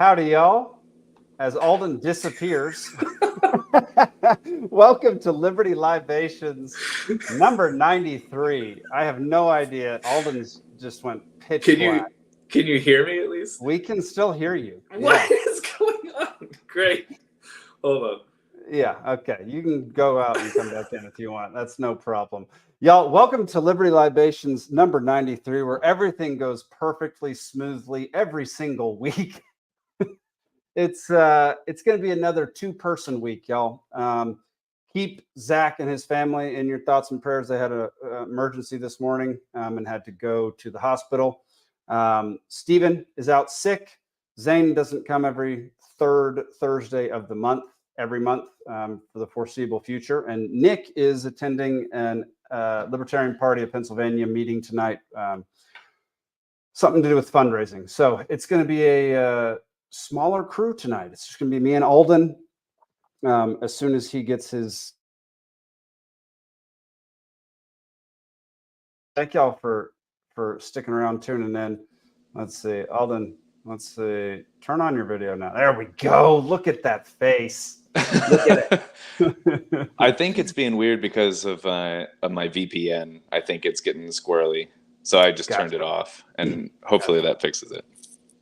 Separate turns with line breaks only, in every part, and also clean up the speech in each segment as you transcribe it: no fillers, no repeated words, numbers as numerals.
Howdy, y'all. As Alden disappears, welcome to Liberty Libations number 93. I have no idea. Alden's just went pitch black.
Can you hear me at least?
We can still hear you.
What is going on? Great. Hold on.
Yeah, okay. You can go out and come back in if you want. That's no problem. Y'all, welcome to Liberty Libations number 93, where everything goes perfectly smoothly every single week. It's going to be another two-person week, y'all. Keep Zach and his family in your thoughts and prayers. They had an emergency this morning and had to go to the hospital. Steven is out sick. Zane doesn't come every third Thursday of the month, every month for the foreseeable future. And Nick is attending an Libertarian Party of Pennsylvania meeting tonight, something to do with fundraising. So it's going to be a smaller crew tonight. It's just going to be me and Alden. As soon as he gets his. Thank y'all for sticking around, tuning in. Let's see, Alden. Let's see. Turn on your video now. There we go. Look at that face. Look at
it. I think it's being weird because of my VPN. I think it's getting squirrely, so I just turned it off, and hopefully that fixes it.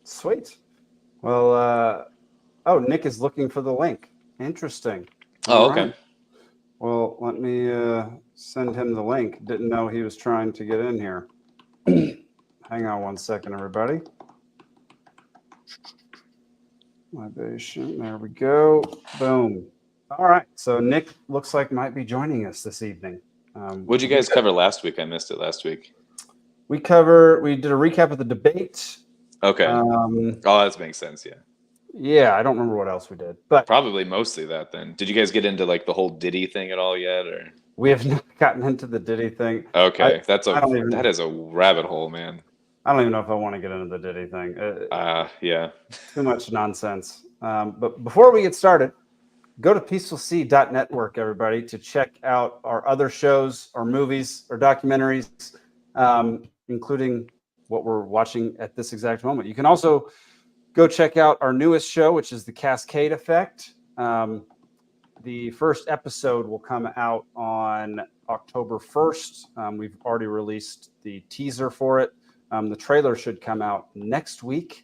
Sweet. Well, Nick is looking for the link. Interesting.
Oh, okay.
Right. Well, let me send him the link. Didn't know he was trying to get in here. Hang on one second, everybody. Libation. There we go. Boom. All right. So Nick looks like might be joining us this evening.
What'd you guys cover last week? I missed it last week.
We did a recap of the debate.
Okay. That makes sense. Yeah.
Yeah, I don't remember what else we did, but
probably mostly that. Then, did you guys get into like the whole Diddy thing at all yet, or
we have not gotten into the Diddy thing?
Okay, that is a rabbit hole, man.
I don't even know if I want to get into the Diddy thing.
Yeah,
too much nonsense. But before we get started, go to peacefulc.network, everybody, to check out our other shows, our movies, our documentaries, including what we're watching at this exact moment. You can also go check out our newest show, which is The Cascade Effect. The first episode will come out on October 1st. We've already released the teaser for it. The trailer should come out next week.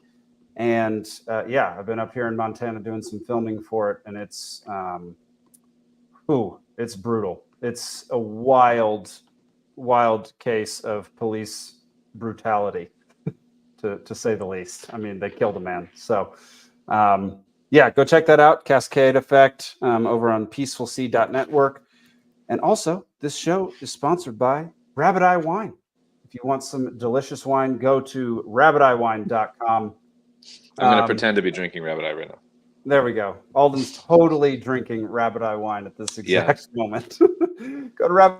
And I've been up here in Montana doing some filming for it, and it's brutal. It's a wild case of police brutality. To say the least. I mean, they killed a man. So, go check that out. Cascade Effect over on peacefulc.network. And also, this show is sponsored by Rabbit Eye Wine. If you want some delicious wine, go to rabbiteyewine.com.
I'm going to pretend to be drinking Rabbit Eye right now.
There we go. Alden's totally drinking Rabbit Eye wine at this exact moment. Go to Rabbit.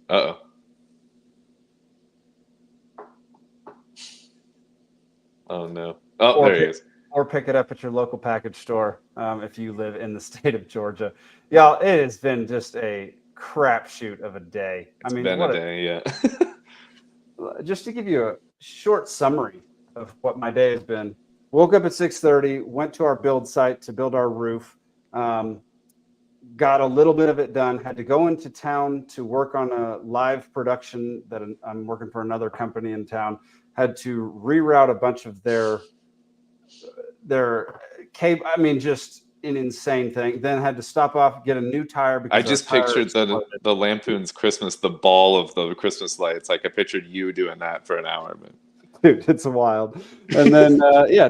Uh-oh. Oh, no. Oh, there he is.
Or pick it up at your local package store if you live in the state of Georgia. Y'all, it has been just a crapshoot of a day.
It's been a day, yeah.
Just to give you a short summary of what my day has been. Woke up at 6:30, went to our build site to build our roof. Got a little bit of it done. Had to go into town to work on a live production that I'm working for another company in town. Had to reroute a bunch of their cable. I mean, just an insane thing. Then had to stop off, get a new tire. Because
I just pictured the Lampoon's Christmas, the ball of the Christmas lights. Like I pictured you doing that for an hour. But
dude, it's wild. And then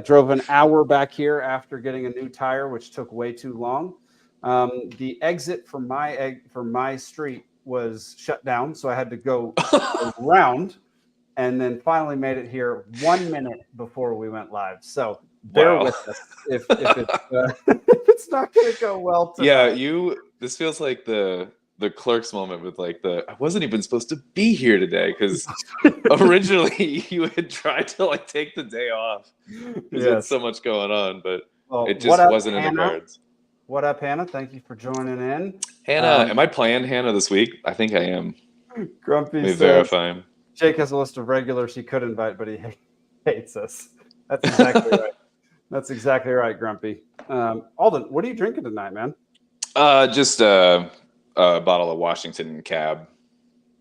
drove an hour back here after getting a new tire, which took way too long. The exit for my street was shut down, so I had to go around. And then finally made it here 1 minute before we went live. So bear with us if it's not going to go well tonight.
Yeah, this feels like the Clerks moment with like I wasn't even supposed to be here today because originally you had tried to like take the day off because there's so much going on, but it just wasn't in the cards.
What up, Hannah? Thank you for joining in.
Hannah, am I playing Hannah this week? I think I am.
Grumpy
Let me verify him.
Jake has a list of regulars he could invite, but he hates us. That's exactly right. That's exactly right, Grumpy. Alden, what are you drinking tonight, man?
Just a bottle of Washington Cab.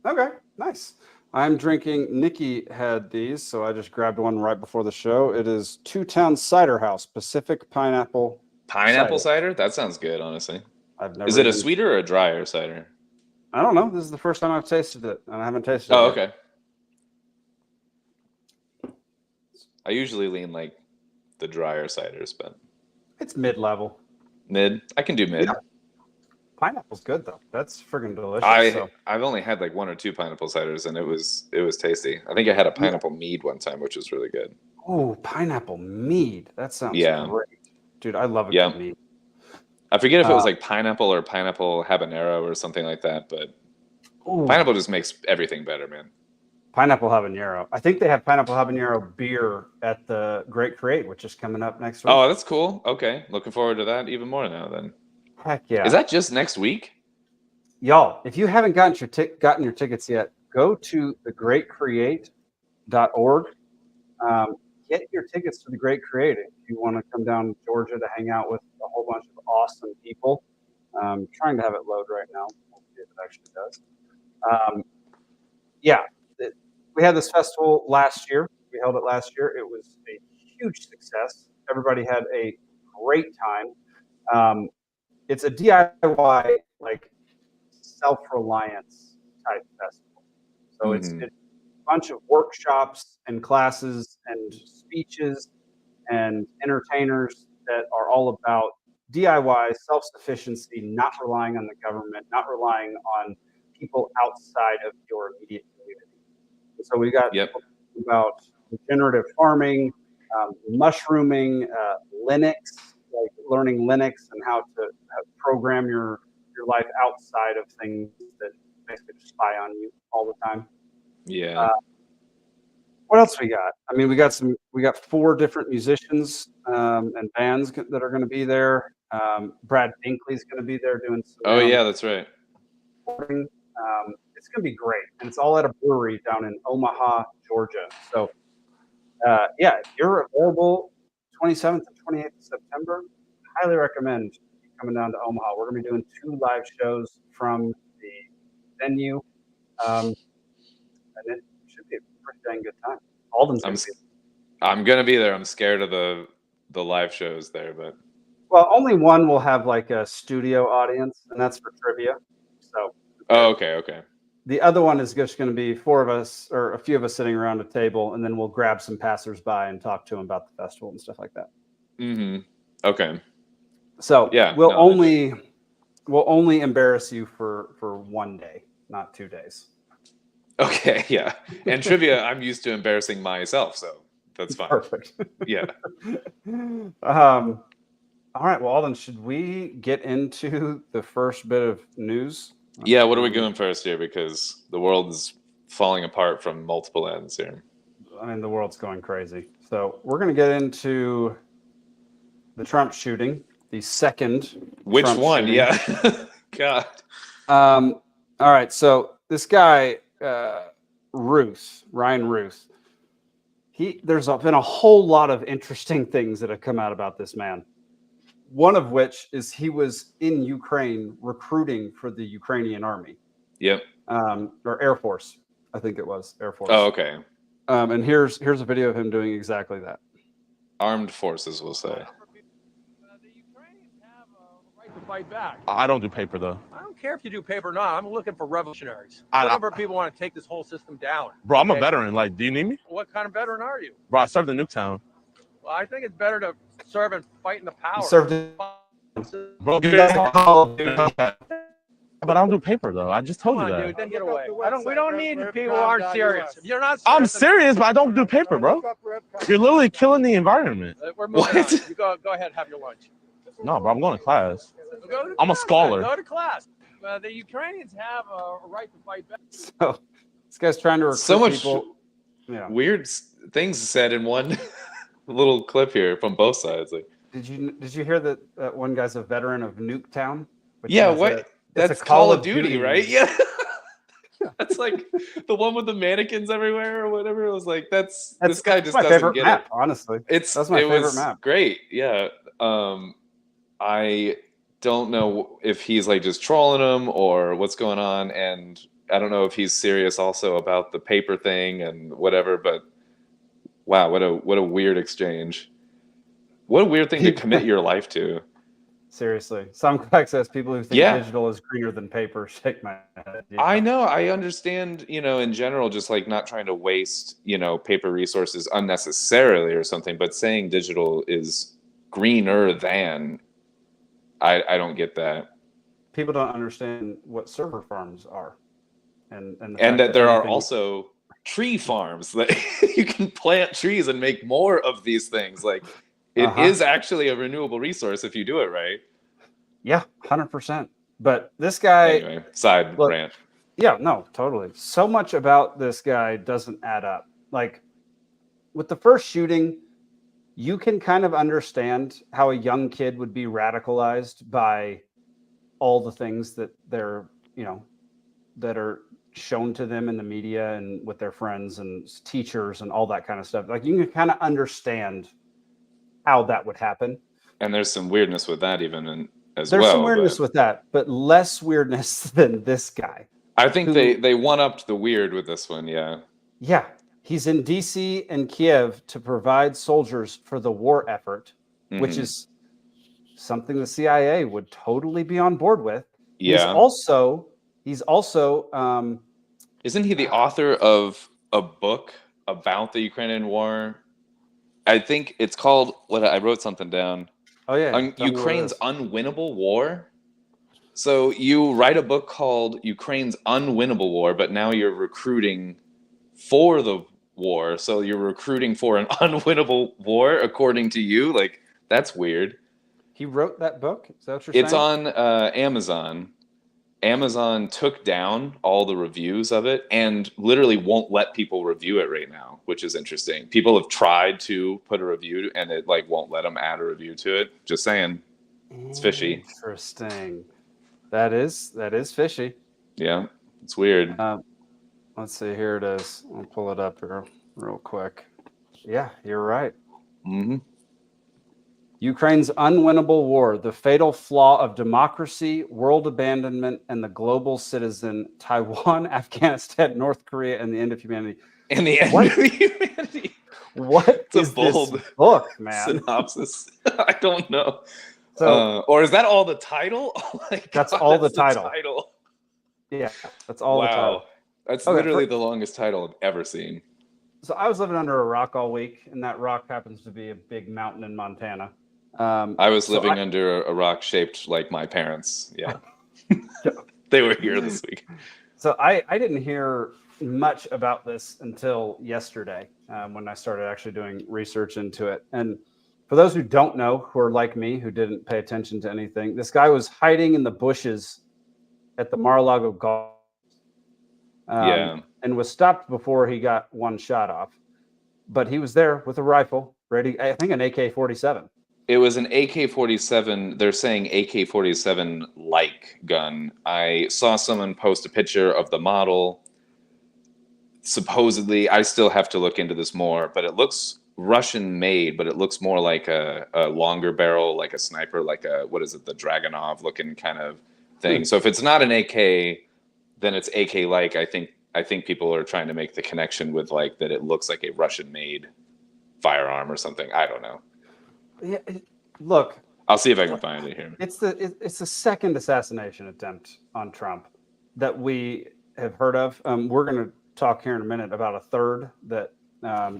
Okay, nice. I'm drinking. Nikki had these, so I just grabbed one right before the show. It is Two Town Cider House Pacific Pineapple.
Pineapple cider? That sounds good, honestly.
I've never.
Is it a sweeter or a drier cider?
I don't know. This is the first time I've tasted it, and I haven't tasted it.
Oh,
yet.
okay. I usually lean like the drier ciders, but
It's mid-level.
mid. I can do mid.
Yeah. Pineapple's good though. That's friggin' delicious.
I've only had like 1 or 2 pineapple ciders, and it was tasty. I think I had a pineapple mead one time, which was really good.
Oh, pineapple mead. That sounds great, dude. I love a good mead.
I forget if it was like pineapple or pineapple habanero or something like that, but pineapple just makes everything better, man.
Pineapple habanero. I think they have pineapple habanero beer at the Great Create, which is coming up next week.
Oh, that's cool. Okay, looking forward to that even more now. Then,
heck yeah!
Is that just next week?
Y'all, if you haven't gotten your tickets yet, go to thegreatcreate.org. Get your tickets to the Great Create if you want to come down to Georgia to hang out with a whole bunch of awesome people. Trying to have it load right now. We'll see if it actually does. We had this festival last year. We held it last year. It was a huge success. Everybody had a great time. It's a DIY, like self-reliance type festival. So it's a bunch of workshops and classes and speeches and entertainers that are all about DIY, self-sufficiency, not relying on the government, not relying on people outside of your immediate community. So we got about regenerative farming, mushrooming, Linux, like learning Linux and how to program your life outside of things that basically spy on you all the time.
Yeah.
What else we got? I mean, we got 4 different musicians and bands that are going to be there. Brad Binkley's going to be there doing some.
Oh yeah, that's right.
It's going to be great, and it's all at a brewery down in Omaha, Georgia. So, if you're available 27th and 28th of September, highly recommend you coming down to Omaha. We're going to be doing 2 live shows from the venue, and it should be a pretty dang good time. Alden's going to be there.
I'm going to be there. I'm scared of the live shows there, but
only one will have like a studio audience, and that's for trivia. So.
Oh, okay.
The other one is just going to be 4 of us or a few of us sitting around a table, and then we'll grab some passersby and talk to them about the festival and stuff like that.
Mm-hmm. Okay.
So we'll only embarrass you for 1 day, not 2 days.
Okay, yeah. And trivia, I'm used to embarrassing myself, so that's fine.
Perfect.
Yeah.
All right. Well, Alden, should we get into the first bit of news?
Yeah, what are we doing first here? Because the world is falling apart from multiple ends here.
I mean, the world's going crazy. So we're going to get into the Trump shooting, the second.
Which
Trump
one?
shooting.
Yeah. God.
All right. So this guy, Ryan Ruth, there's been a whole lot of interesting things that have come out about this man. One of which is he was in Ukraine recruiting for the Ukrainian army.
Yep.
Or Air Force, I think it was Air Force.
Oh, okay.
And here's a video of him doing exactly that.
Armed forces, we'll say.
The Ukrainians have a right to fight back.
I don't do paper though.
I don't care if you do paper or not. I'm looking for revolutionaries. A number of people want to take this whole system down.
Bro, I'm a veteran. Like, do you need me?
What kind of veteran are you?
Bro, I served in Nuketown.
Well, I think it's better to serve and fight in the power.
He served in
Bro, give me that. But I don't do paper though. I just told
Come
you
on,
that.
dude, then get away. We don't need people who aren't serious. If you're not serious,
I'm serious, but I don't do paper, bro. You're literally killing the environment.
We're moving on. You go ahead, have your lunch.
No, bro, I'm going to class.
Go to
I'm a
class,
scholar.
Go to class. The Ukrainians have a right to fight back.
So this guy's trying to recruit
So much
people. Yeah.
weird things said in one little clip here from both sides. Like,
Did you hear that one guy's a veteran of Nuketown?
yeah, what? That's Call of Duty, right? Yeah. That's like the one with the mannequins everywhere or whatever. It was like, this guy just
my
doesn't
favorite
get
map,
it.
honestly.
That's
my favorite
was
map.
Great. Yeah. I don't know if he's like just trolling him or what's going on, and I don't know if he's serious also about the paper thing and whatever. But wow, what a weird exchange. What a weird thing to commit your life to.
Seriously, Somclax says people who think digital is greener than paper shake my head. Yeah.
I know. I understand. In general, just like not trying to waste paper resources unnecessarily or something, but saying digital is greener than. I don't get that.
People don't understand what server farms are, and
that there are also tree farms that you can plant trees and make more of these things. Like it is actually a renewable resource if you do it right.
Yeah, 100%. But this guy.
Anyway, side rant.
Yeah, no, totally. So much about this guy doesn't add up. Like with the first shooting, you can kind of understand how a young kid would be radicalized by all the things that they're, that are shown to them in the media and with their friends and teachers and all that kind of stuff. Like you can kind of understand how that would happen.
And there's some weirdness with that even as
well.
There's
some weirdness with that, but less weirdness than this guy.
I think they one-upped the weird with this one, yeah.
Yeah. He's in D.C. and Kiev to provide soldiers for the war effort, which is something the CIA would totally be on board with.
Yeah.
He's also
isn't he the author of a book about the Ukrainian war? I think it's called I wrote something down.
Oh yeah.
Ukraine's Unwinnable War. So you write a book called Ukraine's Unwinnable War, but now you're recruiting for the war. So you're recruiting for an unwinnable war, according to you. Like, that's weird.
He wrote that book? Is that what you're saying?
It's on Amazon. Amazon took down all the reviews of it and literally won't let people review it right now, which is interesting. People have tried to put a review and it won't let them add a review to it. Just saying. It's fishy.
Interesting. That is fishy.
Yeah, it's weird.
Let's see. Here it is. I'll pull it up here real quick. Yeah, you're right.
Mm-hmm.
Ukraine's unwinnable war, the fatal flaw of democracy, world abandonment, and the global citizen, Taiwan, Afghanistan, North Korea, and the end of humanity.
And the end of humanity.
What is this book, man?
Synopsis. I don't know. So, or is that all the title? Oh my God,
that's all the title. Yeah, that's all the title.
That's literally the longest title I've ever seen.
So I was living under a rock all week, and that rock happens to be a big mountain in Montana.
I was living under a rock shaped like my parents. Yeah. They were here this week.
So I didn't hear much about this until yesterday when I started actually doing research into it. And for those who don't know, who are like me, who didn't pay attention to anything, this guy was hiding in the bushes at the Mar-a-Lago Golf. And was stopped before he got one shot off. But he was there with a rifle, ready, I think an AK-47.
It was an AK-47. They're saying AK-47-like gun. I saw someone post a picture of the model. Supposedly, I still have to look into this more, but it looks Russian-made, but it looks more like a longer barrel, like a sniper, like the Dragunov-looking kind of thing. So if it's not an AK, then it's AK-like. I think people are trying to make the connection with that it looks like a Russian-made firearm or something. I don't know.
Yeah, look.
I'll see if I can find it here.
It's the second assassination attempt on Trump that we have heard of. We're going to talk here in a minute about a third that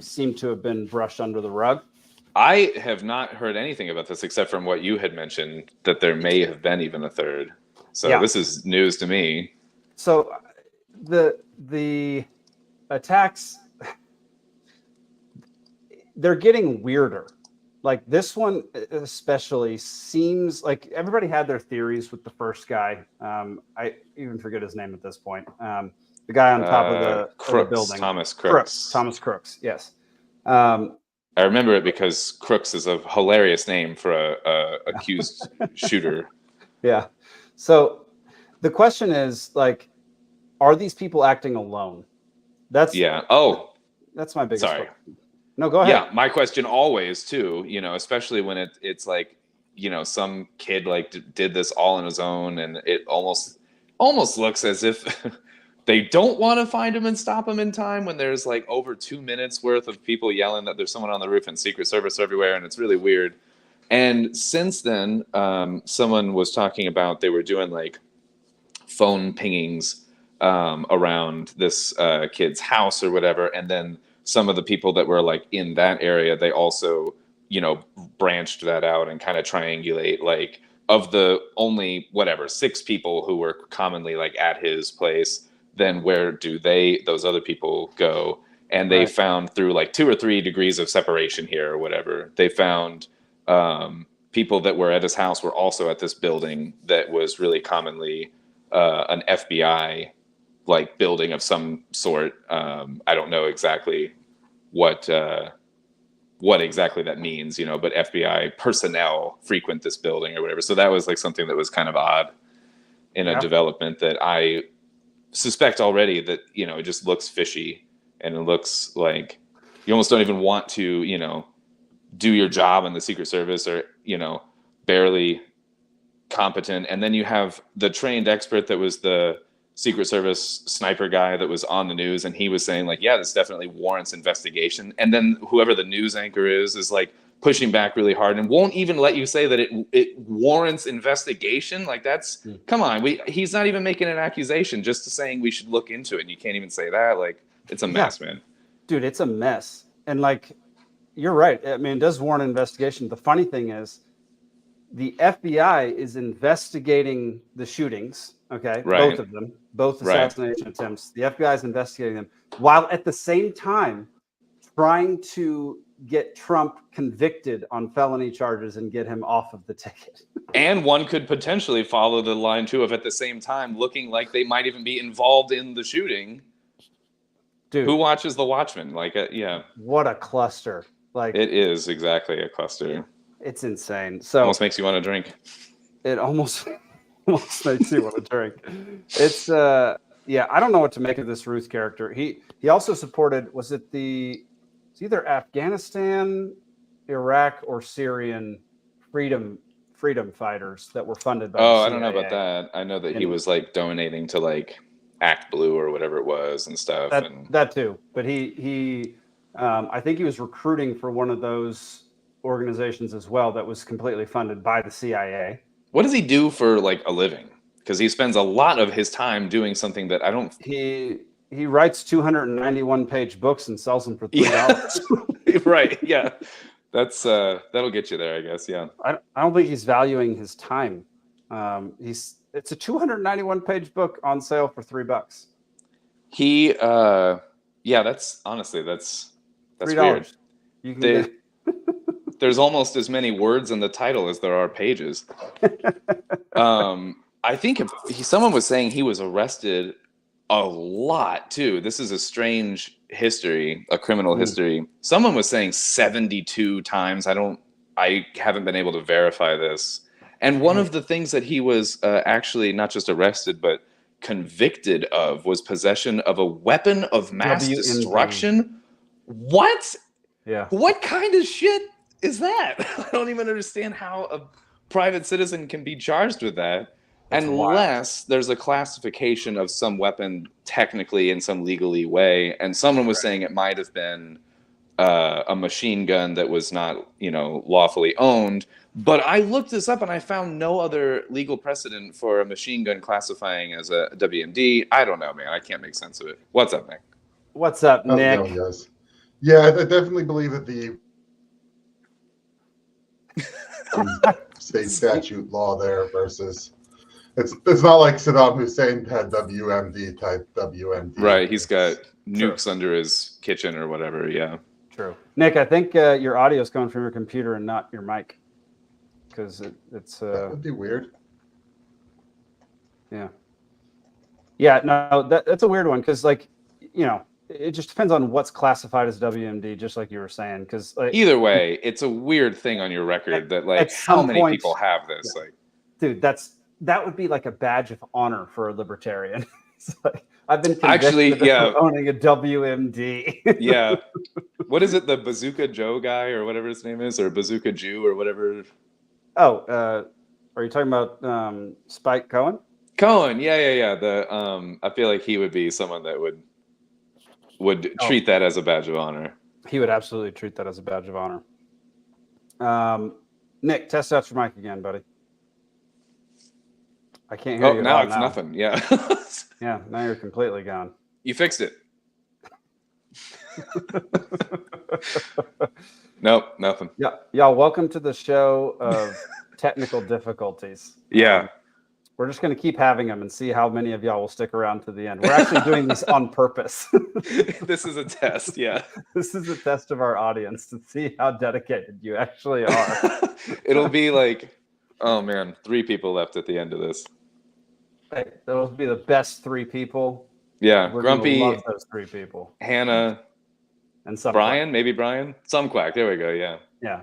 seemed to have been brushed under the rug.
I have not heard anything about this except from what you had mentioned, that there may have been even a third. So This is news to me. So
the attacks, they're getting weirder. Like this one especially seems like everybody had their theories with the first guy. I even forget his name at this point. The guy on top of the building.
Thomas Crooks.
Thomas Crooks, yes.
I remember it because Crooks is a hilarious name for a accused shooter.
Yeah. So the question is, are these people acting alone? That's that's my biggest
sorry.
question. No, go ahead.
Yeah, my question always too, especially when it's like, some kid like did this all on his own, and it almost looks as if they don't want to find him and stop him in time when there's like over 2 minutes worth of people yelling that there's someone on the roof and Secret Service everywhere, and it's really weird. And since then, someone was talking about they were doing like phone pingings around this kid's house or whatever, and then some of the people that were like in that area, they also branched that out and kind of triangulate, like, of the only 6 people who were commonly like at his place, then where do those other people go? And they found through like 2 or 3 degrees of separation here or whatever, they found people that were at his house were also at this building that was really commonly an FBI like building of some sort. I don't know exactly what exactly that means, but FBI personnel frequent this building or whatever. So that was like something that was kind of odd in a development that I suspect already that, it just looks fishy, and it looks like you almost don't even want to, do your job in the Secret Service, or, barely competent. And then you have the trained expert that was the Secret Service sniper guy that was on the news, and he was saying like, yeah, this definitely warrants investigation. And then whoever the news anchor is like pushing back really hard and won't even let you say that it warrants investigation. Like, that's come on. He's not even making an accusation, just saying we should look into it. And you can't even say that. Like, it's a mess, man. Dude,
it's a mess. And like, you're right. I mean, it does warrant an investigation. The funny thing is the FBI is investigating the shootings. Okay.
Right.
Both of them, both assassination attempts. The FBI is investigating them while at the same time trying to get Trump convicted on felony charges and get him off of the ticket.
And one could potentially follow the line too of at the same time looking like they might even be involved in the shooting. Dude, who watches The Watchmen? Like, yeah.
What a cluster. Like,
it is exactly a cluster.
It's insane. So
almost makes you want to drink.
It almost makes you want to drink. It's I don't know what to make of this Ruth character. He also supported, was it it's either Afghanistan, Iraq, or Syrian freedom fighters that were funded by the CIA.
I don't know about that. I know that he was like donating to like Act Blue or whatever it was and stuff.
That too. But he I think he was recruiting for one of those organizations as well that was completely funded by the CIA.
What does he do for like a living? Because he spends a lot of his time doing something that I don't.
He writes 291-page books and sells them for $3.
Right. Yeah. That's that'll get you there, I guess. Yeah.
I don't think he's valuing his time. It's a 291-page book on sale for $3.
He that's honestly that's $3. Weird. There's almost as many words in the title as there are pages. I think someone was saying he was arrested a lot too. This is a strange history, a criminal history. Someone was saying 72 times. I haven't been able to verify this. And one of the things that he was actually not just arrested, but convicted of was possession of a weapon of mass destruction. What?
Yeah.
What kind of shit is that? I don't even understand how a private citizen can be charged with that. Unless there's a classification of some weapon technically in some legally way. And someone was saying it might have been a machine gun that was not, lawfully owned. But I looked this up and I found no other legal precedent for a machine gun classifying as a WMD. I don't know, man. I can't make sense of it. What's up, Nick?
What's up, Nick?
How's it going, guys? Yeah, I definitely believe that the state statute law there versus it's not like Saddam Hussein had WMD type WMD.
Right, he's got nukes under his kitchen or whatever. Yeah,
true. Nick, I think your audio is coming from your computer and not your mic, because it's
that would be weird.
Yeah, no, that's a weird one, because it just depends on what's classified as WMD, just like you were saying. Because
either way, it's a weird thing on your record that like how many people have this.
Yeah. Like, dude, that would be like a badge of honor for a libertarian. It's like, I've been
Actually,
convicted
yeah.
of owning a WMD.
Yeah. What is it? The Bazooka Joe guy or whatever his name is, or Bazooka Jew or whatever.
Oh, are you talking about Spike Cohen?
Cohen. Yeah. I feel like he would be someone that would treat that as a badge of honor.
He would absolutely treat that as a badge of honor. Nick, test out your mic again, buddy. I can't hear you.
Now it's nothing. Yeah.
Yeah, now you're completely gone.
You fixed it. Nope, nothing.
Yeah, y'all, welcome to the show of technical difficulties.
Yeah.
We're just going to keep having them and see how many of y'all will stick around to the end. We're actually doing this on purpose.
This is a test. Yeah.
This is a test of our audience to see how dedicated you actually are.
It'll be like, oh man, 3 people left at the end of this.
Hey, those will be the best 3 people.
Yeah.
We're
Grumpy,
gonna love those 3 people.
Hannah,
And some
Brian, maybe Brian? Some quack. There we go. Yeah.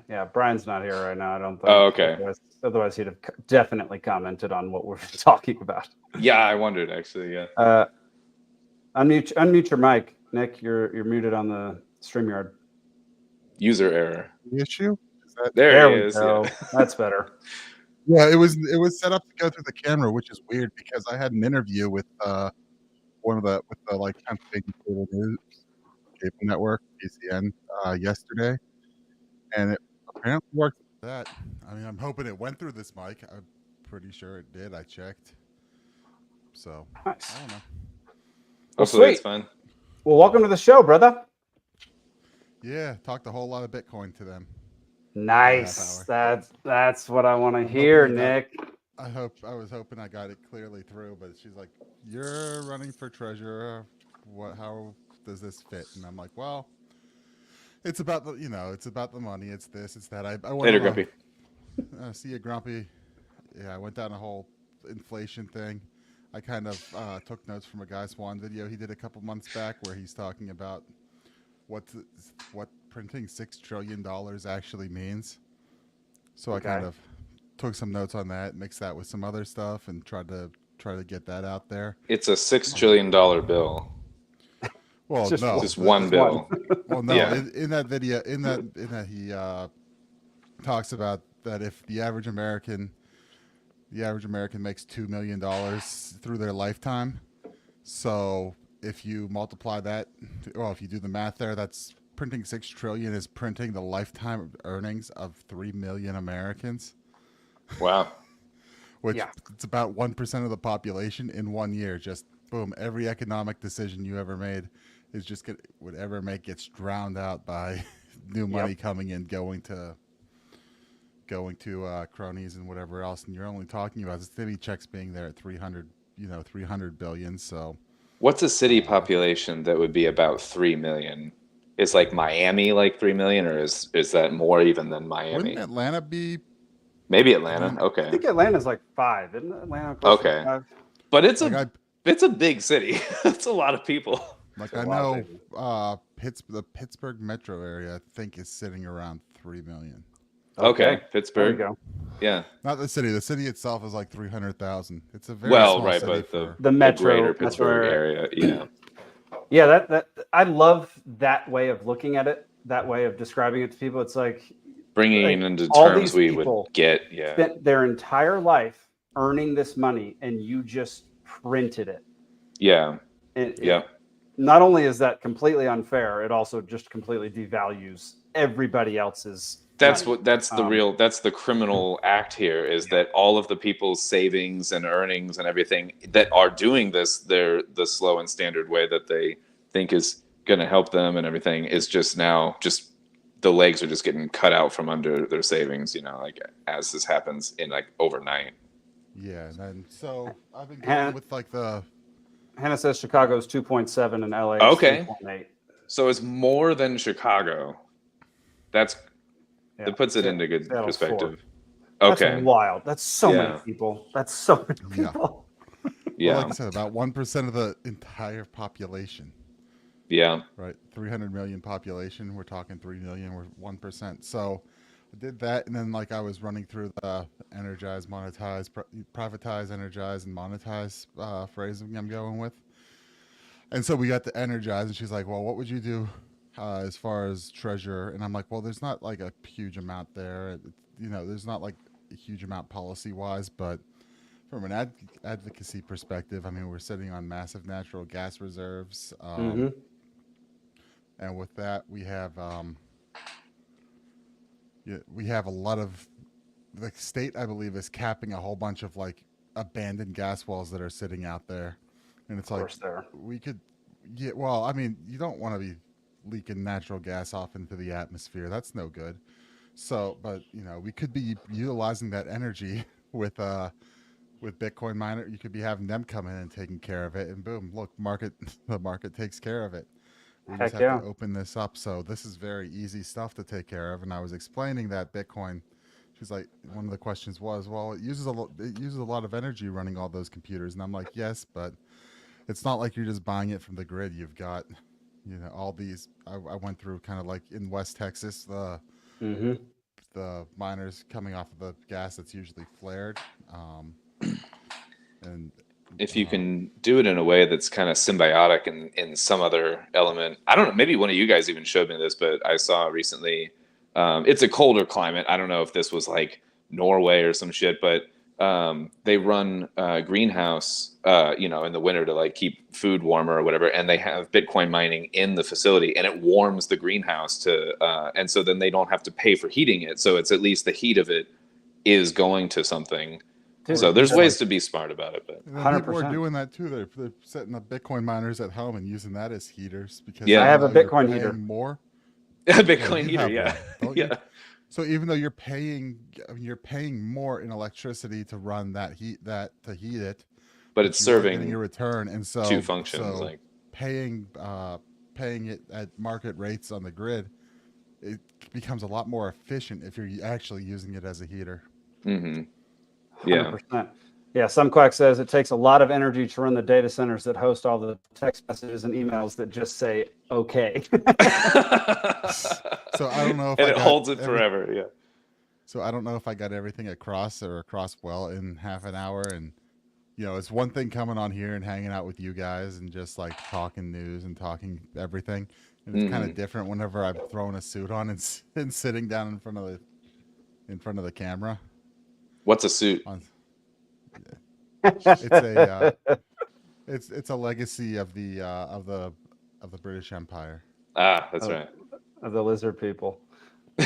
Yeah. Brian's not here right now, I don't think.
Oh, okay.
Otherwise he'd have definitely commented on what we're talking about.
Yeah, I wondered actually. Yeah.
Unmute your mic, Nick. You're muted on the StreamYard.
User error.
The issue? Is that,
There
we
he is.
go.
Yeah.
That's better.
yeah, it was set up to go through the camera, which is weird because I had an interview with one of the like kind of big cable news cable network, PCN, yesterday, and it apparently worked.
That I mean, I'm hoping it went through this mic. I'm pretty sure it did. I checked. So
Nice.
I don't know.
Hopefully it's
sweet.
fine.
Well, welcome to the show, brother.
Yeah, talked a whole lot of Bitcoin to them.
Nice.
Half
That's what I want to hear,
hoping that-
Nick.
I was hoping I got it clearly through, but she's like, "You're running for treasurer. How does this fit?" And I'm like, "Well, it's about the it's about the money. It's this, it's that." I went
Later,
on
Grumpy.
see you, Grumpy. Yeah, I went down a whole inflation thing. I kind of took notes from a Guy Swan video he did a couple months back where he's talking about what printing $6 trillion actually means. So
Okay.
I kind of took some notes on that, mixed that with some other stuff, and tried to get that out there.
It's a $6 trillion bill.
Well,
Just
no,
Just one bill.
well, no.
Yeah.
In that video, in that he talks about that if the average American makes $2 million through their lifetime. So if you multiply that, well, if you do the math there, that's printing $6 trillion is printing the lifetime earnings of 3 million Americans,
Wow.
which
Yeah.
it's about 1% of the population in 1 year. Just boom, every economic decision you ever made is just whatever make gets drowned out by new money coming in, going to cronies and whatever else, and you're only talking about the city checks being there at 300 billion. So
What's a city population that would be about 3 million? Is like Miami like 3 million, or is that more even than Miami?
wouldn't Atlanta be?
Maybe Atlanta.
I
Okay.
think Atlanta's like 5, isn't it? Atlanta close to
Okay.
5?
But it's
Like
it's a big city. It's a lot of people.
Like
a
I
lot of
know, the Pittsburgh metro area I think is sitting around 3 million.
Okay.
There you
Pittsburgh.
go.
Yeah.
Not the city. The city itself is like 300,000. It's a very
Well,
small
right,
city
but
for,
The metro
greater
metro
Pittsburgh area. Yeah.
Yeah, that I love that way of looking at it. That way of describing it to people. It's like
Bringing
Like,
it into
all
terms
these
we
people
would get. Yeah.
spent their entire life earning this money, and you just printed it.
Yeah.
Yeah. Not only is that completely unfair, it also just completely devalues everybody else's.
That's
money.
that's the criminal act here is that all of the people's savings and earnings and everything that are doing this, the slow and standard way that they think is going to help them and everything is just now the legs are just getting cut out from under their savings, like as this happens in like overnight.
yeah. And then, so I've been
Hannah-
going with like the
Hannah says Chicago's 2.7 and LA is
Okay.
3.8.
So it's more than Chicago. That puts it into good
Seattle's
perspective.
4.
Okay.
That's wild. That's so many
Yeah.
people. That's so many
Yeah.
people.
Yeah.
well, like I said, about 1% of the entire population.
Yeah.
Right, 300 million population. We're talking 3 million. We're 1%. So I did that, and then like I was running through the energize, monetize, privatize, energize, and monetize phrasing I'm going with. And so we got to energize, and she's like, well, what would you do as far as treasure? And I'm like, well, there's not like a huge amount there. There's not like a huge amount policy-wise, but from an advocacy perspective, I mean, we're sitting on massive natural gas reserves. And with that, we have a lot of, the state, I believe, is capping a whole bunch of like abandoned gas wells that are sitting out there. And it's like, we could, well, I mean, you don't want to be leaking natural gas off into the atmosphere. That's no good. So, but we could be utilizing that energy with Bitcoin miner. You could be having them come in and taking care of it, and boom, look, the market takes care of it. We just have to open this up. So this is very easy stuff to take care of. And I was explaining that Bitcoin. She's like, one of the questions was, well, it uses a lot of energy running all those computers, and I'm like, yes, but it's not like you're just buying it from the grid. You've got, all these. I went through kind of like in West Texas, the miners coming off of the gas that's usually flared, and
if you can do it in a way that's kind of symbiotic in some other element. I don't know, maybe one of you guys even showed me this, but I saw recently, it's a colder climate. I don't know if this was like Norway or some shit, but they run a greenhouse, in the winter to like keep food warmer or whatever. And they have Bitcoin mining in the facility, and it warms the greenhouse and so then they don't have to pay for heating it. So it's at least the heat of it is going to something. So there's ways to be smart about it, but
100%.
People are doing that too. They're setting up Bitcoin miners at home and using that as heaters because
I
have a Bitcoin heater.
More
Bitcoin heater, yeah.
Yeah. So even though you're paying more in electricity to run to heat it,
but it's serving
your return, and so
two functions.
So
like
paying it at market rates on the grid, it becomes a lot more efficient if you're actually using it as a heater.
Mm-hmm. Yeah.
100%. Yeah, some quack says it takes a lot of energy to run the data centers that host all the text messages and emails that just say okay.
So I don't know if
it holds it forever. Yeah.
So I don't know if I got everything across well in half an hour. And it's one thing coming on here and hanging out with you guys and just like talking news and talking everything. And it's kind of different whenever I'm throwing a suit on and sitting down in front of the camera.
What's a suit?
It's a legacy of the British Empire.
Ah, that's right.
Of the lizard people.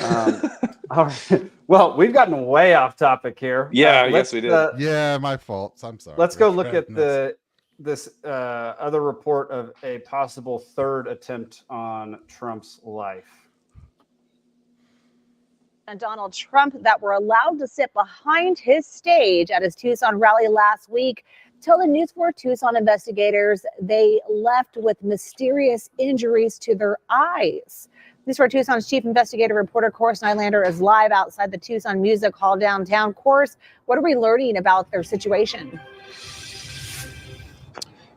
All right. Well, we've gotten way off topic here.
Yeah, yes, we did.
Yeah, my fault. I'm sorry.
Let's go look at this other report of a possible third attempt on Trump's life.
And Donald Trump that were allowed to sit behind his stage at his Tucson rally last week. Tell the News 4 Tucson investigators they left with mysterious injuries to their eyes. News 4 Tucson's chief investigative reporter, Course Nylander, is live outside the Tucson Music Hall downtown. Course, what are we learning about their situation?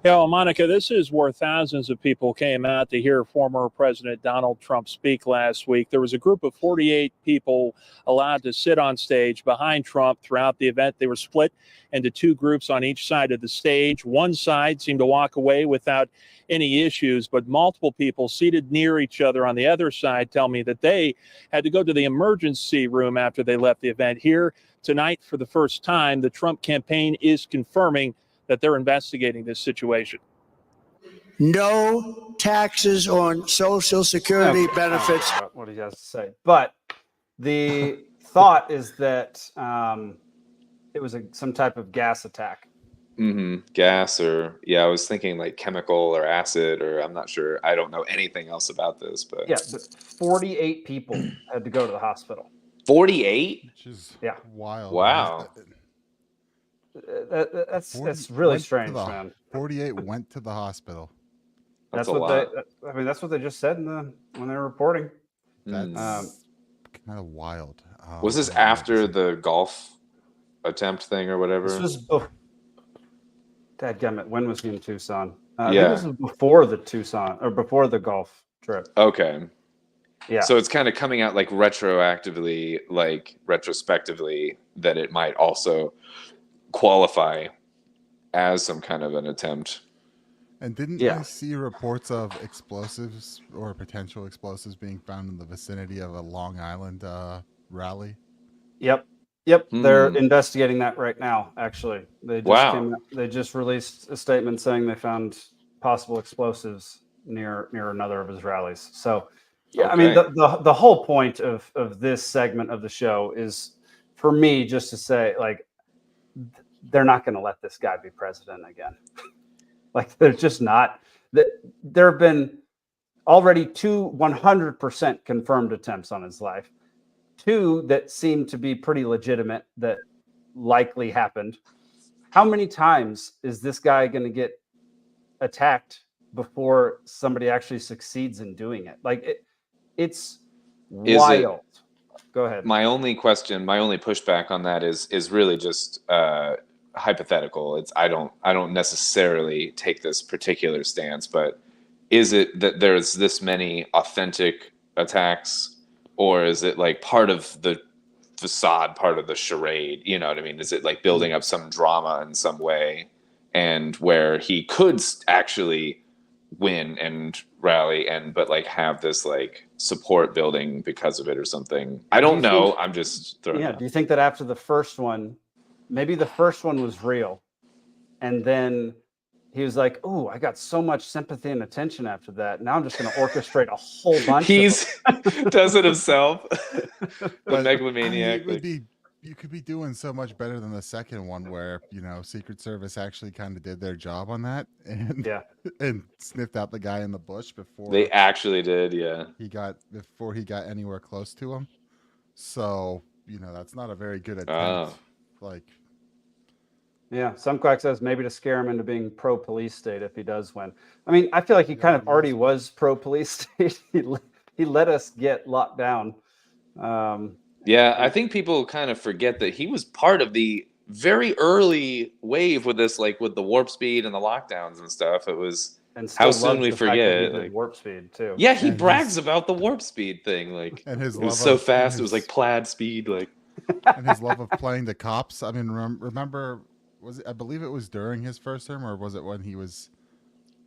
Yeah, well, Monica, this is where thousands of people came out to hear former President Donald Trump speak last week. There was a group of 48 people allowed to sit on stage behind Trump throughout the event. They were split into two groups on each side of the stage. One side seemed to walk away without any issues, but multiple people seated near each other on the other side tell me that they had to go to the emergency room after they left the event. Here tonight, for the first time, the Trump campaign is confirming that they're investigating this situation.
No taxes on Social Security benefits.
What he has to say. But the thought is that it was some type of gas attack.
Mm-hmm. Gas I was thinking like chemical or acid, or I'm not sure. I don't know anything else about this, but.
Yeah, but 48 people had to go to the hospital.
48?
Which is
wild.
Wow.
That's really strange, man.
48 went to the hospital.
That's what that's what they just said when they were reporting.
That's kind of wild.
Was this after the golf attempt thing or whatever?
This was dadgummit, when was he in Tucson? This was before the Tucson or before the golf trip.
Okay.
Yeah.
So it's kind of coming out like retrospectively, that it might also qualify as some kind of an attempt.
And didn't I see reports of explosives or potential explosives being found in the vicinity of a Long Island rally?
Yep. They're investigating that right now. Actually, they just released a statement saying they found possible explosives near another of his rallies. So, yeah, I mean, the whole point of this segment of the show is for me just to say, like, they're not going to let this guy be president again. Like, they're just not. There have been already 2 100% confirmed attempts on his life. 2 that seem to be pretty legitimate that likely happened. How many times is this guy going to get attacked before somebody actually succeeds in doing it? Like, it's wild. Go ahead.
My only pushback on that is really just hypothetical. I don't necessarily take this particular stance, but is it that there's this many authentic attacks? Or is it like part of the facade, part of the charade? You know what I mean? Is it like building up some drama in some way, and where he could actually win and rally, but like have this like support building because of it or something? I don't know. I'm just throwing.
Yeah. Do you think that after the first one, maybe the first one was real, and then he was like, "Oh, I got so much sympathy and attention after that. Now I'm just going to orchestrate a whole bunch."
Does it himself.
But
megalomaniac.
I mean, you could be doing so much better than the second one, where Secret Service actually kind of did their job on that, and and sniffed out the guy in the bush before
they actually did. Yeah,
before he got anywhere close to him. So that's not a very good attempt.
Yeah, some quack says maybe to scare him into being pro-police state if he does win. I mean, I feel like he kind of already was pro-police state. He let us get locked down.
I think people kind of forget that he was part of the very early wave with this, like with the warp speed and the lockdowns and stuff. It was how soon we forget.
Like warp speed too.
Yeah, he brags about the warp speed thing. Like,
and his
it was so fast. It was like plaid speed. Like,
and his love of playing the cops. I mean, remember. I believe it was during his first term, or was it when he was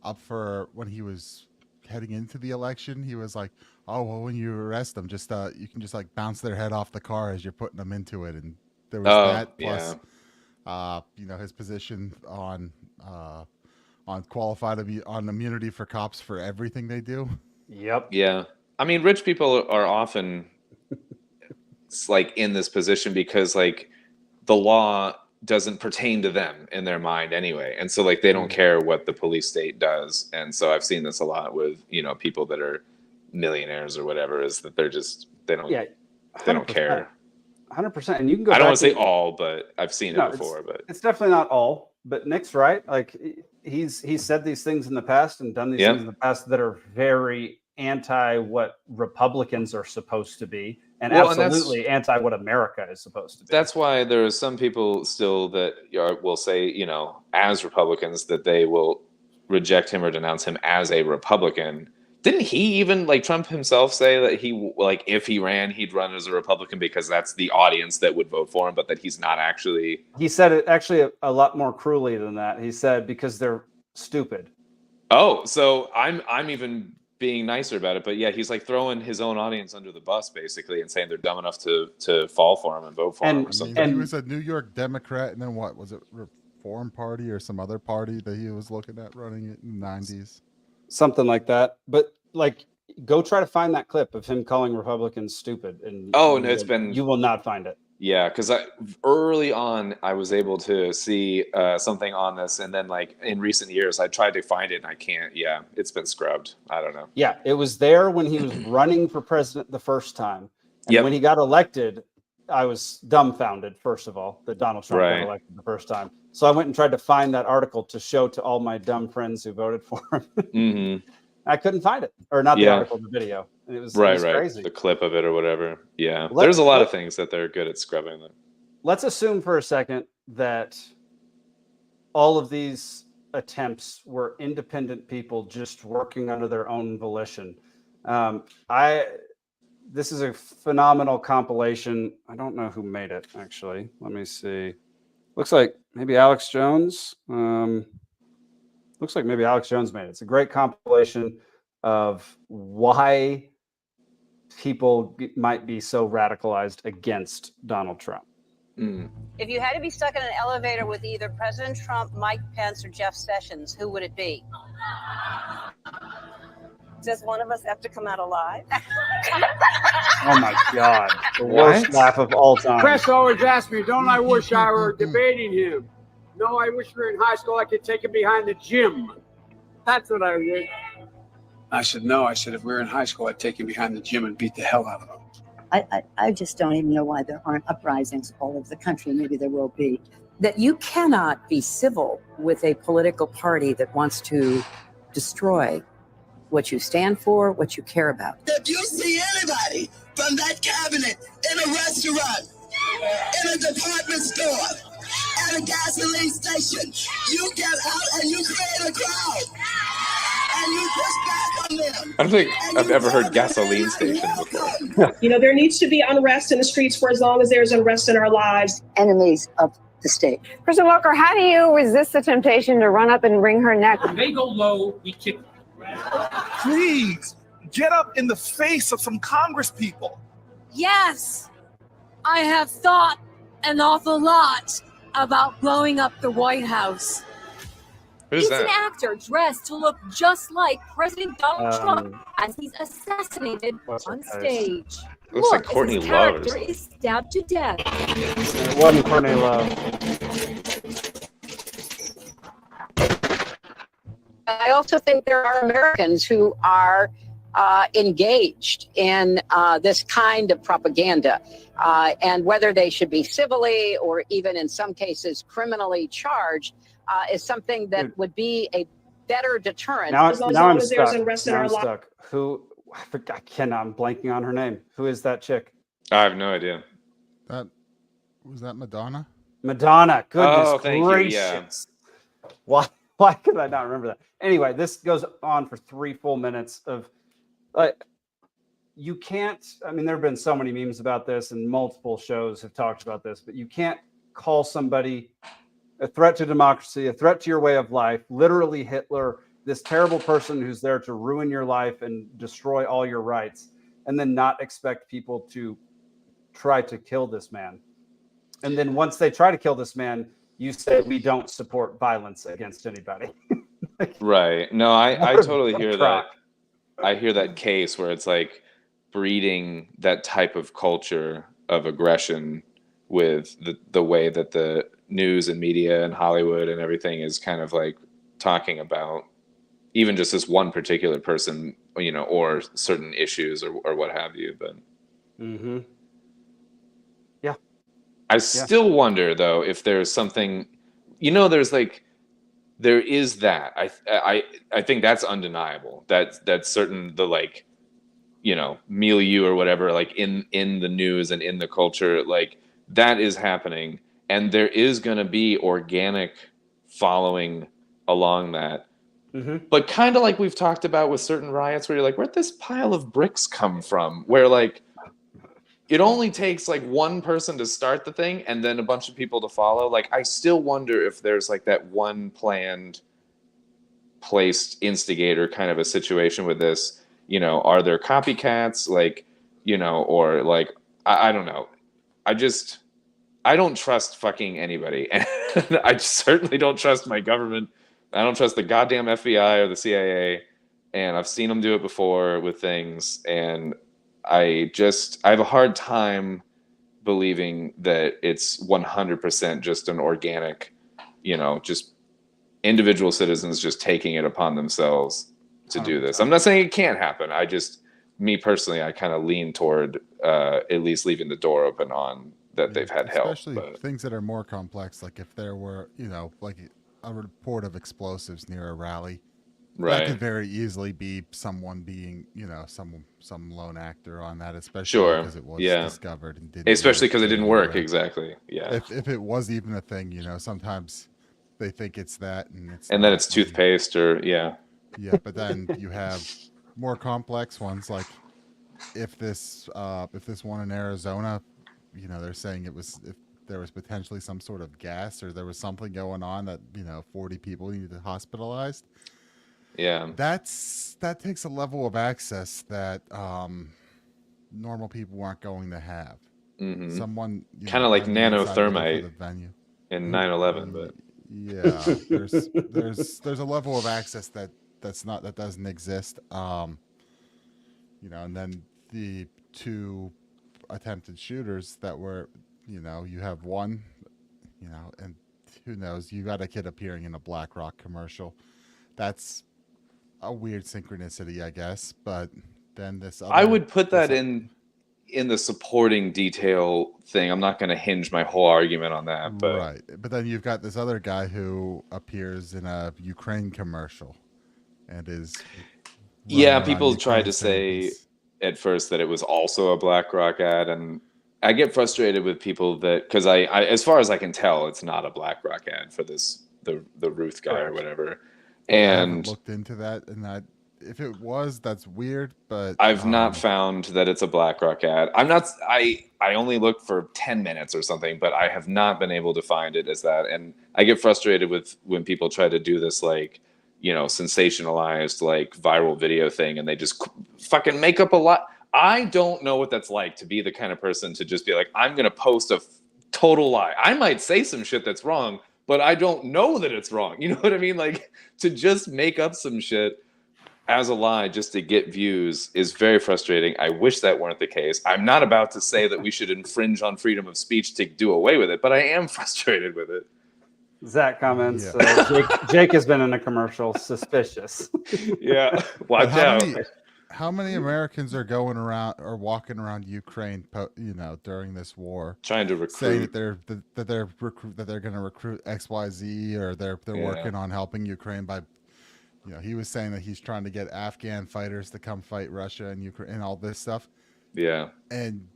when he was heading into the election? He was like, "Oh, well, when you arrest them, just you can just like bounce their head off the car as you're putting them into it." And there was that plus, his position on qualified on immunity for cops for everything they do.
Yep.
Yeah, I mean, rich people are often like in this position because like the law doesn't pertain to them in their mind anyway, and so like they don't care what the police state does. And so I've seen this a lot with people that are millionaires or whatever, is that they don't care
100%. And you can go
I don't
back
want to say all, but I've seen it before. But
it's definitely not all, but Nick's right. Like he's said these things in the past and done these things in the past that are very anti what Republicans are supposed to be, and absolutely anti what America is supposed to be.
That's why there are some people still that will say, as Republicans, that they will reject him or denounce him as a Republican. Didn't he even, like Trump himself, say that he, like, if he ran, he'd run as a Republican because that's the audience that would vote for him, but that he's not actually?
He said it actually a lot more cruelly than that. He said because they're stupid.
Oh, so I'm even being nicer about it, but yeah, he's like throwing his own audience under the bus basically and saying they're dumb enough to fall for him and vote for him or something.
And he was a New York Democrat, and then what was it, Reform Party or some other party that he was looking at running it in the 90s?
Something like that. But like, go try to find that clip of him calling Republicans stupid, and you will not find it.
Yeah, because early on I was able to see something on this, and then like in recent years I tried to find it and I can't. Yeah, it's been scrubbed. I don't know.
Yeah, it was there when he was running for president the first time, and when he got elected, I was dumbfounded. First of all, that Donald Trump got elected the first time. So I went and tried to find that article to show to all my dumb friends who voted for him.
Mm-hmm.
I couldn't find it, or not the article, the video. And it was crazy.
The clip of it or whatever. Yeah, there's a lot of things that they're good at scrubbing.
Let's assume for a second that all of these attempts were independent people just working under their own volition. This is a phenomenal compilation. I don't know who made it, actually. Let me see. Looks like maybe Alex Jones. Looks Looks like maybe Alex Jones made it. It's a great compilation of why people might be so radicalized against Donald Trump.
If you had to be stuck in an elevator with either President Trump, Mike Pence, or Jeff Sessions, who would it be? Does one of us have to come out alive?
Oh my God. The worst laugh of all time.
Press always asks me, don't I wish I were debating him? No, I wish we were in high school. I could take him behind the gym. That's what I did. I said, no. I said, if we were in high school, I'd take him behind the gym and beat the hell out of him.
I just don't even know why there aren't uprisings all over the country. Maybe there will be.
That you cannot be civil with a political party that wants to destroy what you stand for, what you care about.
If you see anybody from that cabinet in a restaurant, in a department store, at a gasoline station, you get out and you create a crowd. And you push back on them.
I don't think I've ever heard gasoline station before.
You know, there needs to be unrest in the streets for as long as there's unrest in our lives.
Enemies of the state.
President Walker, how do you resist the temptation to run up and wring her neck?
When they go low, we kick them.
Please get up in the face of some Congress people.
Yes, I have thought an awful lot about blowing up the White House.
Who's
He's an actor dressed to look just like President Donald Trump as he's assassinated on stage.
Looks like Courtney
his
Love.
character is stabbed to death.
It wasn't Courtney Love.
I also think there are Americans who are engaged in this kind of propaganda, and whether they should be civilly or even in some cases criminally charged is something that would be a better deterrent.
Now I'm
as there's
stuck.
unrest in
Now
our
I'm
lives.
stuck. Who? I cannot. I'm blanking on her name. Who is that chick?
I have no idea.
That was that Madonna?
Madonna. Goodness
Oh, thank you,
gracious.
yeah.
Why could I not remember that? Anyway, this goes on for 3 full minutes of you can't, I mean, there have been so many memes about this and multiple shows have talked about this, but you can't call somebody a threat to democracy, a threat to your way of life, literally Hitler, this terrible person who's there to ruin your life and destroy all your rights, and then not expect people to try to kill this man. And then once they try to kill this man, you say we don't support violence against anybody.
Right. No, I totally hear that. I hear that case where it's like breeding that type of culture of aggression with the way that the news and media and Hollywood and everything is kind of like talking about even just this one particular person, you know, or certain issues or what have you. But
yeah,
I still wonder though if there's something, you know, there is that. I think that's undeniable. That's certain the like, you know, milieu or whatever, like in the news and in the culture, like that is happening, and there is going to be organic following along that. But kind of like we've talked about with certain riots, where you're like, where'd this pile of bricks come from? Where like it only takes like one person to start the thing and then a bunch of people to follow. Like, I still wonder if there's like that one planned, placed instigator kind of a situation with this. You know, are there copycats? Like, you know, or like, I don't know. I don't trust fucking anybody. And I certainly don't trust my government. I don't trust the goddamn FBI or the CIA. And I've seen them do it before with things. And I have a hard time believing that it's 100% just an organic, you know, just individual citizens just taking it upon themselves to do this. I'm not saying it can't happen. Me personally, I kind of lean toward at least leaving the door open on that they've had help.
Especially things that are more complex, like if there were, you know, like a report of explosives near a rally.
Right.
That could very easily be someone being, you know, some lone actor on that, especially because it was discovered and didn't.
Especially because it didn't work. Exactly. Yeah.
If it was even a thing, you know, sometimes they think it's that,
and then it's toothpaste or yeah,
but then you have more complex ones, like if this one in Arizona, you know, they're saying it was there was potentially some sort of gas or there was something going on that 40 people needed hospitalized.
Yeah,
that takes a level of access that normal people aren't going to have.
Mm-hmm.
Someone
kind of like
having the inside look
nanothermite
for the venue.
in 9/11, but
Yeah, there's a level of access that doesn't exist. And then the two attempted shooters that were, you have one, and who knows, you got a kid appearing in a BlackRock commercial. That's a weird synchronicity, I guess. But then this other,
I would put that in the supporting detail thing. I'm not going to hinge my whole argument on that, but
right. But then you've got this other guy who appears in a Ukraine commercial and is
people tried to say at first that it was also a BlackRock ad, and I get frustrated with people that, because I as far as I can tell, it's not a BlackRock ad for the Ruth guy or whatever. And
I haven't looked into that, and that if it was, that's weird. But
I've not found that it's a BlackRock ad. I only looked for 10 minutes or something, but I have not been able to find it as that. And I get frustrated with when people try to do this, like, sensationalized, like, viral video thing, and they just fucking make up a lot. I don't know what that's like to be the kind of person to just be like, I'm going to post a total lie. I might say some shit that's wrong, but I don't know that it's wrong. You know what I mean? Like, to just make up some shit as a lie just to get views is very frustrating. I wish that weren't the case. I'm not about to say that we should infringe on freedom of speech to do away with it, but I am frustrated with it.
Zach comments, Jake has been in a commercial. Suspicious.
Yeah, watch out.
How many Americans are going around or walking around Ukraine, during this war,
trying to recruit,
saying that they're going to recruit XYZ, or they're working on helping Ukraine by, he was saying that he's trying to get Afghan fighters to come fight Russia and Ukraine and all this stuff.
Yeah,
and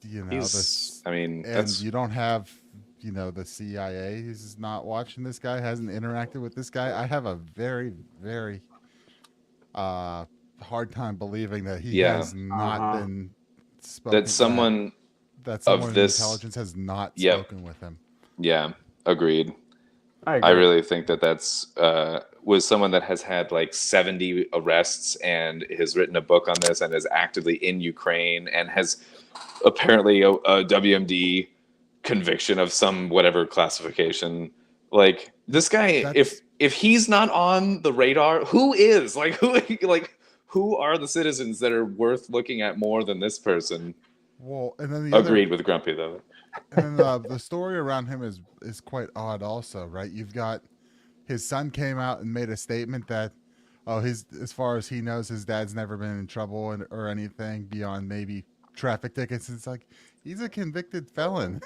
that's
you don't have. The CIA is not watching this guy, hasn't interacted with this guy. I have a very, very hard time believing that he has not been spoken.
That someone
of this intelligence has not spoken with him.
Yeah, agreed.
I
really think that's was someone that has had like 70 arrests and has written a book on this and is actively in Ukraine and has apparently a WMD conviction of some whatever classification. Like, this guy, if he's not on the radar, who is? Who are the citizens that are worth looking at more than this person?
Well, and then
agreed with Grumpy though.
And the story around him is quite odd also, right? You've got his son came out and made a statement that as far as he knows, his dad's never been in trouble or anything beyond maybe traffic tickets. It's like, he's a convicted felon.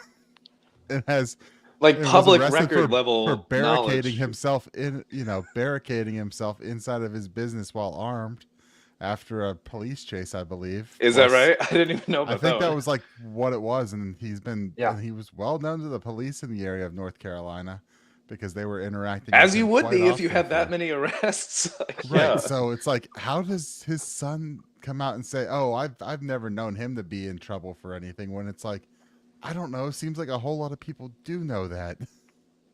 It has
public record level
for barricading
knowledge.
barricading himself inside of his business while armed after a police chase, I believe.
Is that right? I didn't even know about that.
I think that was like what it was, and and he was well known to the police in the area of North Carolina because they were interacting.
As you would be if you had that many arrests.
Right. So it's like, how does his son come out and say, "Oh, I've never known him to be in trouble for anything," when it's like, I don't know. Seems like a whole lot of people do know that.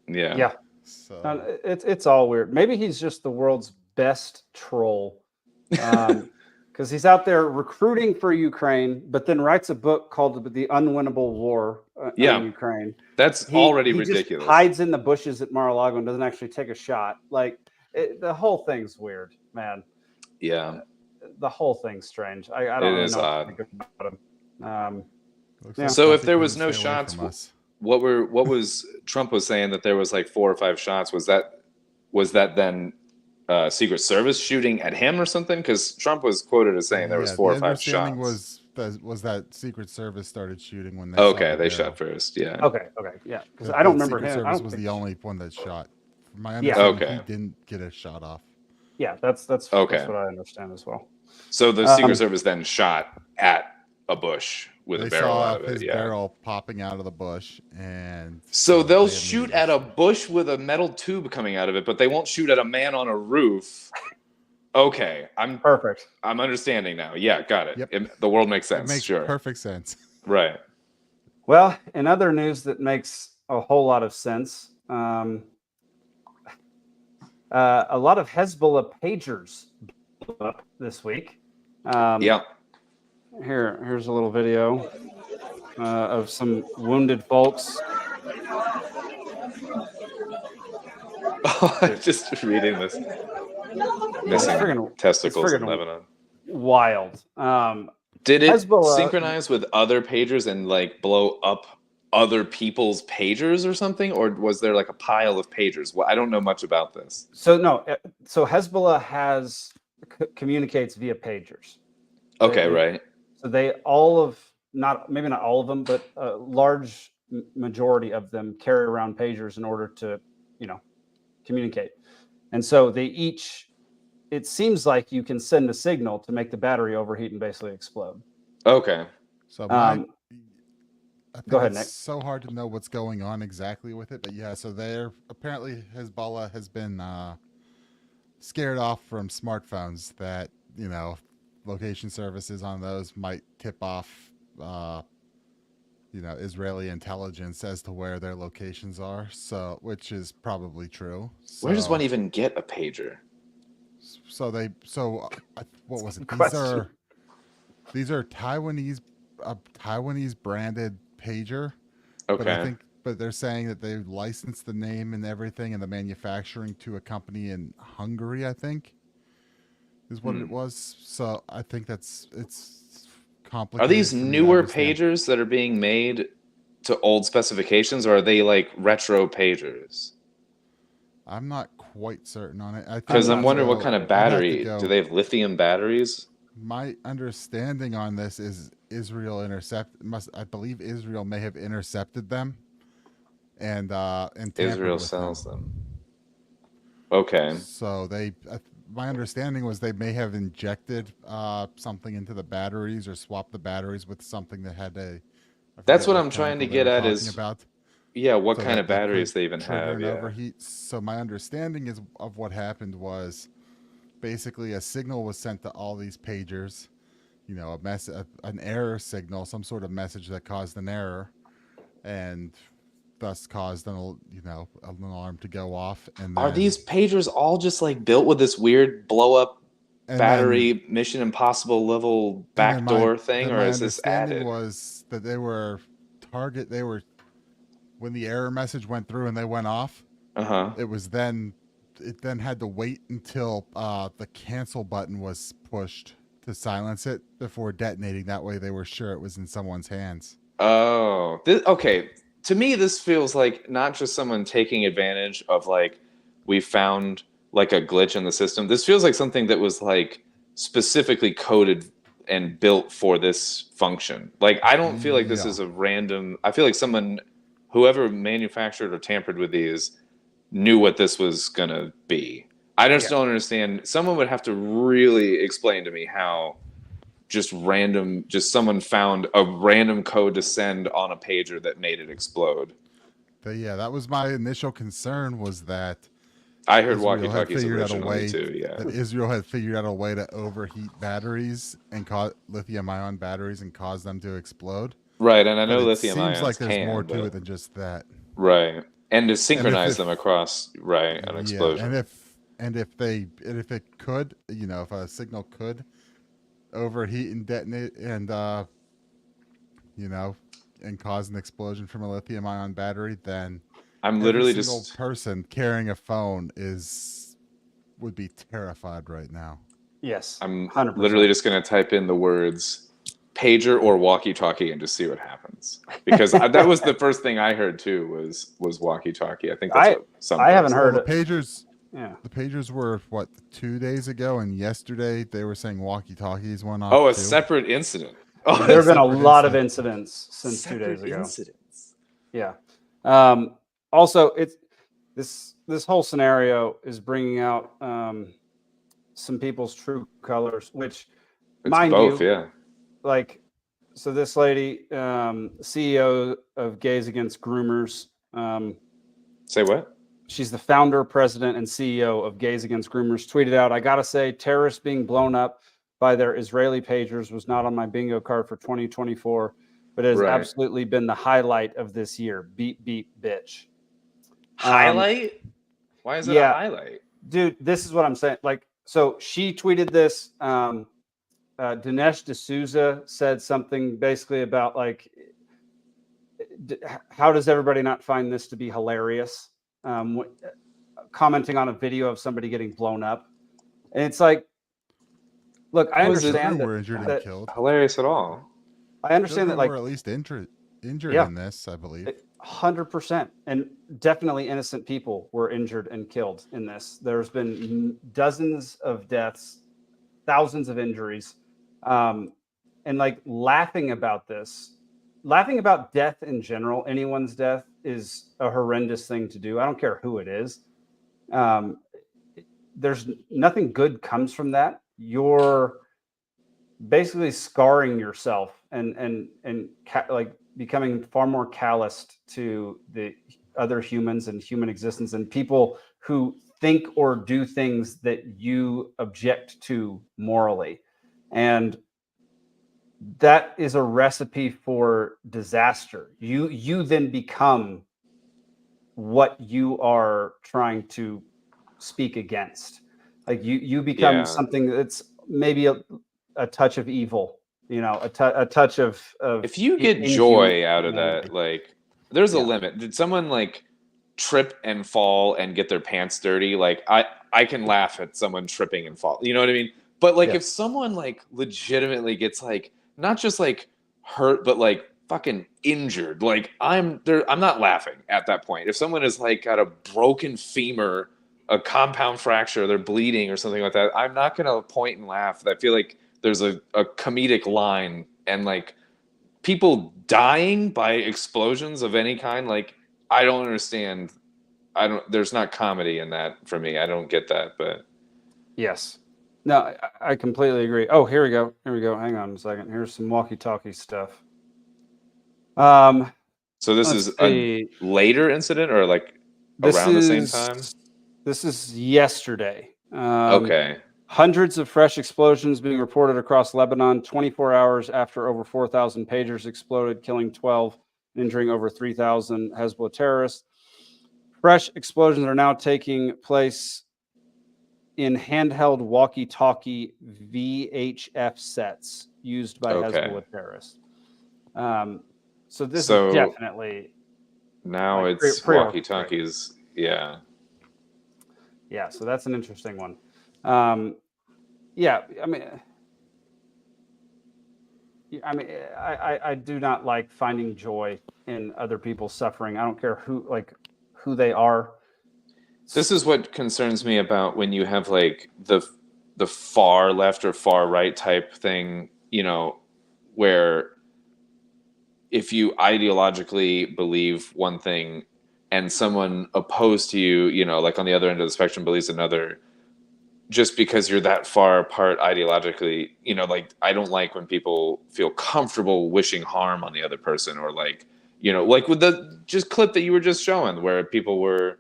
Yeah.
Yeah. So it's all weird. Maybe he's just the world's best troll, because he's out there recruiting for Ukraine, but then writes a book called "The Unwinnable War" in Ukraine.
That's already ridiculous.
Just hides in the bushes at Mar-a-Lago and doesn't actually take a shot. Like, the whole thing's weird, man.
Yeah.
The whole thing's strange. I don't really know
odd.
what to think about him.
So if there was no shots, what was Trump was saying that there was like 4 or 5 shots? Was that then Secret Service shooting at him or something? Because Trump was quoted as saying there was 4 or 5 shots.
Was that Secret Service started shooting when
they shot first? Yeah.
Okay. Yeah. Because I don't remember him.
Secret Service was the only one that shot. From my understanding, he didn't get a shot off.
Yeah, that's what I understand as well.
So the Secret Service then shot at a bush with a barrel out of it.
His barrel popping out of the bush, and
so they'll shoot at a bush with a metal tube coming out of it, but they won't shoot at a man on a roof. Okay, I'm
perfect.
I'm understanding now. Yeah, got it. The world makes sense.
It makes perfect sense.
Right.
Well, in other news that makes a whole lot of sense, a lot of Hezbollah pagers blew up this week.
Yeah.
Here's a little video of some wounded folks.
Just reading this. Missing testicles in Lebanon.
Wild.
Did it
Hezbollah
synchronize with other pagers and like blow up other people's pagers or something, or was there like a pile of pagers? Well, I don't know much about this.
So no, so Hezbollah communicates via pagers.
Okay, right.
So maybe not all of them, but a large majority of them carry around pagers in order to, communicate. And so it seems like you can send a signal to make the battery overheat and basically explode.
Okay.
So
go ahead, Nick.
It's so hard to know what's going on exactly with it, but yeah. So apparently Hezbollah has been scared off from smartphones that location services on those might tip off Israeli intelligence as to where their locations are. So which is probably true. So,
where does one even get a pager?
What was it? These are Taiwanese branded pager.
Okay.
But they're saying that they licensed the name and everything and the manufacturing to a company in Hungary, I think, is what it was. So I think it's complicated.
Are these newer pagers that are being made to old specifications, or are they like retro pagers?
I'm not quite certain on it.
Because I'm wondering what kind of battery. Do they have lithium batteries?
My understanding on this is Israel I believe Israel may have intercepted them and
Israel sells them. Okay.
So my understanding was they may have injected something into the batteries or swapped the batteries with something that had
that's what I'm trying to get at what
so
kind of batteries they even have. Yeah.
Overheat. So my understanding of what happened was basically a signal was sent to all these pagers, an error signal, some sort of message that caused an error, and thus caused an alarm to go off. And
are these pagers all just like built with this weird blow up battery Mission Impossible level backdoor thing, or is this added?
Was that they were when the error message went through and they went off. It then had to wait until the cancel button was pushed to silence it before detonating. That way they were sure it was in someone's hands.
Oh, okay. To me, this feels like not just someone taking advantage of like we found like a glitch in the system. This feels like something that was like specifically coded and built for this function. Like I don't feel like this is a random. I feel like whoever manufactured or tampered with these knew what this was gonna be. I just don't understand. Someone would have to really explain to me how just someone found a random code to send on a pager that made it explode.
But yeah, that was my initial concern, was that
I heard walkie-talkies originally too. Yeah,
that Israel had figured out a way to overheat batteries and cause lithium-ion batteries and cause them to explode.
Right, and I know lithium ions
seems like there's more to it than just that.
Right, and to synchronize them across an explosion.
And if it could, if a signal could overheat and detonate and and cause an explosion from a lithium-ion battery, then
I'm literally
every single person carrying a phone would be terrified right now.
Yes,
I'm
100%.
Literally just going to type in the words pager or walkie-talkie and just see what happens, because that was the first thing I heard too was walkie-talkie. I think that's
I haven't heard
the pagers.
Yeah,
the pagers were 2 days ago, and yesterday they were saying walkie-talkies went off.
Oh, a separate incident. Oh,
there have been a lot of incidents since 2 days ago. Yeah. Also, this whole scenario is bringing out some people's true colors, which, mind you, like, so this lady, CEO of Gays Against Groomers.
Say what?
She's the founder, president, and CEO of Gays Against Groomers. Tweeted out, "I gotta say, terrorists being blown up by their Israeli pagers was not on my bingo card for 2024. but it has
Right.
absolutely been the highlight of this year. Beep, beep, bitch.
Highlight? Why is it a highlight?
Dude, this is what I'm saying. Like, so she tweeted this. Dinesh D'Souza said something basically about like, how does everybody not find this to be hilarious? Commenting on a video of somebody getting blown up. And it's like, look, I understand that,
were injured and killed.
Hilarious at all.
I understand that, like,
were at least injured
yeah,
in this, I believe.
100%, and definitely innocent people were injured and killed in this. There's been dozens of deaths, thousands of injuries, and like laughing about this, laughing about death in general, anyone's death is a horrendous thing to do. I don't care who it is. There's nothing good comes from that. You're basically scarring yourself and like becoming far more calloused to the other humans and human existence and people who think or do things that you object to morally. And that is a recipe for disaster. You then become what you are trying to speak against. Like you become something that's maybe a touch of evil, you know, a touch of
if you get joy out of that, like there's a limit. Did someone like trip and fall and get their pants dirty? Like I can laugh at someone tripping and fall, you know what I mean? But like if someone like legitimately gets like not just like hurt but like fucking injured, like I'm not laughing at that point. If someone is like got a broken femur, a compound fracture, they're bleeding or something like that, I'm not gonna point and laugh. I feel like there's a comedic line, and like people dying by explosions of any kind, like I don't understand. There's not comedy in that for me. I don't get that, but
yes. No, I completely agree. Oh, here we go. Hang on a second. Here's some walkie-talkie stuff.
So this is a later incident or like around the same time?
This is yesterday.
Okay.
Hundreds of fresh explosions being reported across Lebanon 24 hours after over 4,000 pagers exploded, killing 12, injuring over 3,000 Hezbollah terrorists. Fresh explosions are now taking place in handheld walkie-talkie VHF sets used by Hezbollah terrorists. So this is definitely
now
like
it's walkie-talkies. Yeah.
Yeah, so that's an interesting one. Yeah, I mean, I do not like finding joy in other people's suffering. I don't care who they are.
This is what concerns me about when you have like the far left or far right type thing, you know, where if you ideologically believe one thing and someone opposed to you, you know, like on the other end of the spectrum believes another, just because you're that far apart ideologically, you know, like I don't like when people feel comfortable wishing harm on the other person, or like, you know, like with the just clip that you were just showing where people were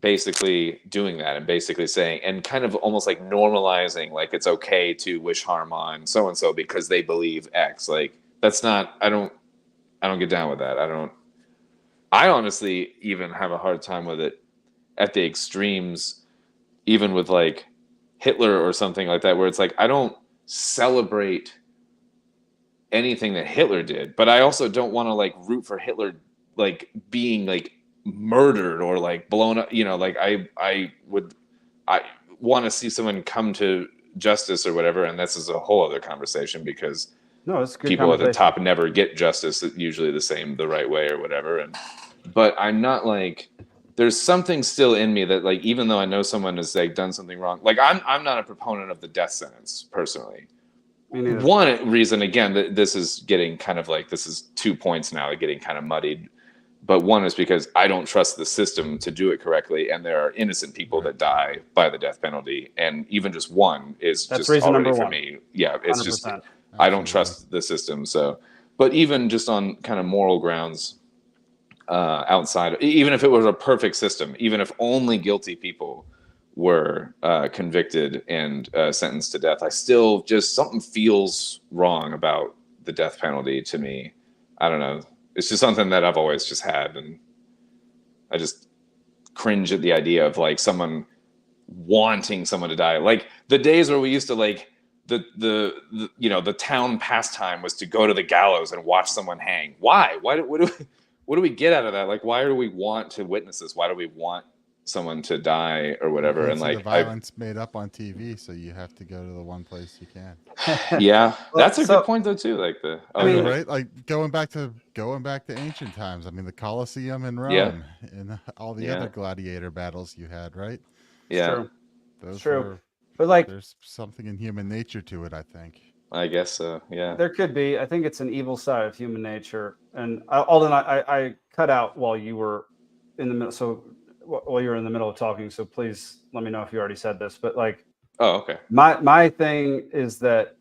basically doing that and basically saying and kind of almost like normalizing like it's okay to wish harm on so and so because they believe X. Like that's not, I don't get down with that. I honestly even have a hard time with it at the extremes, even with like Hitler or something like that, where it's like I don't celebrate anything that Hitler did, but I also don't want to like root for Hitler like being like murdered or like blown up, you know, like I want to see someone come to justice or whatever, and this is a whole other conversation because
it's good
people at the top never get justice usually the right way or whatever. But I'm not like, there's something still in me that like, even though I know someone has like done something wrong, like I'm not a proponent of the death sentence personally. One reason, again, that this is getting kind of like, this is 2 points now getting kind of muddied. But one is because I don't trust the system to do it correctly, and there are innocent people that die by the death penalty, and even just one is
That's
just
reason
already
number
for
one.
me. Yeah, it's
100%.
just I don't trust the system. So, but even just on kind of moral grounds, outside, even if it was a perfect system, even if only guilty people were convicted and sentenced to death, I still just something feels wrong about the death penalty to me. I don't know. It's just something that I've always just had, and I just cringe at the idea of like someone wanting someone to die. Like the days where we used to like the town pastime was to go to the gallows and watch someone hang. Why? What do we get out of that? Like, why do we want to witness this? Why do we want someone to die or whatever? And like
the violence made up on TV, so you have to go to the one place you can.
Yeah, that's a good point though too. Like
right, like going back to ancient times. I mean, the Colosseum in Rome and all the other gladiator battles you had, right?
Yeah,
those
true.
were.
But like,
there's something in human nature to it, I think.
I guess so. Yeah,
there could be. I think it's an evil side of human nature. And Alden, I cut out while you were in the middle. So while you were in the middle of talking, so please let me know if you already said this. But like,
oh, okay.
My thing is that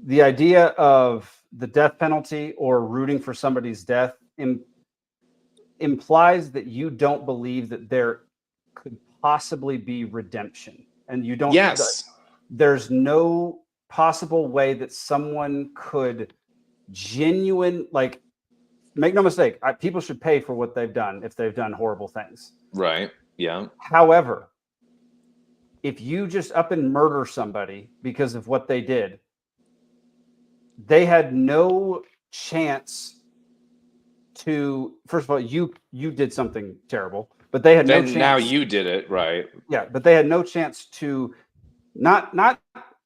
the idea of the death penalty or rooting for somebody's death implies that you don't believe that there could possibly be redemption, and you don't.
Yes.
There's no possible way that someone could like. Make no mistake, people should pay for what they've done if they've done horrible things.
Right. Yeah.
However, if you just up and murder somebody because of what they did, they had no chance to. First of all, you did something terrible, but they had no chance.
Now you did it, right?
Yeah, but they had no chance to not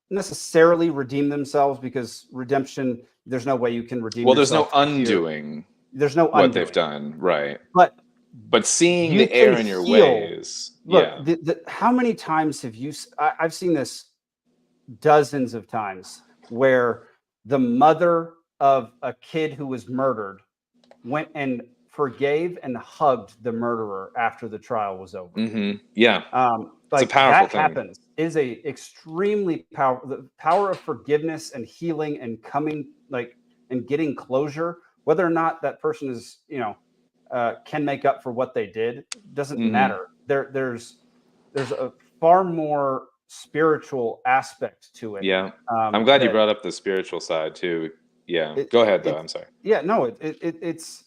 necessarily redeem themselves, because redemption, there's no way you can redeem.
Well, there's no
yourself
undoing.
There's no
what
undoing.
They've done, right?
But
seeing the error in your ways.
Look, how many times have you? I've seen this dozens of times, where the mother of a kid who was murdered went and forgave and hugged the murderer after the trial was over.
Mm-hmm. Yeah,
like,
it's a powerful
that
thing.
Happens. It is a extremely powerful. The power of forgiveness and healing and coming and getting closure. Whether or not that person is, can make up for what they did doesn't matter. There's a far more spiritual aspect to it.
Yeah, I'm glad you brought up the spiritual side too. Yeah, go ahead though. I'm sorry.
Yeah, no, it's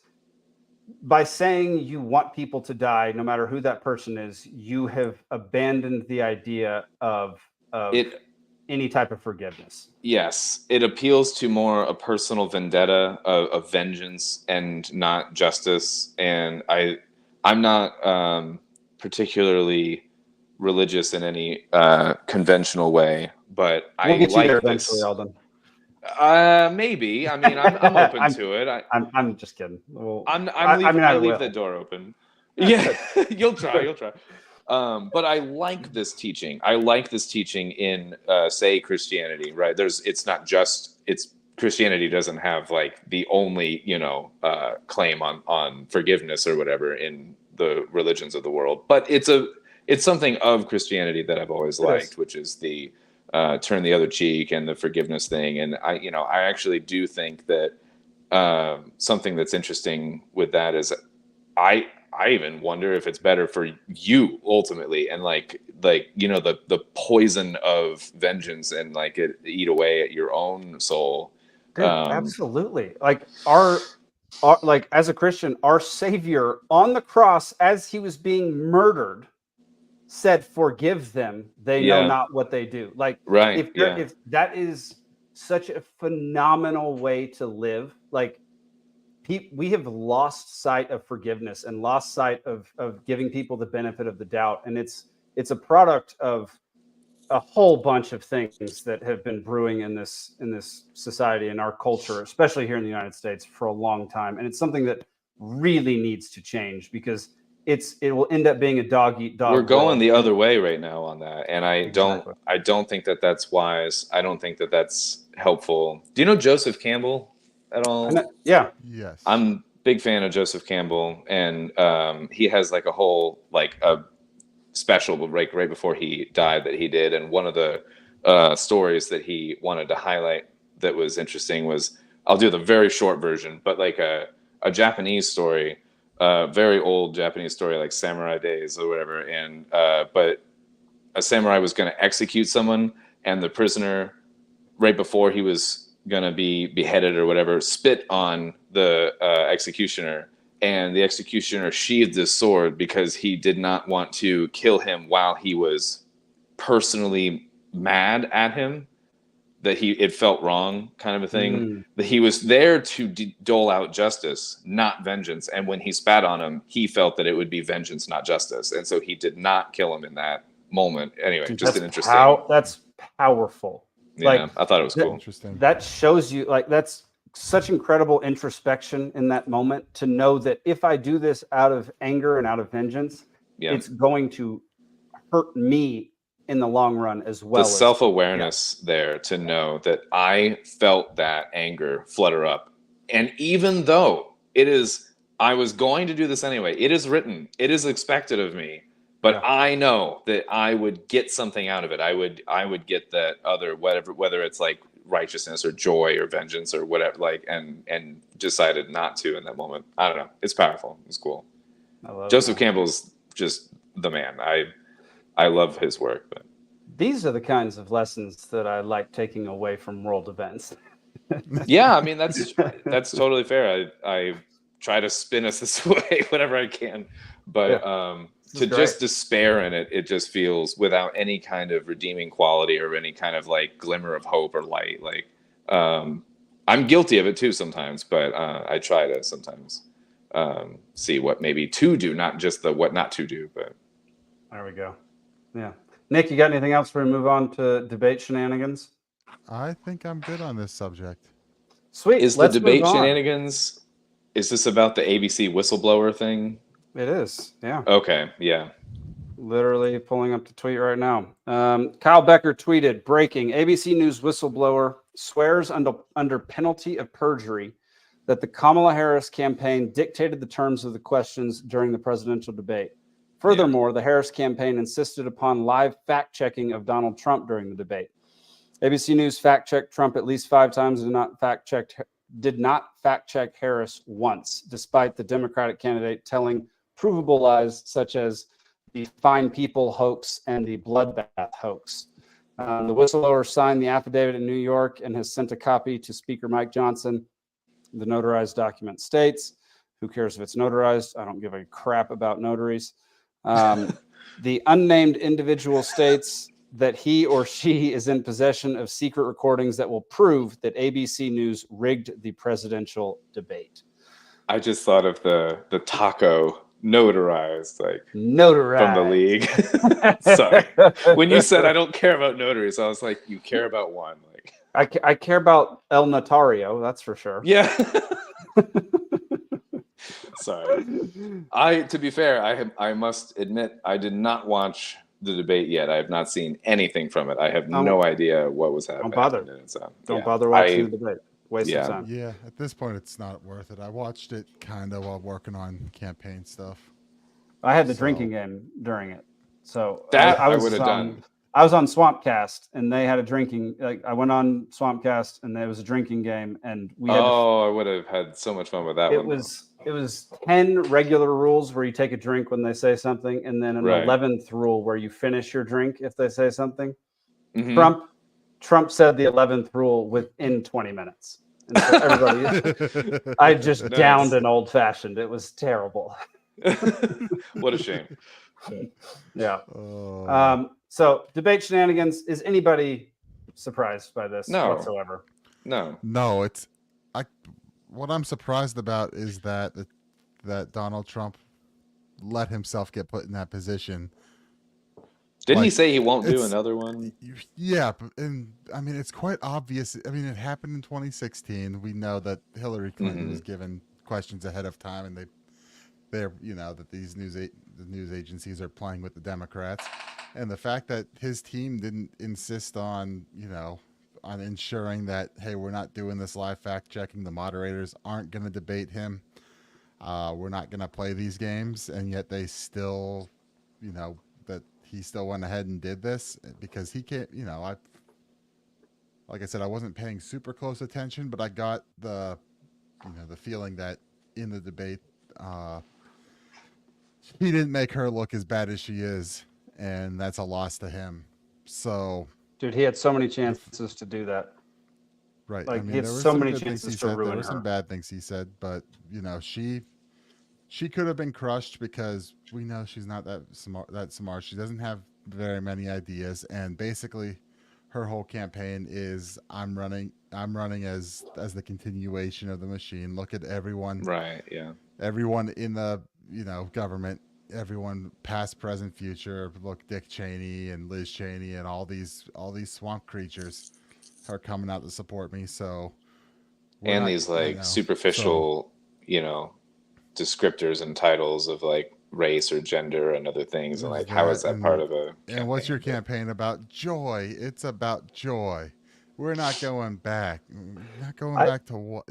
by saying you want people to die, no matter who that person is, you have abandoned the idea of any type of forgiveness.
Yes, it appeals to more a personal vendetta of vengeance and not justice. And I'm not particularly religious in any conventional way, but
we'll get you
like
there
this.
eventually, Alden.
Maybe. I mean, I'm open to it.
I'm just kidding. Well,
I leave the door open. Yeah, you'll try. But I like this teaching. I like this teaching in, say, Christianity, right? Christianity doesn't have like the only, claim on forgiveness or whatever in the religions of the world, but it's something of Christianity that I've always liked, which is the turn the other cheek and the forgiveness thing. And I actually do think that something that's interesting with that is I even wonder if it's better for you ultimately, and the poison of vengeance and it eat away at your own soul.
Dude, absolutely. Like our as a Christian, our Savior on the cross as he was being murdered said, "Forgive them; they know not what they do." Like,
right?
If that is such a phenomenal way to live, like. We have lost sight of forgiveness and lost sight of giving people the benefit of the doubt. And it's a product of a whole bunch of things that have been brewing in this society and our culture, especially here in the United States, for a long time. And it's something that really needs to change, because it will end up being a dog eat dog.
We're going the other way right now on that. And I don't think that that's wise. I don't think that that's helpful. Do you know Joseph Campbell at all?
Yeah.
Yes.
I'm a big fan of Joseph Campbell, and he has a whole a special right before he died that he did, and one of the stories that he wanted to highlight that was interesting was, I'll do the very short version, but a Japanese story, very old Japanese story, like samurai days or whatever, and but a samurai was going to execute someone, and the prisoner right before he was gonna be beheaded or whatever, spit on the executioner, and the executioner sheathed his sword because he did not want to kill him while he was personally mad at him. That it felt wrong, kind of a thing. That he was there to dole out justice, not vengeance. And when he spat on him, he felt that it would be vengeance, not justice, and so he did not kill him in that moment. Anyway,
Dude,
just an interesting.
That's powerful.
Yeah,
Like,
I thought it was cool.
Interesting.
That shows you, like, that's such incredible introspection in that moment to know that if I do this out of anger and out of vengeance, it's going to hurt me in the long run as well.
The self-awareness there to know that I felt that anger flutter up. And even though I was going to do this anyway, it is written, it is expected of me, but I know that I would get something out of it. I would get that other, whether it's like righteousness or joy or vengeance or whatever, like, and decided not to in that moment. I don't know. It's powerful. It's cool. Joseph Campbell's just the man. I love his work. But
these are the kinds of lessons that I like taking away from world events.
Yeah, I mean, that's totally fair. I try to spin us this way whenever I can, but to just despair in it just feels without any kind of redeeming quality or any kind of like glimmer of hope or light. Like I'm guilty of it too sometimes, but I try to sometimes see what maybe to do, not just the what not to do. But
there we go. Yeah. Nick, you got anything else before we move on to debate shenanigans?
I think I'm good on this subject.
Sweet.
Is the debate shenanigans, is this about the ABC whistleblower thing?
It is, yeah.
Okay, yeah.
Literally pulling up the tweet right now. Kyle Becker tweeted, breaking, ABC News whistleblower swears under penalty of perjury that the Kamala Harris campaign dictated the terms of the questions during the presidential debate. Furthermore, the Harris campaign insisted upon live fact-checking of Donald Trump during the debate. ABC News fact-checked Trump at least 5 times and did not fact-check Harris once, despite the Democratic candidate telling provable lies such as the fine people hoax and the bloodbath hoax. The whistleblower signed the affidavit in New York and has sent a copy to Speaker Mike Johnson. The notarized document states, who cares if it's notarized? I don't give a crap about notaries. The unnamed individual states that he or she is in possession of secret recordings that will prove that ABC News rigged the presidential debate.
I just thought of the taco notarized, like
notarized
from the league. Sorry, when you said I don't care about notaries, I was like, you care about one. Like
I care about El Notario, that's for sure.
Yeah. Sorry. To be fair, I must admit I did not watch the debate yet. I have not seen anything from it. I have no idea what was happening.
Don't bother. Don't bother watching the debate. Waste of time.
Yeah, at this point, it's not worth it. I watched it kind of while working on campaign stuff.
I had the drinking game during it, so
that
I
would have done.
I was on Swampcast, and they had a drinking. Like I went on Swampcast, and there was a drinking game, and we. Had
I would have had so much fun with that.
It was 10 regular rules where you take a drink when they say something, and then an 11th rule where you finish your drink if they say something.
Mm-hmm.
Trump said the 11th rule within 20 minutes. And so everybody, I just downed an old fashioned. It was terrible.
What a shame.
Yeah. So debate shenanigans. Is anybody surprised by this whatsoever?
No.
No, what I'm surprised about is that Donald Trump let himself get put in that position.
Didn't he say he won't do another one?
Yeah, and I mean it's quite obvious. I mean, it happened in 2016. We know that Hillary Clinton was given questions ahead of time, and they're that these news agencies are playing with the Democrats, and the fact that his team didn't insist on on ensuring that, hey, we're not doing this live fact checking. The moderators aren't going to debate him. We're not going to play these games, and yet they still, that he still went ahead and did this because he can't. Like I said, I wasn't paying super close attention, but I got the feeling that in the debate, he didn't make her look as bad as she is, and that's a loss to him. So.
Dude, he had so many chances to do that.
Right.
Like
I mean,
he had
there were
so
some
many
good things he
chances to
said. There
ruin
were some
her.
bad things he said, but she could have been crushed because we know she's not that smart. She doesn't have very many ideas, and basically, her whole campaign is I'm running as the continuation of the machine. Look at everyone.
Right. Yeah.
Everyone in the government. Everyone past, present, future. Look, Dick Cheney and Liz Cheney and all these swamp creatures are coming out to support me. So,
And these like superficial, descriptors and titles of like race or gender and other things, and like how is that part of a campaign?
And what's your campaign about? Joy. It's about joy. We're not going back. Not going back to what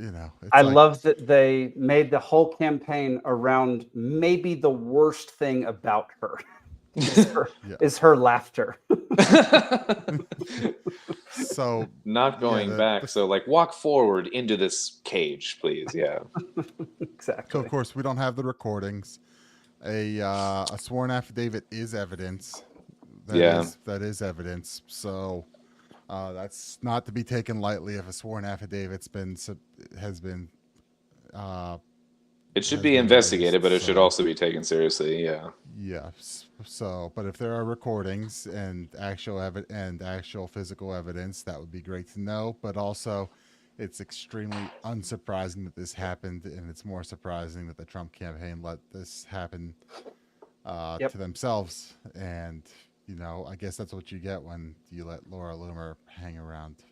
I love that they made the whole campaign around maybe the worst thing about her. Is her laughter.
So
not going back. So like walk forward into this cage, please. Yeah.
Exactly.
So of course we don't have the recordings. A sworn affidavit is evidence. That is evidence. So that's not to be taken lightly. If a sworn affidavit's has been
it should be investigated, but it should also be taken seriously. Yeah.
Yeah. So, but if there are recordings and actual physical evidence, that would be great to know. But also, it's extremely unsurprising that this happened, and it's more surprising that the Trump campaign let this happen to themselves. And I guess that's what you get when you let Laura Loomer hang around,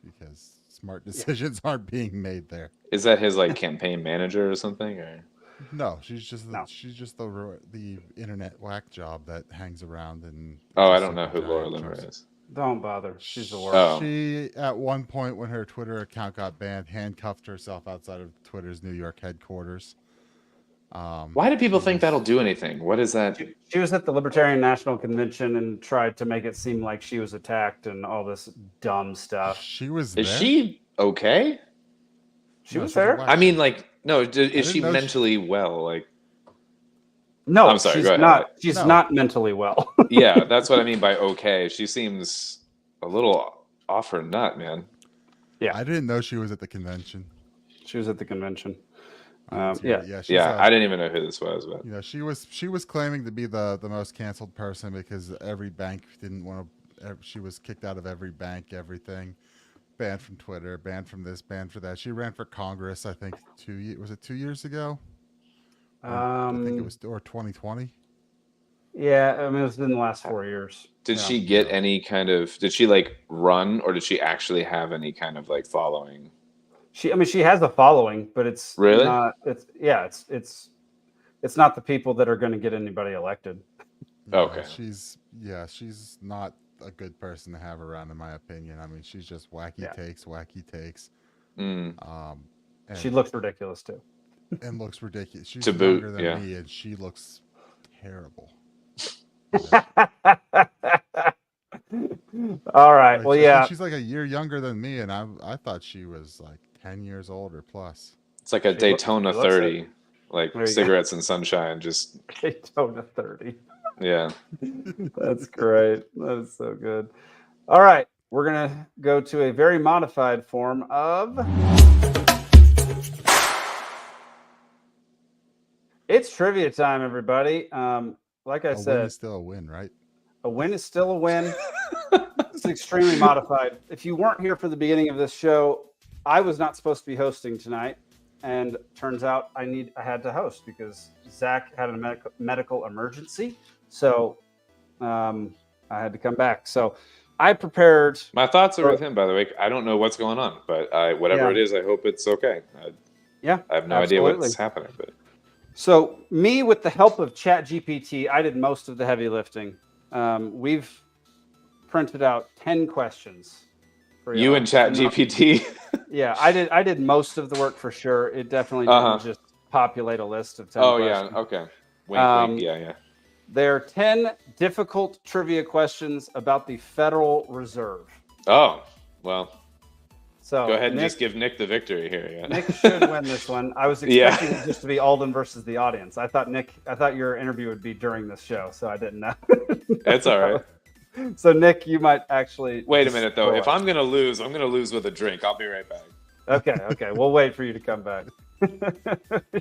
because smart decisions aren't being made there.
Is that his like campaign manager or something? Or
no, she's just the internet whack job that hangs around and.
Oh, I don't know who Laura Loomer is.
Don't bother. She's the worst.
Oh.
She at one point when her Twitter account got banned, handcuffed herself outside of Twitter's New York headquarters.
Why do people think that'll do anything? What is that?
She was at the Libertarian National Convention and tried to make it seem like she was attacked and all this dumb stuff.
She was.
Is she okay?
She was there.
I mean, like, no. Is she mentally well? Like,
no,
I'm sorry.
She's
go ahead.
not. She's not mentally well.
Yeah, that's what I mean by okay. She seems a little off her nut, man.
Yeah,
I didn't know she was at the convention.
She was at the convention.
I didn't even know who this was, but
she was claiming to be the most canceled person because every bank didn't want to. She was kicked out of every bank, everything, banned from Twitter, banned from this, banned for that. She ran for Congress, I think 2 years ago? I think it was 2020.
Yeah, I mean it was in the last 4 years.
Did she get any kind of? Did she like run, or did she actually have any kind of like following?
She has a following, but it's
really
not. It's not the people that are going to get anybody elected.
Okay.
She's not a good person to have around, in my opinion. I mean, she's just wacky takes.
She looks ridiculous too.
And looks ridiculous. She's
to boot,
younger than me, and she looks terrible.
All right.
She's like a year younger than me, and I thought she was like 10 years older plus.
It's like a Daytona 30, like cigarettes and sunshine. Just
Daytona 30.
Yeah.
That's great. That is so good. All right. We're going to go to a very modified form of. It's trivia time, everybody. Like I said,
a win is still a win, right?
A win is still a win. It's extremely modified. If you weren't here for the beginning of this show, I was not supposed to be hosting tonight, and turns out I had to host because Zach had a medical emergency, so I had to come back. So I prepared.
My thoughts are with him, by the way. I don't know what's going on, but whatever it is, I hope it's okay. I have no idea what's happening, but.
So me, with the help of ChatGPT, I did most of the heavy lifting. We've printed out 10 questions for
you and ChatGPT.
Yeah, I did most of the work for sure. It definitely didn't just populate a list of 10 questions.
Yeah, okay. Wink, yeah.
There are 10 difficult trivia questions about the Federal Reserve.
Oh, well.
So
go ahead and just give Nick the victory here. Yeah.
Nick should win this one. I was expecting it just to be Alden versus the audience. I thought your interview would be during this show, so I didn't know.
That's all right.
So Nick, you might actually
Wait a minute though. If
destroy.
I'm gonna lose with a drink. I'll be right back.
Okay, we'll wait for you to come back.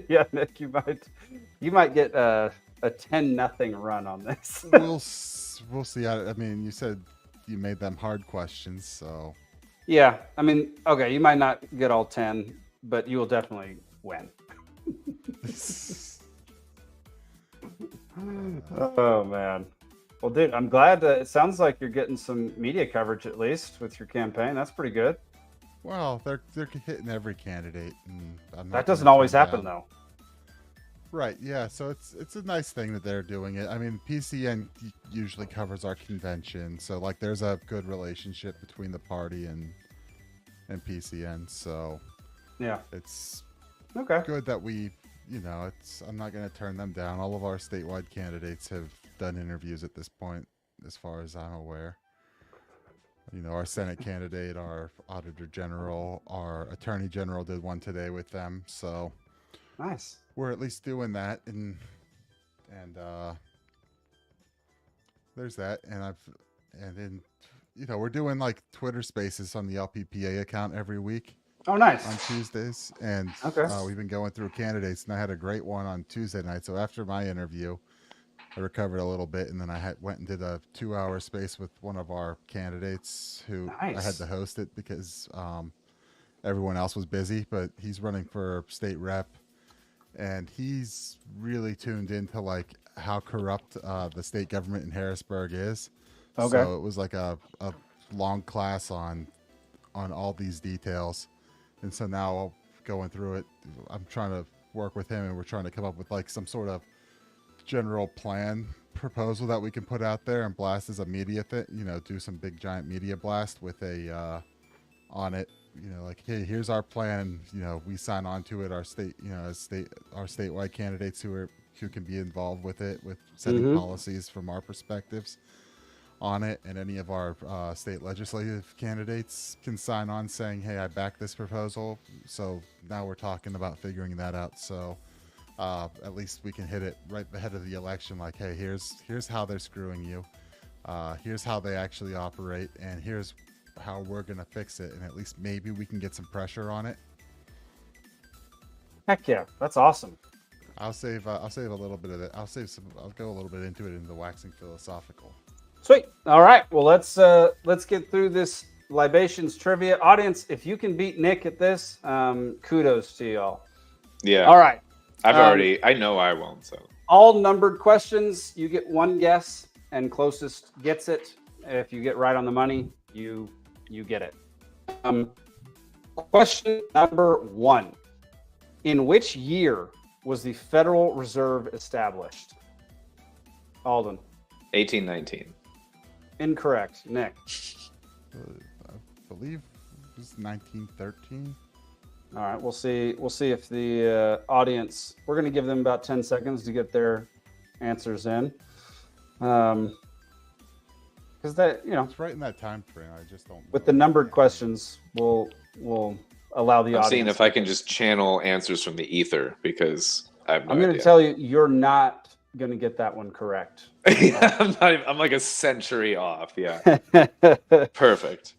Yeah, Nick, you might get a 10-0 run on this.
We'll see. I mean, you said you made them hard questions, so
Yeah, I mean, okay, you might not get all 10, but you will definitely win. Oh man. Well, dude, I'm glad it sounds like you're getting some media coverage at least with your campaign. That's pretty good.
well, they're hitting every candidate, and
That doesn't always happen though.
Right? Yeah. So it's a nice thing that they're doing it. I mean, PCN usually covers our convention, so like there's a good relationship between the party and PCN. So
yeah,
it's
okay.
Good that we, I'm not going to turn them down. All of our statewide candidates have done interviews at this point, as far as I'm aware. Our Senate candidate, our Auditor General, our Attorney General did one today with them. So
nice.
We're at least doing that, and there's that. And then we're doing like Twitter Spaces on the LPPA account every week.
Oh, nice.
On Tuesdays, and
okay.
We've been going through candidates, and I had a great one on Tuesday night. So after my interview, I recovered a little bit, and then I went and did a 2-hour space with one of our candidates who I had to host it because everyone else was busy, but he's running for state rep, and he's really tuned into like how corrupt the state government in Harrisburg is.
Okay.
So it was like a long class on all these details. And so now going through it, I'm trying to work with him, and we're trying to come up with like some sort of general plan proposal that we can put out there and blast as a media thing, do some big giant media blast with a on it, like, hey, here's our plan, we sign on to it, our state, our statewide candidates who can be involved with it, with setting policies from our perspectives on it, and any of our state legislative candidates can sign on saying, hey, I back this proposal. So now we're talking about figuring that out. So at least we can hit it right ahead of the election, like, hey, here's how they're screwing you, here's how they actually operate, and here's how we're gonna fix it, and at least maybe we can get some pressure on it.
Heck yeah, that's awesome.
I'll save a little bit of it. I'll go a little bit into it, into waxing philosophical.
Sweet. All right. Well, let's get through this libations trivia. Audience, if you can beat Nick at this, kudos to y'all.
Yeah.
All right.
I know I won't. So
all numbered questions. You get one guess, and closest gets it. If you get right on the money, you get it. Question number 1: in which year was the Federal Reserve established? Alden.
1819.
Incorrect. Nick.
I believe it was 1913.
All right, we'll see if the audience. We're going to give them about 10 seconds to get their answers in, because that
it's right in that time frame. I just don't.
With the numbered questions, we'll allow the
I'm
audience.
seeing if I can just channel answers from the ether, because I'm
going to tell you, you're not going to get that one correct.
I'm like a century off. Yeah. Perfect.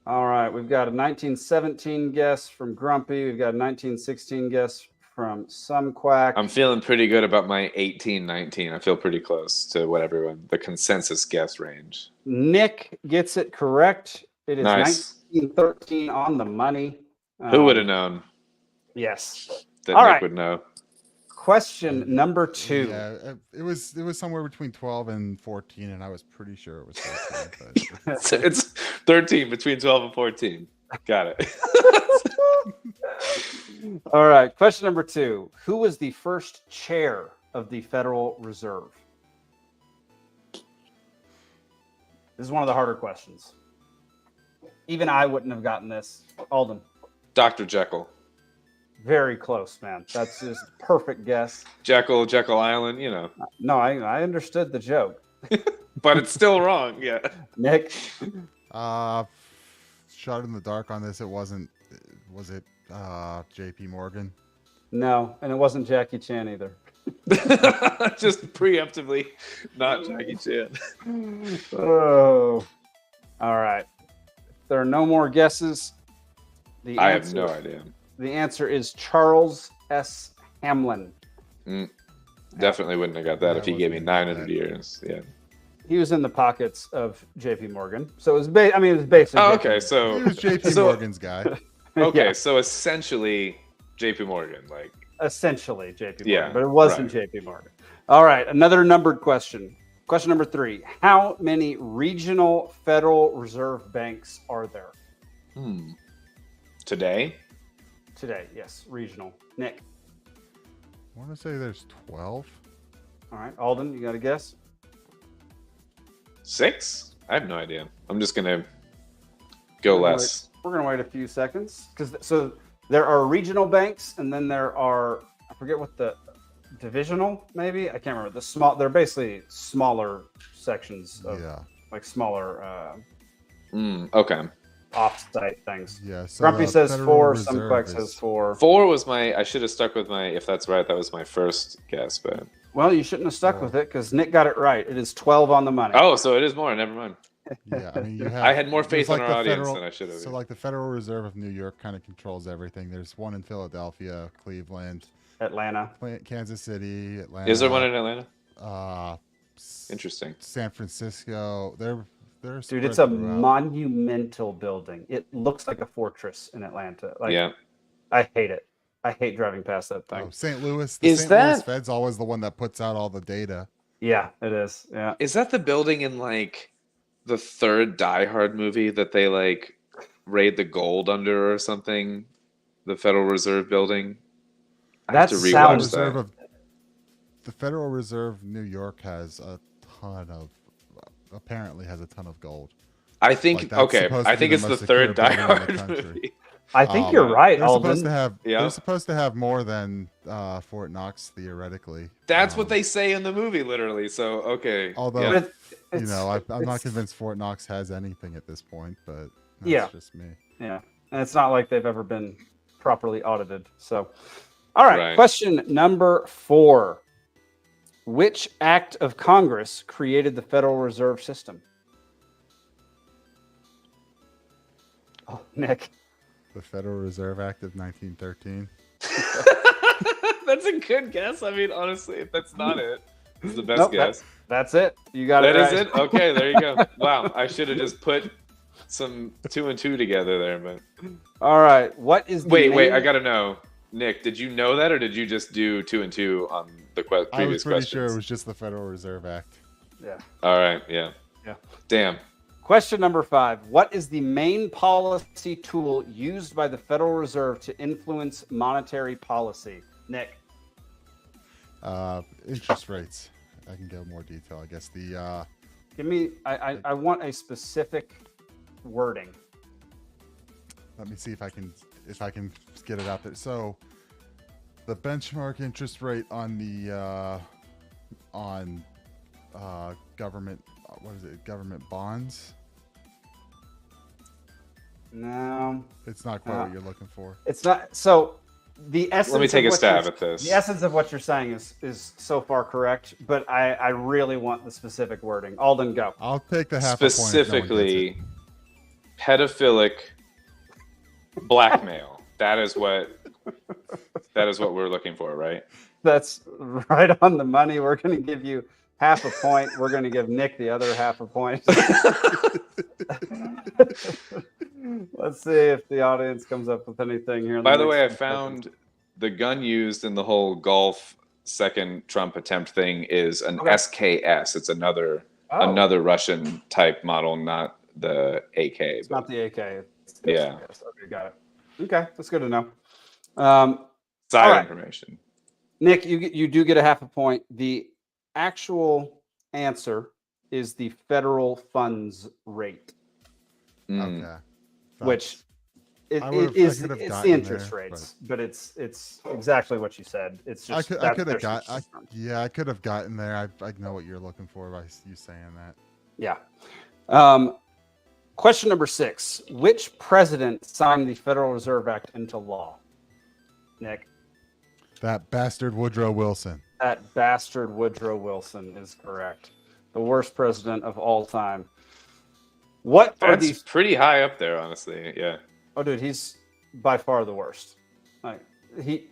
All right, we've got a 1917 guess from Grumpy. We've got a 1916 guess from Some Quack.
I'm feeling pretty good about my 1819. I feel pretty close to what the consensus guess range.
Nick gets it correct. It is
nice.
1913 on the money.
Who would have known?
Yes.
That
All
Nick
right.
would know.
Question number 2.
Yeah, it was somewhere between 12 and 14, and I was pretty sure it was 13. But
it's 13 between 12 and 14. Got it.
All right. Question number 2. Who was the first chair of the Federal Reserve? This is one of the harder questions. Even I wouldn't have gotten this. Alden.
Dr. Jekyll.
Very close, man. That's just perfect guess.
Jekyll Island,
No, I understood the joke.
But it's still wrong. Yeah.
Nick.
Shot in the dark on this. It wasn't. Was it J.P. Morgan?
No, and it wasn't Jackie Chan either.
Just preemptively, not Jackie Chan.
Oh, all right. If there are no more guesses,
I have no idea.
The answer is Charles S. Hamlin.
Definitely wouldn't have got that if he gave me 900 years. Yeah.
He was in the pockets of J.P. Morgan, so it was. It was basically.
Oh, okay, so
He was J.P. Morgan's guy.
Okay,
Yeah.
so essentially J.P. Morgan, like
Essentially J.P. Morgan,
Yeah,
but it wasn't
right.
J.P. Morgan. All right, another numbered question. Question number 3: How many regional Federal Reserve banks are there
today.
today? Yes, regional. Nick.
I want to say there's 12.
All right, Alden, you got a guess?
6? I have no idea. I'm just gonna go less.
We're gonna wait a few seconds so there are regional banks, and then there are, I forget what the divisional, maybe, I can't remember. They're basically smaller sections of like smaller
Okay.
off-site things.
Yeah. So
Grumpy
the
says
Federal
4.
Reserve
Sunquack
is-
says 4.
4 was I should have stuck with if that's right, that was my first guess, but.
Well, you shouldn't have stuck with it because Nick got it right. It is 12 on the money.
Oh, so it is more. Never mind.
Yeah, I mean, you have.
I had more
there's
faith in
like
our
the
audience
federal-
than I should have.
So, like the Federal Reserve of New York kind of controls everything. There's one in Philadelphia, Cleveland,
Atlanta,
Kansas City, Atlanta.
Is there one in Atlanta?
Interesting. San Francisco. They're
Dude, it's
spread
a
throughout.
monumental building. It looks like a fortress in Atlanta. Like,
Yeah.
I hate it. I hate driving past that thing.
Oh, St. Louis. The
Is
St. Louis
that-
Fed's always the one that puts out all the data.
Yeah, it is. Yeah.
Is that the building in like the third Die Hard movie that they like raid the gold under or something? The Federal Reserve building. I have to rewatch that.
The Federal Reserve New York has a ton of, apparently has a ton of gold.
I think
Like, that's
okay.
supposed
I
to be
think it's the
most secure
third Die
building in the
Hard
country.
movie.
I think you're right,
They're supposed
Alden.
to have.
Yeah.
They're supposed to have more than Fort Knox theoretically.
That's what they say in the movie, literally. So okay.
Although,
yeah.
you know, I'm not
it's-
convinced Fort Knox has anything at this point, but that's
Yeah.
just me.
Yeah. And it's not like they've ever been properly audited. So, all right.
Right.
Question number 4. Which act of Congress created the Federal Reserve System? Oh, Nick.
The Federal Reserve Act of 1913.
That's a good guess. I mean, honestly, if that's not it, it's the best
Nope,
guess.
That's it. You got
That
it
is
right.
it? Okay, there you go. Wow, I should have just put some 2 and 2 together there, but
All right. What is the
wait,
name-
I gotta know. Nick, did you know that, or did you just do 2 and 2 on the previous
I was pretty
questions?
sure it was just the Federal Reserve Act.
Yeah.
All right, yeah.
Yeah.
Damn.
Question number 5. What is the main policy tool used by the Federal Reserve to influence monetary policy? Nick.
Interest rates. I can go more detail. I guess the.
Give me, I want a specific wording.
Let me see if I can get it out there. So, the benchmark interest rate on the government. What is it? Government bonds.
No.
It's not quite what you're looking for.
It's not. So the essence.
Let me take
of
a
what
stab
you're-
at this.
The essence of what you're saying is so far correct, but I really want the specific wording. Alden, go.
I'll take the half a point if no one gets it.
Specifically, pedophilic blackmail. That is what we're looking for, right?
That's right on the money. We're going to give you half a point. We're going to give Nick the other half a point. Let's see if the audience comes up with anything here. in
By the
next
way, I
few
found
seconds.
the gun used in the whole golf second Trump attempt thing is an
Okay.
SKS. It's another Russian type model, not the AK.
It's not the AK. It's
Yeah.
yes. Okay, got it. Okay, that's good to know.
Side
all right.
information.
Nick, you do get a half a point. The actual answer is the federal funds rate,
Okay.
which
I would've- I
is
could have
it's
gotten
the interest
there,
rates, but it's exactly what you said. It's just
I
that's
could
their
have got.
system.
Yeah, I could have gotten there. I know what you're looking for by you saying that.
Yeah. Question number 6. Which president signed the Federal Reserve Act into law? Nick.
That bastard Woodrow Wilson.
That bastard Woodrow Wilson is correct. The worst president of all time. What are
That's
these?
pretty high up there, honestly. Yeah.
Oh, dude, he's by far the worst. Like he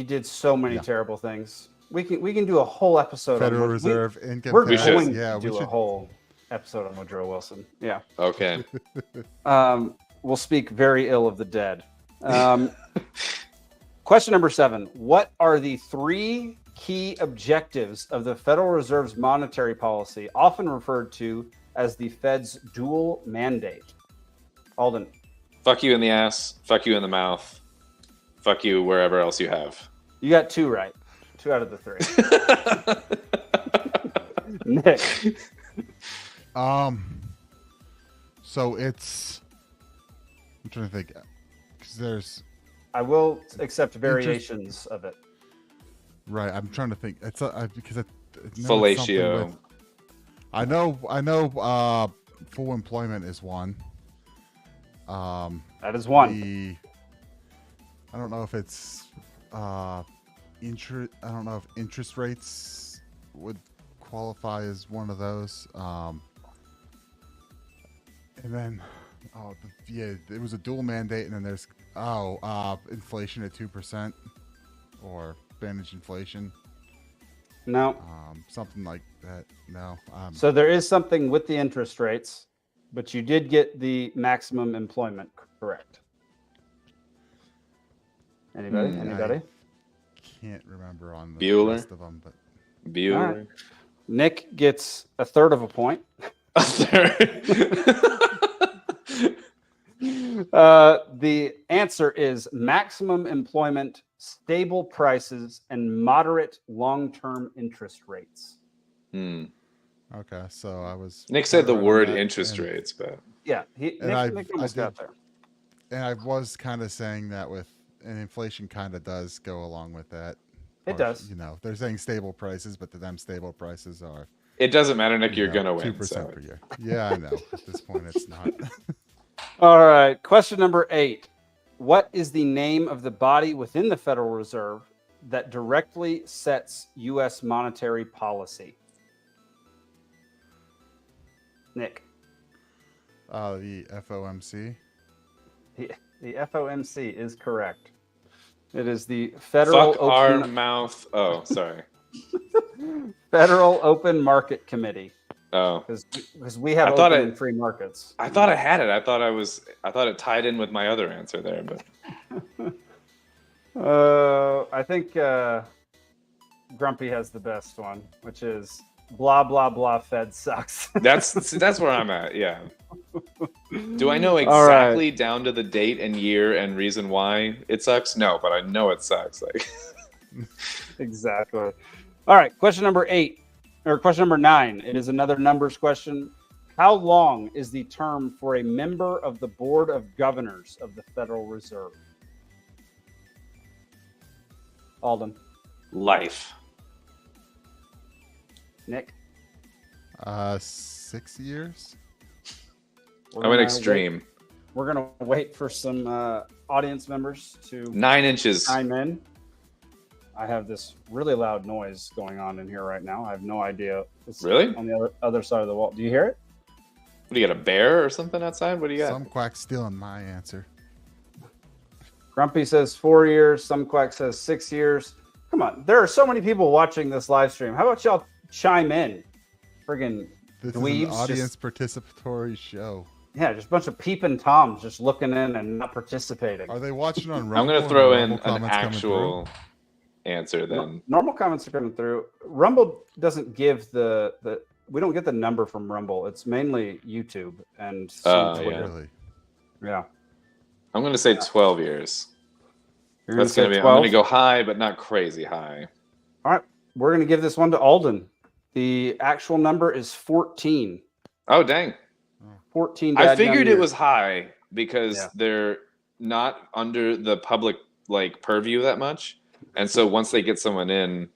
did so many terrible things. We can do a whole episode.
Federal
on
Reserve income
We're
tax.
going
Yeah,
to do a whole episode on Woodrow Wilson. Yeah.
Okay.
We'll speak very ill of the dead. Question number 7. What are the 3 key objectives of the Federal Reserve's monetary policy, often referred to as the Fed's dual mandate? Alden.
Fuck you in the ass. Fuck you in the mouth. Fuck you wherever else you have.
You got 2 right. 2 out of the 3. Nick.
So it's. I'm trying to think, because there's.
I will accept variations of it.
Right, I'm trying to think. It's because I
fellatio.
I know. Full employment is one.
That is one.
I don't know if it's interest. I don't know if interest rates would qualify as one of those. And then, it was a dual mandate, and then there's inflation at 2%, or manage inflation.
No.
Something like that. No.
So there is something with the interest rates, but you did get the maximum employment correct. Anybody?
I can't remember on the
Bueller?
rest of them, but
Bueller.
Right. Nick gets a third of a point.
A third.
The answer is maximum employment, stable prices, and moderate long-term interest rates.
Okay, so I was.
Nick said the word
that,
interest rates, but
yeah, Nick almost got there.
And I was kind of saying that and inflation kind of does go along with that.
It does.
They're saying stable prices, but to them, stable prices are.
It doesn't matter, Nick. You're gonna win.
2% per year. Yeah, I know. At this point, it's not.
All right. Question number 8. What is the name of the body within the Federal Reserve that directly sets U.S. monetary policy? Nick.
The FOMC.
The FOMC is correct. It is the Federal
Fuck our mouth. Oh, sorry.
Federal Open Market Committee.
Oh,
because we have open and free markets.
I thought I had it. I thought it tied in with my other answer there, but
I think Grumpy has the best one, which is blah blah blah. Fed sucks.
that's where I'm at. Yeah. Do I know exactly down to the date and year and reason why it sucks? No, but I know it sucks. Like
exactly. All right. Question number 9. It is another numbers question. How long is the term for a member of the Board of Governors of the Federal Reserve? Alden.
Life.
Nick.
6 years.
I went extreme.
We're going to wait for some audience members to
9 inches.
chime in. I have this really loud noise going on in here right now. I have no idea. It's
really?
On the other side of the wall. Do you hear it?
What do you got, a bear or something outside? What do you got?
Some quack stealing my answer.
Grumpy says 4 years. Some quack says 6 years. Come on. There are so many people watching this live stream. How about y'all chime in? Friggin'
This
dweebs.
is an audience participatory show.
Yeah, just a bunch of peeping toms just looking in and not participating.
Are they watching on Rumble?
I'm going to throw in an actual answer then.
Normal comments are coming through. Rumble doesn't give the we don't get the number from Rumble. It's mainly YouTube and Twitter.
Yeah.
Really?
Yeah.
I'm going to say 12 years.
You're
That's going to be.
12?
I'm going to go high, but not crazy high.
All right, we're going to give this one to Alden. The actual number is 14.
Oh dang!
14.
I figured it was high because they're not under the public purview that much, and so once they get someone in,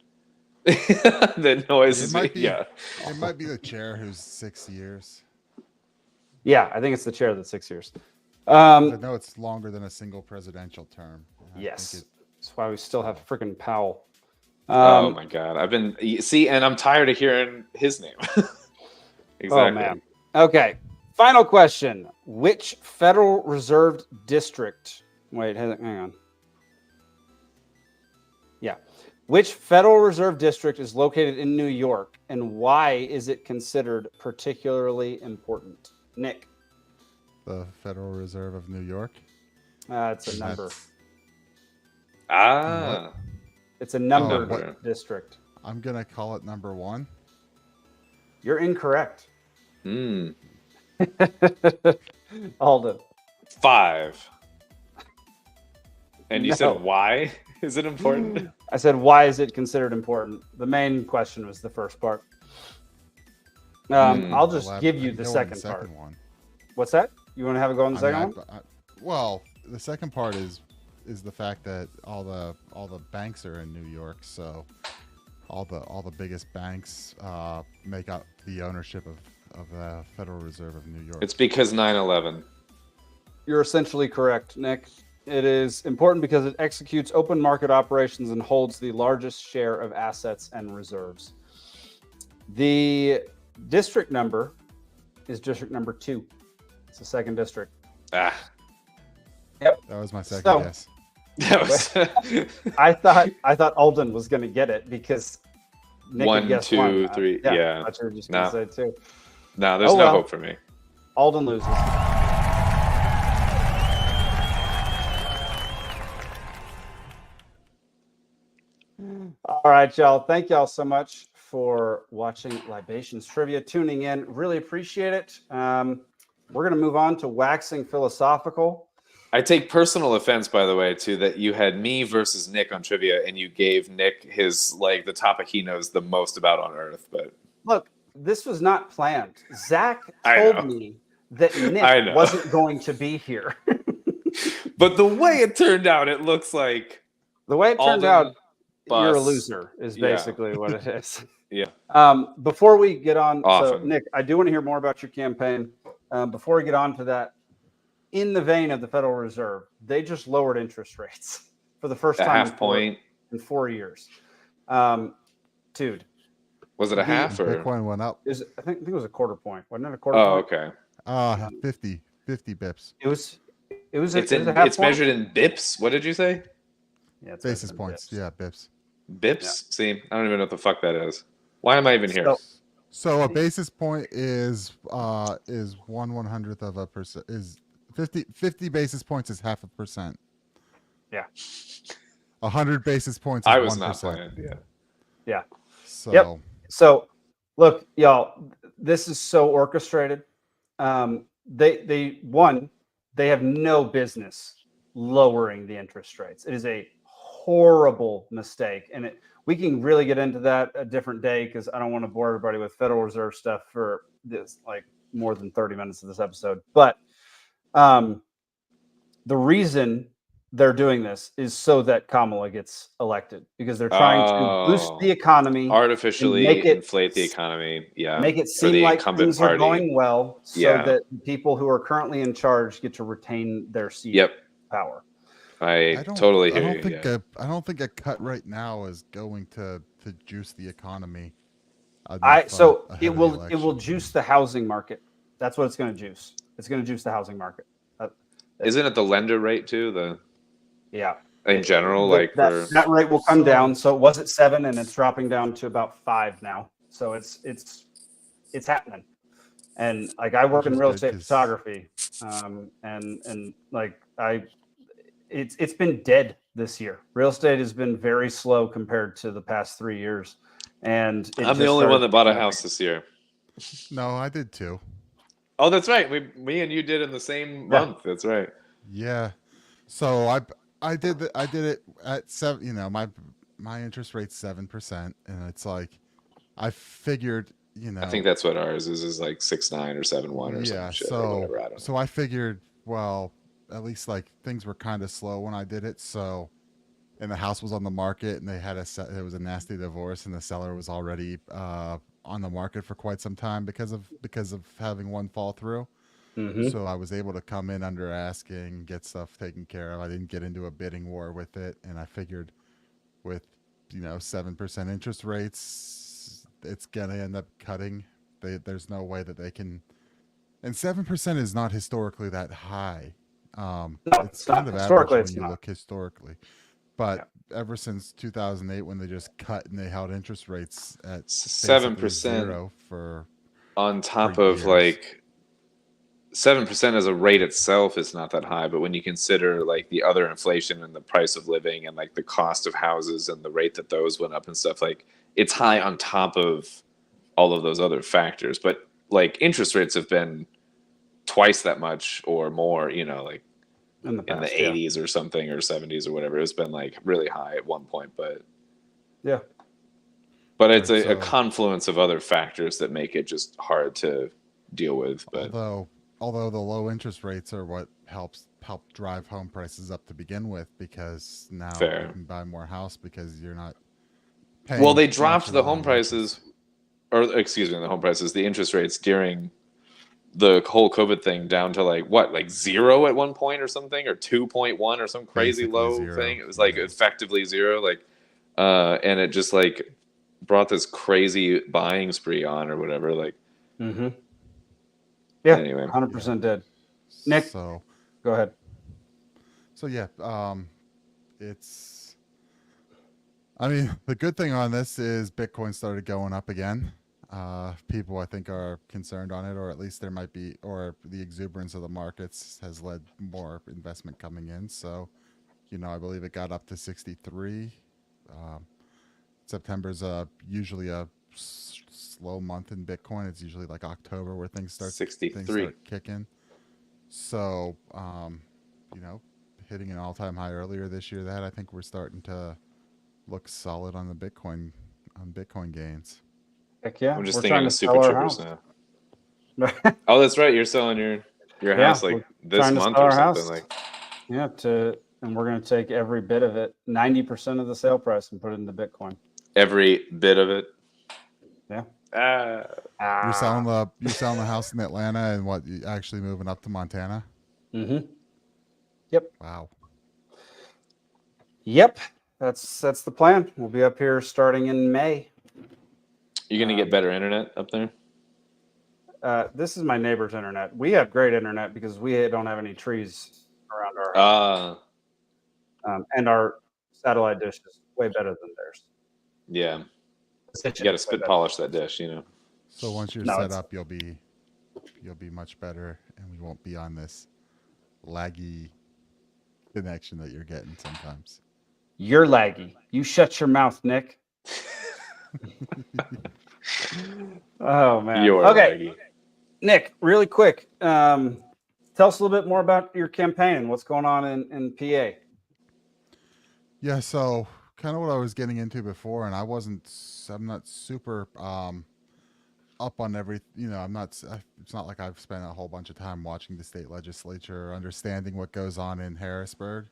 the noise is
It might be the chair who's 6 years.
Yeah, I think it's the chair that's 6 years.
I know it's longer than a single presidential term.
Yes. That's why we still have freaking Powell.
Oh my God. And I'm tired of hearing his name. Exactly.
Oh man. Okay. Final question. Which Federal Reserve District? Wait, hang on. Yeah. Which Federal Reserve District is located in New York, and why is it considered particularly important? Nick.
The Federal Reserve of New York.
It's a number. It's a numbered district.
I'm gonna call it number 1.
You're incorrect. Alden.
5. And you said why is it important?
I said why is it considered important? The main question was the first part. I'll just give you the second part.
One.
What's that? You want to have a go on the second one?
Well, the second part is the fact that all the banks are in New York, so all the biggest banks make up the ownership of the Federal Reserve of New York.
It's because 9/11.
You're essentially correct, Nick. It is important because it executes open market operations and holds the largest share of assets and reserves. The district number is district number 2. It's the second district.
Yep.
That was my second guess.
I thought Alden was going to get it because Nick
1, 2, 3. Yeah.
That's what you were just going to say too.
No, there's no hope for me.
Alden loses. All right, y'all. Thank y'all so much for watching Libations Trivia, tuning in. Really appreciate it. We're going to move on to waxing philosophical.
I take personal offense, by the way, to that you had me versus Nick on trivia, and you gave Nick his the topic he knows the most about on Earth. But
look, this was not planned. Zach told me that Nick wasn't going to be here.
But the way it turned out, it looks like
you're a loser is basically what it is.
Yeah.
Before we get on, so Nick, I do want to hear more about your campaign. Before we get on to that, in the vein of the Federal Reserve, they just lowered interest rates for the first time in 4 years. Dude.
Was it a half or
Bitcoin went up?
I think it was a quarter point. Wasn't it a quarter point?
Okay.
50 bips.
It's measured in bips. What did you say?
Yeah,
basis points. Bips. Yeah, bips.
Bips? Yeah. See, I don't even know what the fuck that is. Why am I even here?
So a basis point is 1/100th of a percent. Is 50 basis points is 0.5%.
Yeah.
100 basis points is
I was
1%.
not playing.
Yeah.
So
So look, y'all, this is so orchestrated. They have no business lowering the interest rates. It is a horrible mistake, and we can really get into that a different day because I don't want to bore everybody with Federal Reserve stuff for this more than 30 minutes of this episode. But the reason they're doing this is so that Kamala gets elected because they're trying to boost the economy,
artificially inflate the economy. Yeah,
make it seem like things are going well, so that people who are currently in charge get to retain their seat of power.
I totally hear you.
I don't think a cut right now is going to juice the economy.
It will juice the housing market. That's what it's going to juice. It's going to juice the housing market.
Isn't it the lender rate too?
Yeah.
In general,
that rate will come down. So it was at 7 and it's dropping down to about 5 now. So it's happening. And I work in real estate photography. It's been dead this year. Real estate has been very slow compared to the past 3 years. And
I'm the only one that bought a house this year.
No, I did too.
Oh, that's right. Me and you did in the same month. That's right.
Yeah. So I did it at 7. You know, my interest rate's 7%, and it's like I figured. You know,
I think that's what ours is like 6.9 or 7.1 or some shit.
So
or whatever, I don't know.
So I figured, well, at least things were kind of slow when I did it. So, and the house was on the market, and it was a nasty divorce, and the seller was already on the market for quite some time because of having one fall through.
Mhm.
So I was able to come in under asking, get stuff taken care of. I didn't get into a bidding war with it, and I figured with 7% interest rates, it's gonna end up cutting. There's no way that they can, and 7% is not historically that high.
No,
It's kind of average
historically,
when
it's
you
not.
look historically. But ever since 2008, when they just cut and they held interest rates at
7%
basically zero for
on top
for
of
years.
like 7% as a rate itself is not that high, but when you consider like the other inflation and the price of living and like the cost of houses and the rate that those went up and stuff, like it's high on top of all of those other factors. But like interest rates have been twice that much or more, like
in the
in the
past, yeah.
80s or something, or 70s or whatever. It's been like really high at one point, but
Yeah.
but it's
Right,
a
so-
confluence of other factors that make it just hard to deal with. But
Although the low interest rates are what help drive home prices up to begin with, because now
Fair.
you can buy more house because you're not
well, they
much
dropped
at
the
all
home
in
prices, or excuse me, the home prices, the interest rates during the whole COVID thing down to like 0 at one point or something, or 2.1 or some crazy
Basically
low
0,
thing. It was like effectively 0, and it just like brought this crazy buying spree on or whatever. Like,
Mm-hmm. Yeah.
Anyway,
100% did. Nick,
So
go ahead.
So yeah, it's. I mean, the good thing on this is Bitcoin started going up again. People, I think, are concerned on it, or at least there might be, or the exuberance of the markets has led more investment coming in. So, I believe it got up to 63. September's usually a slow month in Bitcoin. It's usually like October where things start
63
kicking. So, hitting an all-time high earlier this year, that I think we're starting to look solid on the Bitcoin gains.
Heck yeah.
I'm just
We're
thinking
trying
of
to
Super
sell our
Troopers
house.
now. Oh, that's right. You're selling your
Yeah,
house like
we're
this
trying to
month
sell
or
our
something.
house.
Like,
Yeah, and we're going to take every bit of it, 90% of the sale price, and put it into Bitcoin.
every bit of it.
Yeah.
You're selling the house in Atlanta, and what, you actually moving up to Montana?
Mm-hmm. Yep.
Wow.
Yep. That's the plan. We'll be up here starting in May.
You're gonna get better internet up there.
This is my neighbor's internet. We have great internet because we don't have any trees around our house. And our satellite dish is way better than theirs.
Yeah.
You
You got to spit polish that dish,
So once you're set up, you'll be much better, and we won't be on this laggy connection that you're getting sometimes.
You're laggy. You shut your mouth, Nick. Oh man.
You're
okay.
laggy.
Nick, really quick. Tell us a little bit more about your campaign. What's going on in PA?
Yeah, so kind of what I was getting into before, and I'm not super up on every, it's not like I've spent a whole bunch of time watching the state legislature, understanding what goes on in Harrisburg.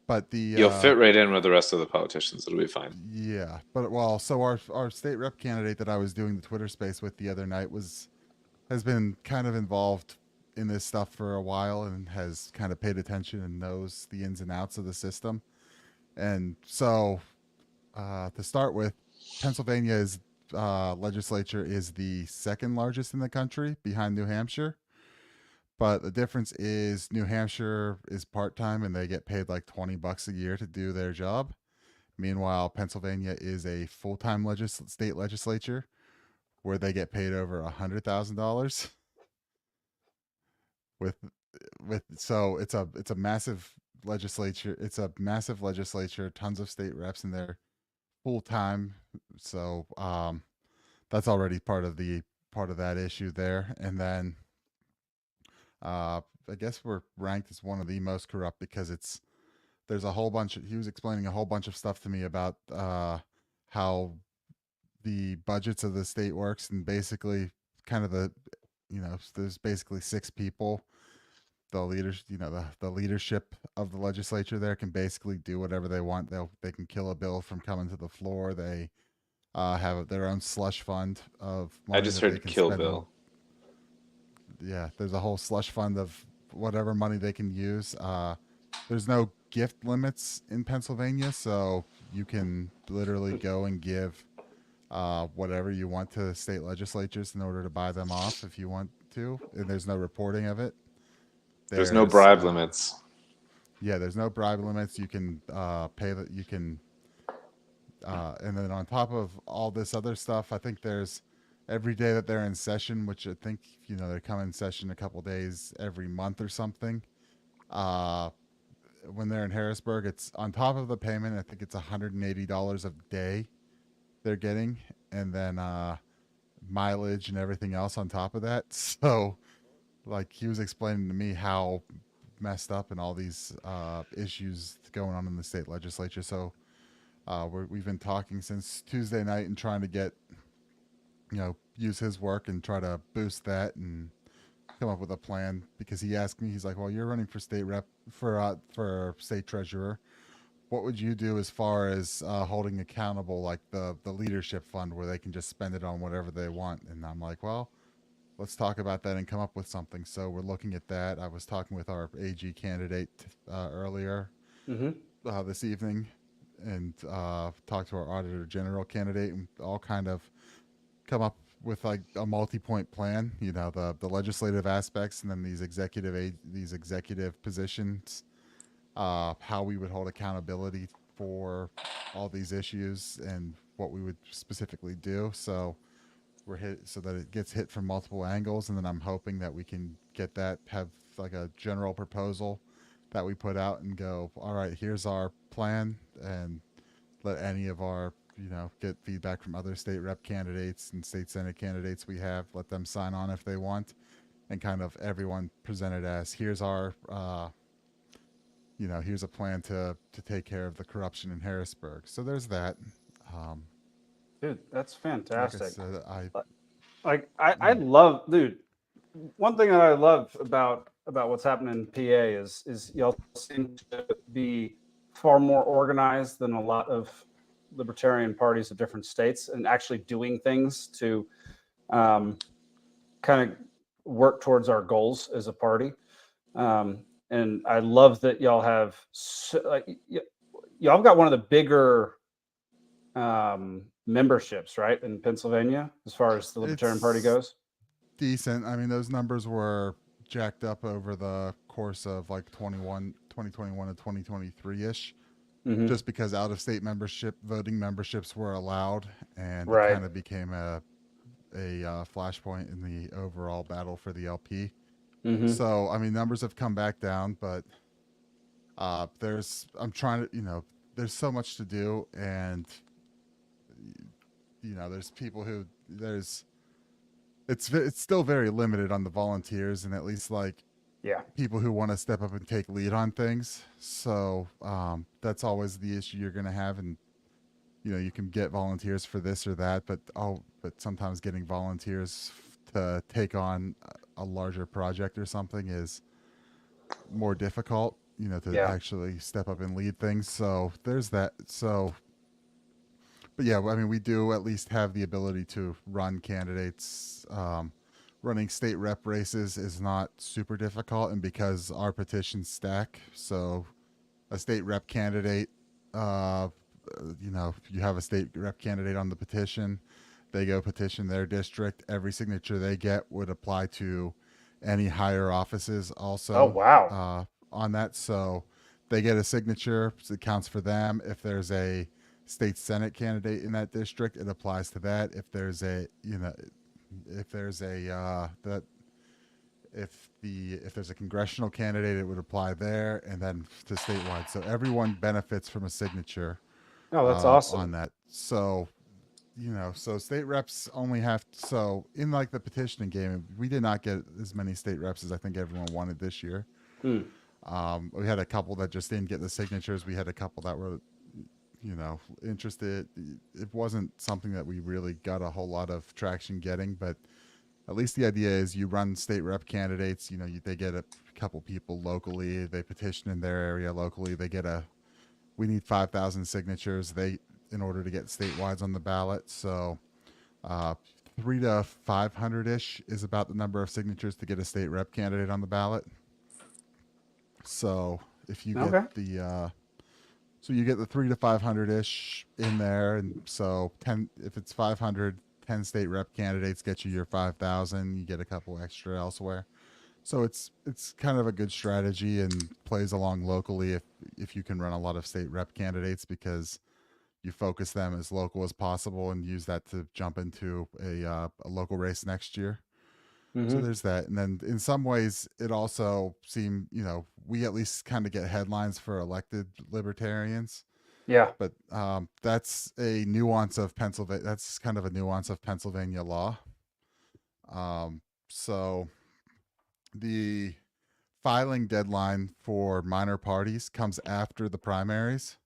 But
You'll fit right in with the rest of the politicians. It'll be fine.
Yeah, but so our state rep candidate that I was doing the Twitter space with the other night has been kind of involved in this stuff for a while and has kind of paid attention and knows the ins and outs of the system. And so, to start with, Pennsylvania's legislature is the second largest in the country, behind New Hampshire. But the difference is New Hampshire is part-time and they get paid like $20 a year to do their job. Meanwhile, Pennsylvania is a full-time state legislature where they get paid over $100,000. So it's a massive legislature. It's a massive legislature, tons of state reps, and they're full-time. So that's already part of that issue there. And then I guess we're ranked as one of the most corrupt because there's a whole bunch he was explaining a whole bunch of stuff to me about how the budgets of the state works, and basically kind of there's basically 6 people. The leaders, the leadership of the legislature there can basically do whatever they want. They can kill a bill from coming to the floor. They have their own slush fund of money.
I just heard Kill Bill.
yeah, there's a whole slush fund of whatever money they can use. There's no gift limits in Pennsylvania, so you can literally go and give whatever you want to state legislatures in order to buy them off if you want to, and there's no reporting of it.
There's no bribe limits.
Yeah, there's no bribe limits. You can pay that. You can, and then on top of all this other stuff, I think there's every day that they're in session, which I think they come in session a couple days every month or something. When they're in Harrisburg, it's on top of the payment. I think it's $180 a day they're getting, and then mileage and everything else on top of that. So, like, he was explaining to me how messed up and all these issues going on in the state legislature. So we've been talking since Tuesday night and trying to get, use his work and try to boost that and come up with a plan, because he asked me, he's like, well, you're running for state rep for state treasurer. What would you do as far as holding accountable, like the leadership fund, where they can just spend it on whatever they want? And I'm like, well, let's talk about that and come up with something. So we're looking at that. I was talking with our AG candidate earlier this evening, and talked to our auditor general candidate, and all kind of come up with like a multi-point plan. The legislative aspects, and then these executive positions. How we would hold accountability for all these issues and what we would specifically do. So we're hit so that it gets hit from multiple angles, and then I'm hoping that we can have like a general proposal that we put out and go, all right, here's our plan, and let any of our get feedback from other state rep candidates and state senate candidates we have, let them sign on if they want, and kind of everyone present it as, here's our here's a plan to take care of the corruption in Harrisburg. So there's that.
Dude, that's fantastic.
Like
I love, dude. One thing that I love about what's happening in PA is y'all seem to be far more organized than a lot of libertarian parties of different states, and actually doing things to kind of work towards our goals as a party. And I love that y'all have y'all got one of the bigger memberships, right, in Pennsylvania, as far as the Libertarian Party goes.
Decent. I mean, those numbers were jacked up over the course of like 2021 to 2023 ish, just because out of state voting memberships were allowed, and it kind of became a flashpoint in the overall battle for the LP. So, I mean, numbers have come back down, but there's so much to do, and there's people who it's still very limited on the volunteers, and at least people who want to step up and take lead on things. So that's always the issue you're going to have, and you can get volunteers for this or that, but sometimes getting volunteers to take on a larger project or something is more difficult, to actually step up and lead things. So there's that. So, but yeah, I mean, we do at least have the ability to run candidates. Running state rep races is not super difficult, and because our petitions stack, so a state rep candidate, you have a state rep candidate on the petition, they go petition their district. Every signature they get would apply to any higher offices also.
Oh, wow.
On that. So they get a signature. So it counts for them. If there's a state senate candidate in that district, it applies to that. If there's a, if there's a congressional candidate, it would apply there, and then to statewide. So everyone benefits from a signature.
Oh, that's awesome.
On that. So, so state reps only have, so in like the petitioning game, we did not get as many state reps as I think everyone wanted this year. We had a couple that just didn't get the signatures. We had a couple that were, interested. It wasn't something that we really got a whole lot of traction getting, but at least the idea is you run state rep candidates, they get a couple people locally, they petition in their area locally, we need 5,000 signatures in order to get statewide on the ballot. So 3 to 500 ish is about the number of signatures to get a state rep candidate on the ballot. So if you get you get the 3 to 500 ish in there, and so 10 if it's 500, 10 state rep candidates get you your 5,000. You get a couple extra elsewhere. So it's kind of a good strategy and plays along locally if you can run a lot of state rep candidates, because you focus them as local as possible and use that to jump into a local race next year. So there's that. And then in some ways it also seemed, we at least kind of get headlines for elected libertarians.
Yeah.
But that's a nuance of Pennsylvania. That's kind of a nuance of Pennsylvania law. So the filing deadline for minor parties comes after the primaries.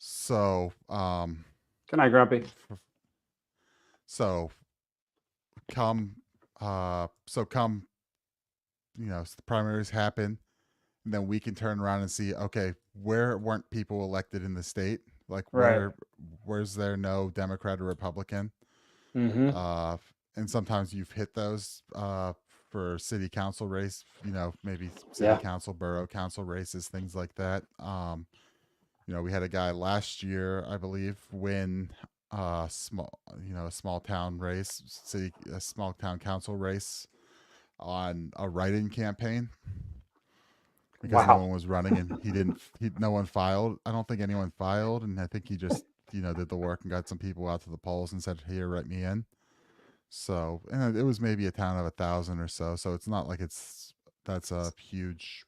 So,
good night, Grumpy.
So come, the primaries happen, and then we can turn around and see, okay, where weren't people elected in the state? Like where's there no Democrat or Republican? And sometimes you've hit those for city council race, maybe city council, borough council races, things like that. We had a guy last year, I believe, win a small town race, a small town council race on a write-in campaign because no one was running, and no one filed. I don't think anyone filed, and I think he just did the work and got some people out to the polls and said, "Here, write me in." So, and it was maybe a town of 1,000 or so. So it's not like that's a huge.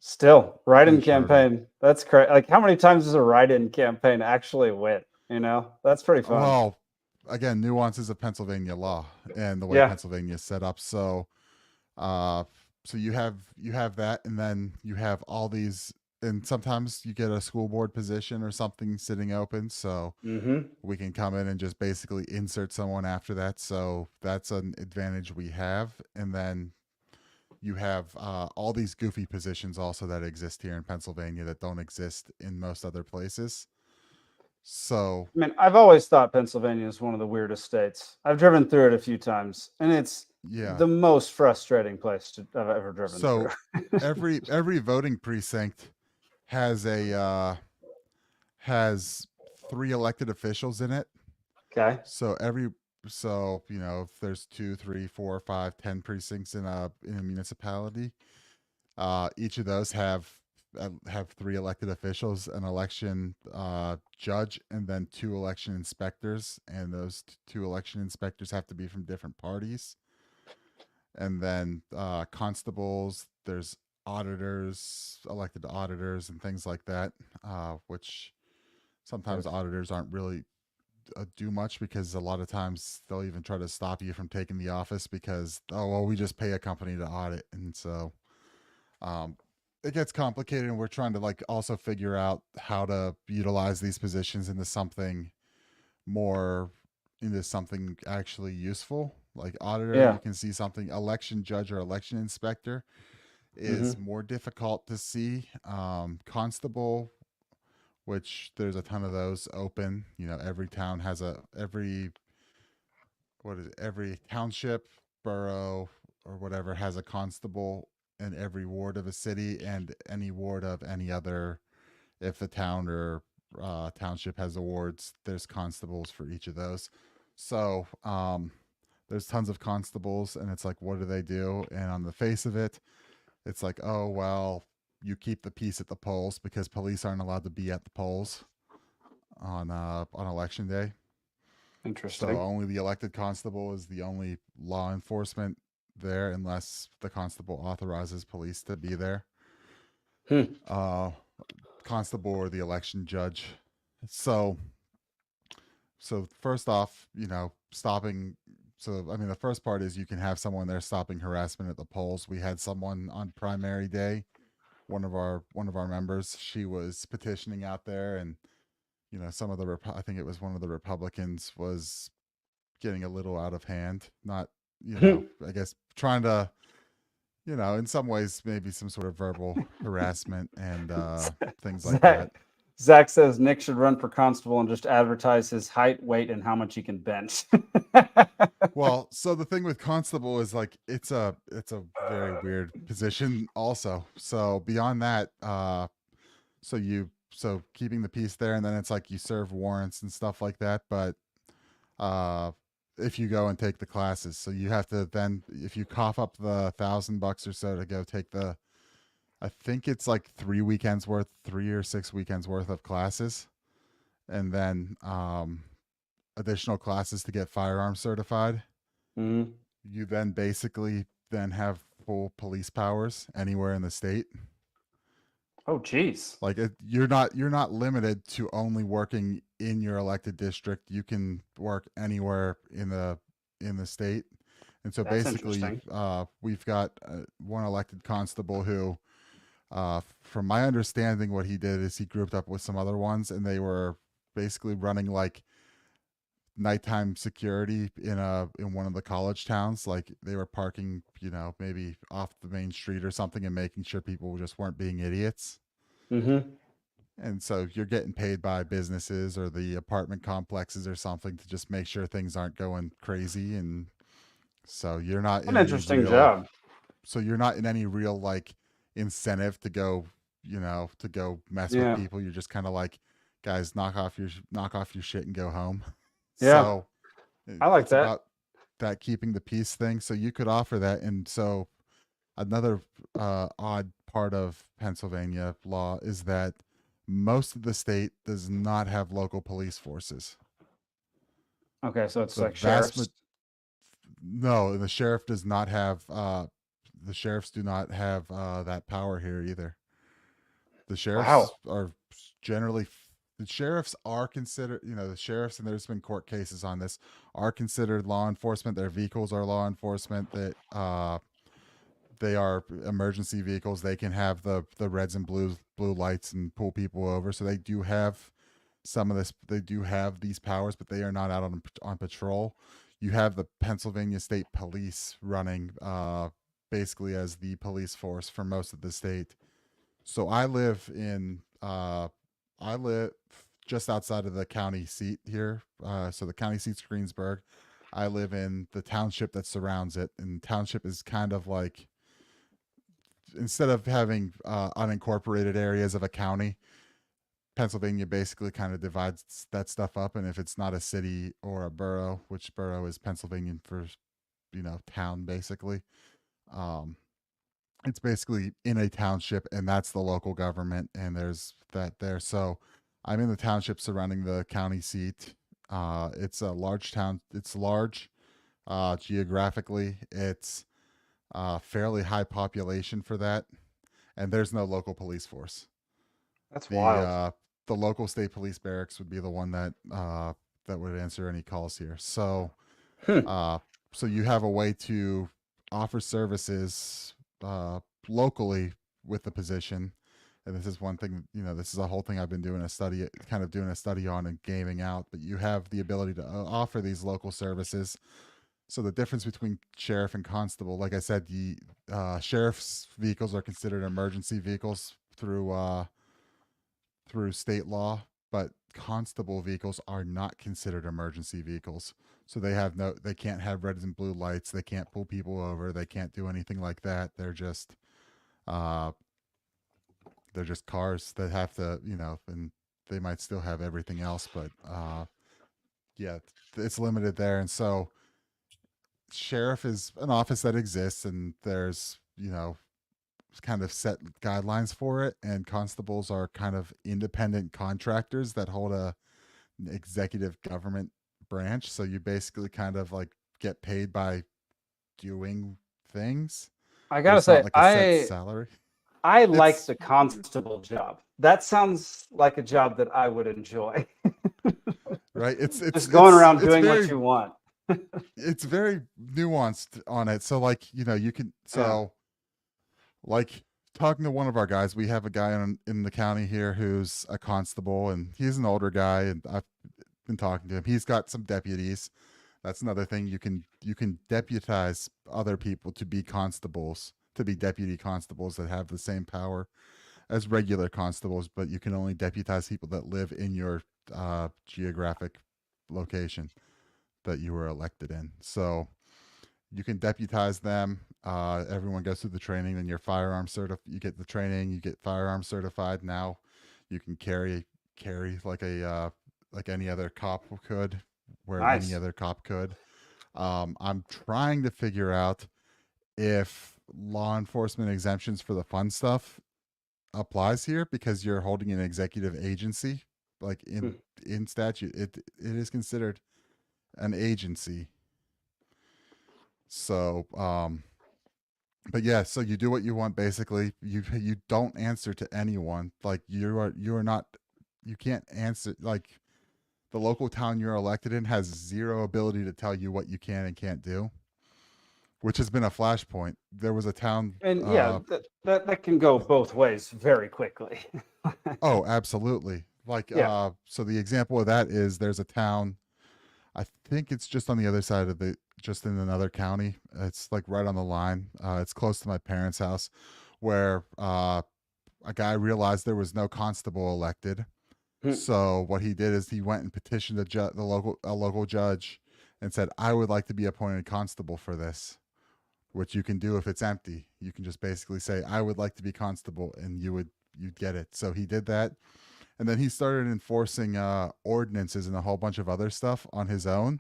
Still, write-in campaign. That's crazy. Like, how many times does a write-in campaign actually win? That's pretty fun.
Well, again, nuances of Pennsylvania law and the way Pennsylvania is set up. So, so you have that, and then you have all these, and sometimes you get a school board position or something sitting open. So we can come in and just basically insert someone after that. So that's an advantage we have, and then you have all these goofy positions also that exist here in Pennsylvania that don't exist in most other places. So,
I mean, I've always thought Pennsylvania is one of the weirdest states. I've driven through it a few times, and it's the most frustrating place I've ever driven through.
So every voting precinct has has 3 elected officials in it.
Okay.
So if there's 2, 3, 4, 5, 10 precincts in a municipality, each of those have 3 elected officials, an election judge, and then 2 election inspectors, and those 2 election inspectors have to be from different parties. And then constables, there's auditors, elected auditors, and things like that, which sometimes auditors aren't really do much, because a lot of times they'll even try to stop you from taking the office because, we just pay a company to audit. And so it gets complicated, and we're trying to also figure out how to utilize these positions into something actually useful. Like auditor, you can see something. Election judge or election inspector is more difficult to see. Constable, which there's a ton of those open. Every town has every township, borough, or whatever has a constable in every ward of a city, and any ward of any other. If the town or township has awards, there's constables for each of those. So there's tons of constables, and it's like, what do they do? And on the face of it, it's like, you keep the peace at the polls, because police aren't allowed to be at the polls on election day.
Interesting.
So only the elected constable is the only law enforcement there, unless the constable authorizes police to be there. Constable or the election judge. So first off, stopping. So, I mean, the first part is you can have someone there stopping harassment at the polls. We had someone on primary day, one of our members, she was petitioning out there, and some of the I think it was one of the Republicans was getting a little out of hand. Not, I guess trying to, in some ways maybe some sort of verbal harassment and things like that.
Zach says Nick should run for constable and just advertise his height, weight, and how much he can bench.
Well, so the thing with constable is like it's a very weird position also. So beyond that, so keeping the peace there, and then it's like you serve warrants and stuff like that. But if you go and take the classes, so you have to then, if you cough up the $1,000 or so to go take the, I think it's like 3 or 6 weekends worth of classes, and then additional classes to get firearms certified.
Mm-hmm.
You then basically then have full police powers anywhere in the state.
Oh, geez.
Like you're not limited to only working in your elected district. You can work anywhere in the state. And so
That's
basically,
interesting.
we've got one elected constable who, from my understanding, what he did is he grouped up with some other ones, and they were basically running like nighttime security in one of the college towns. Like they were parking, maybe off the main street or something, and making sure people just weren't being idiots.
Mm-hmm.
And so you're getting paid by businesses or the apartment complexes or something to just make sure things aren't going crazy. And so you're not
An interesting job.
So you're not in any real like incentive to go, to go mess with people. You're just kind of like, guys, knock off your shit and go home.
Yeah.
So
I like
it's
that.
about that keeping the peace thing. So you could offer that. And so another odd part of Pennsylvania law is that most of the state does not have local police forces.
Okay, so it's
The
like sheriffs.
No, the sheriff does not have. The sheriffs do not have that power here either. The sheriffs are generally. The sheriffs are considered. The sheriffs, and there's been court cases on this, are considered law enforcement. Their vehicles are law enforcement. That they are emergency vehicles. They can have the reds and blue lights and pull people over. So they do have some of this. They do have these powers, but they are not out on patrol. You have the Pennsylvania State Police running basically as the police force for most of the state. So I live just outside of the county seat here. So the county seat's Greensburg. I live in the township that surrounds it, and township is kind of like, instead of having unincorporated areas of a county, Pennsylvania basically kind of divides that stuff up. And if it's not a city or a borough, which borough is Pennsylvanian for, town basically, it's basically in a township, and that's the local government. And there's that there. So I'm in the township surrounding the county seat. It's a large town. It's large geographically. It's fairly high population for that, and there's no local police force.
That's wild.
The local state police barracks would be the one that would answer any calls here. So, so you have a way to offer services locally with the position, and this is one thing. This is a whole thing I've been doing a study on and gaming out. But you have the ability to offer these local services. So the difference between sheriff and constable, like I said, the sheriff's vehicles are considered emergency vehicles through state law, but constable vehicles are not considered emergency vehicles. So they can't have red and blue lights. They can't pull people over. They can't do anything like that. They're just cars that have to, and they might still have everything else, but yeah, it's limited there. And so sheriff is an office that exists, and there's kind of set guidelines for it, and constables are kind of independent contractors that hold an executive government branch. So you basically kind of like get paid by doing things.
I gotta say,
like a set salary.
I like the constable job. That sounds like a job that I would enjoy.
Right? It's
just going around doing
very,
what you want.
It's very nuanced on it. So like, you can, like talking to one of our guys, we have a guy in the county here who's a constable, and he's an older guy, and I've been talking to him. He's got some deputies. That's another thing. You can deputize other people to be constables, to be deputy constables that have the same power as regular constables, but you can only deputize people that live in your geographic location that you were elected in. So you can deputize them. Everyone goes through the training, then you're firearm certified. You get the training, you get firearm certified. Now you can carry like a like any other cop could, where
Nice.
any other cop could. I'm trying to figure out if law enforcement exemptions for the fun stuff applies here, because you're holding an executive agency. Like in statute, it is considered an agency. So but yeah, so you do what you want basically. You don't answer to anyone. Like you are not, you can't answer. Like the local town you're elected in has zero ability to tell you what you can and can't do, which has been a flashpoint. There was a town,
And yeah, that can go both ways very quickly.
oh, absolutely. Like
Yeah.
so the example of that is there's a town, I think it's just on the other side of just in another county. It's like right on the line. It's close to my parents' house, where a guy realized there was no constable elected. So what he did is he went and petitioned a local judge and said, "I would like to be appointed constable for this," which you can do if it's empty. You can just basically say, "I would like to be constable," and you'd get it. So he did that. And then he started enforcing ordinances and a whole bunch of other stuff on his own.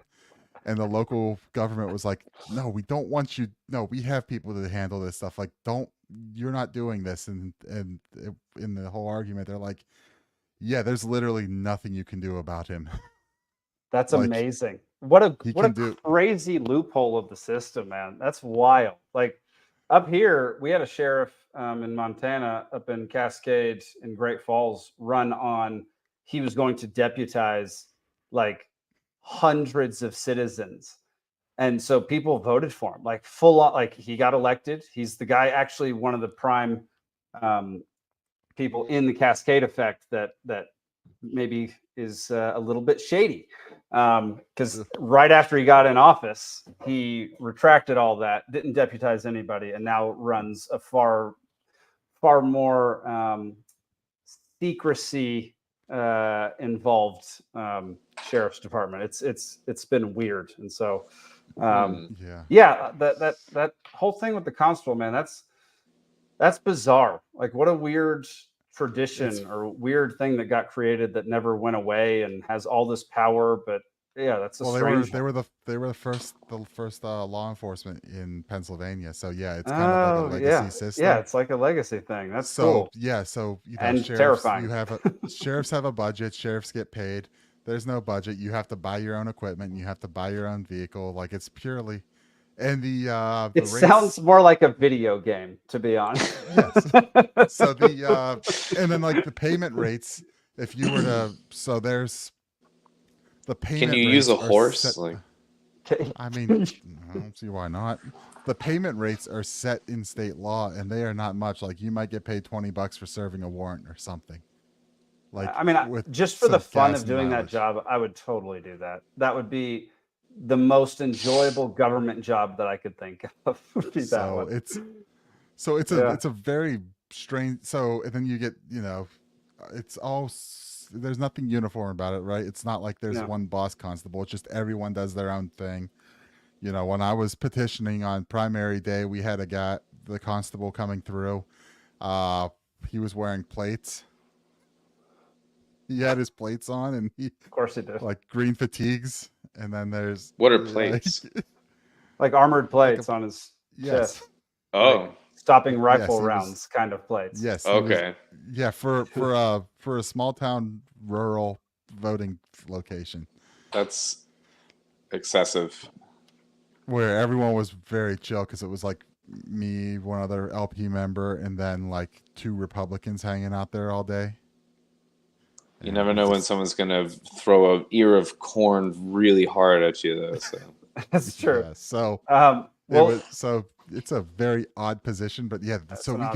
And the local government was like, "No, we don't want you. No, we have people to handle this stuff. Like, you're not doing this." And in the whole argument, they're like, "Yeah, there's literally nothing you can do about him."
That's
Like,
amazing. What a
can do-
crazy loophole of the system, man. That's wild. Like up here, we had a sheriff in Montana, up in Cascade in Great Falls, run on. He was going to deputize like hundreds of citizens, and so people voted for him. Like full on. Like he got elected. He's the guy, actually one of the prime people in the Cascade effect that maybe is a little bit shady, because right after he got in office, he retracted all that, didn't deputize anybody, and now runs a far more secrecy involved sheriff's department. It's been weird, and so yeah, that whole thing with the constable, man, that's bizarre. Like what a weird tradition or weird thing that got created that never went away and has all this power. But yeah, that's a strange.
they were the first law enforcement in Pennsylvania. So yeah, it's kind of like a legacy system.
Yeah, it's like a legacy thing. That's
so
cool.
Yeah, so
and
sheriffs,
terrifying.
Sheriffs have a budget. Sheriffs get paid. There's no budget. You have to buy your own equipment. You have to buy your own vehicle. Like it's purely. And the
it sounds more like a video game, to be honest.
Yes. So and then like the payment rates, if you were to, so there's the payment.
Can you use a horse?
I mean, I don't see why not. The payment rates are set in state law, and they are not much. Like you might get paid $20 for serving a warrant or something. Like
I mean, just for the fun of doing that job, I would totally do that. That would be the most enjoyable government job that I could think of.
It's a very strange. So and then you get, it's all, there's nothing uniform about it, right? It's not like there's one boss constable. It's just everyone does their own thing. When I was petitioning on primary day, we had the constable coming through. He was wearing plates. He had his plates on, and
of course he did,
like green fatigues. And then there's
what are plates?
Like armored plates on his chest.
Oh,
like stopping rifle rounds, kind of plates.
Yes.
Okay.
For a small town rural voting location.
That's excessive.
Where everyone was very chill because it was like me, one other LP member, and then like 2 Republicans hanging out there all day.
You never know when someone's gonna throw an ear of corn really hard at you, though. So
that's true.
Yeah, so it's a very odd position, but yeah. So we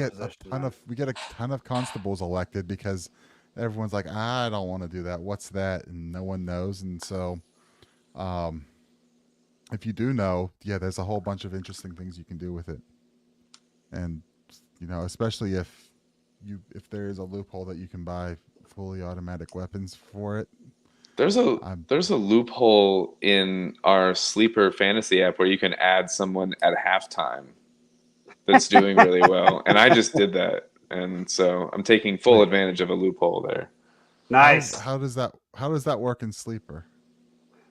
get a ton of constables elected because everyone's like, I don't want to do that. What's that? And no one knows. And so, if you do know, yeah, there's a whole bunch of interesting things you can do with it. And especially if if there is a loophole that you can buy fully automatic weapons for it.
There's a loophole in our sleeper fantasy app where you can add someone at halftime that's doing really well, and I just did that, and so I'm taking full advantage of a loophole there.
Nice.
How does that work in sleeper?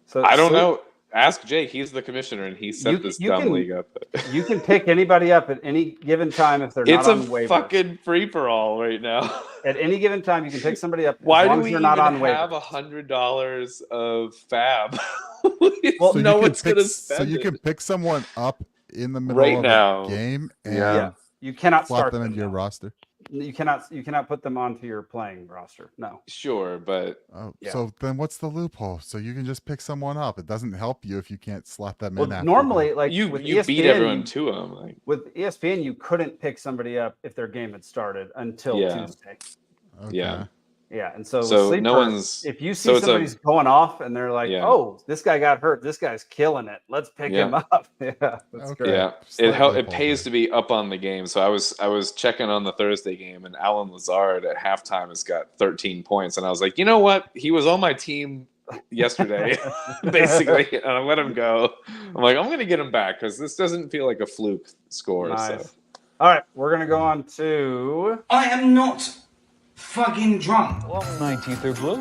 So
I don't know. Ask Jake. He's the commissioner, and he set
You
dumb
can-
league up.
You can pick anybody up at any given time if they're not on
It's
waivers.
a fucking free for all right now.
At any given time, you can pick somebody up.
Why
as long
do
as
we
you're
even
not on
have
waivers.
$100 of fab?
So
no
you
one's
can
gonna
pick,
spend
so you
it.
can pick someone up in the middle
Right
of
now.
a game and
Yeah. You cannot
swap
start
them
them
into your
now.
roster.
You cannot put them onto your playing roster. No.
Sure, but
So then what's the loophole? So you can just pick someone up. It doesn't help you if you can't slot them
Well,
in. After
normally,
the-
like
you
with
beat
ESPN,
everyone to them. Like,
with ESPN, you couldn't pick somebody up if their game had started until
Yeah.
Tuesday.
yeah.
Yeah, and so, with
So
Sleeper,
no one's-
if you
so
see
it's a-
somebody's going off and they're like,
Yeah.
"Oh, this guy got hurt. This guy's killing it. Let's pick him
Yeah.
up." Yeah, that's great.
Yeah,
Slight
it
loophole
pays to be up on the game. So I was checking on the Thursday game, and Alan Lazard at halftime has got 13 points, and I was like, you know what? He was on my team yesterday, basically, and I let him go. I'm like, I'm gonna get him back because this doesn't feel like a fluke score.
Nice.
So.
All right, we're gonna go on to.
I am not fucking drunk.
19th blue.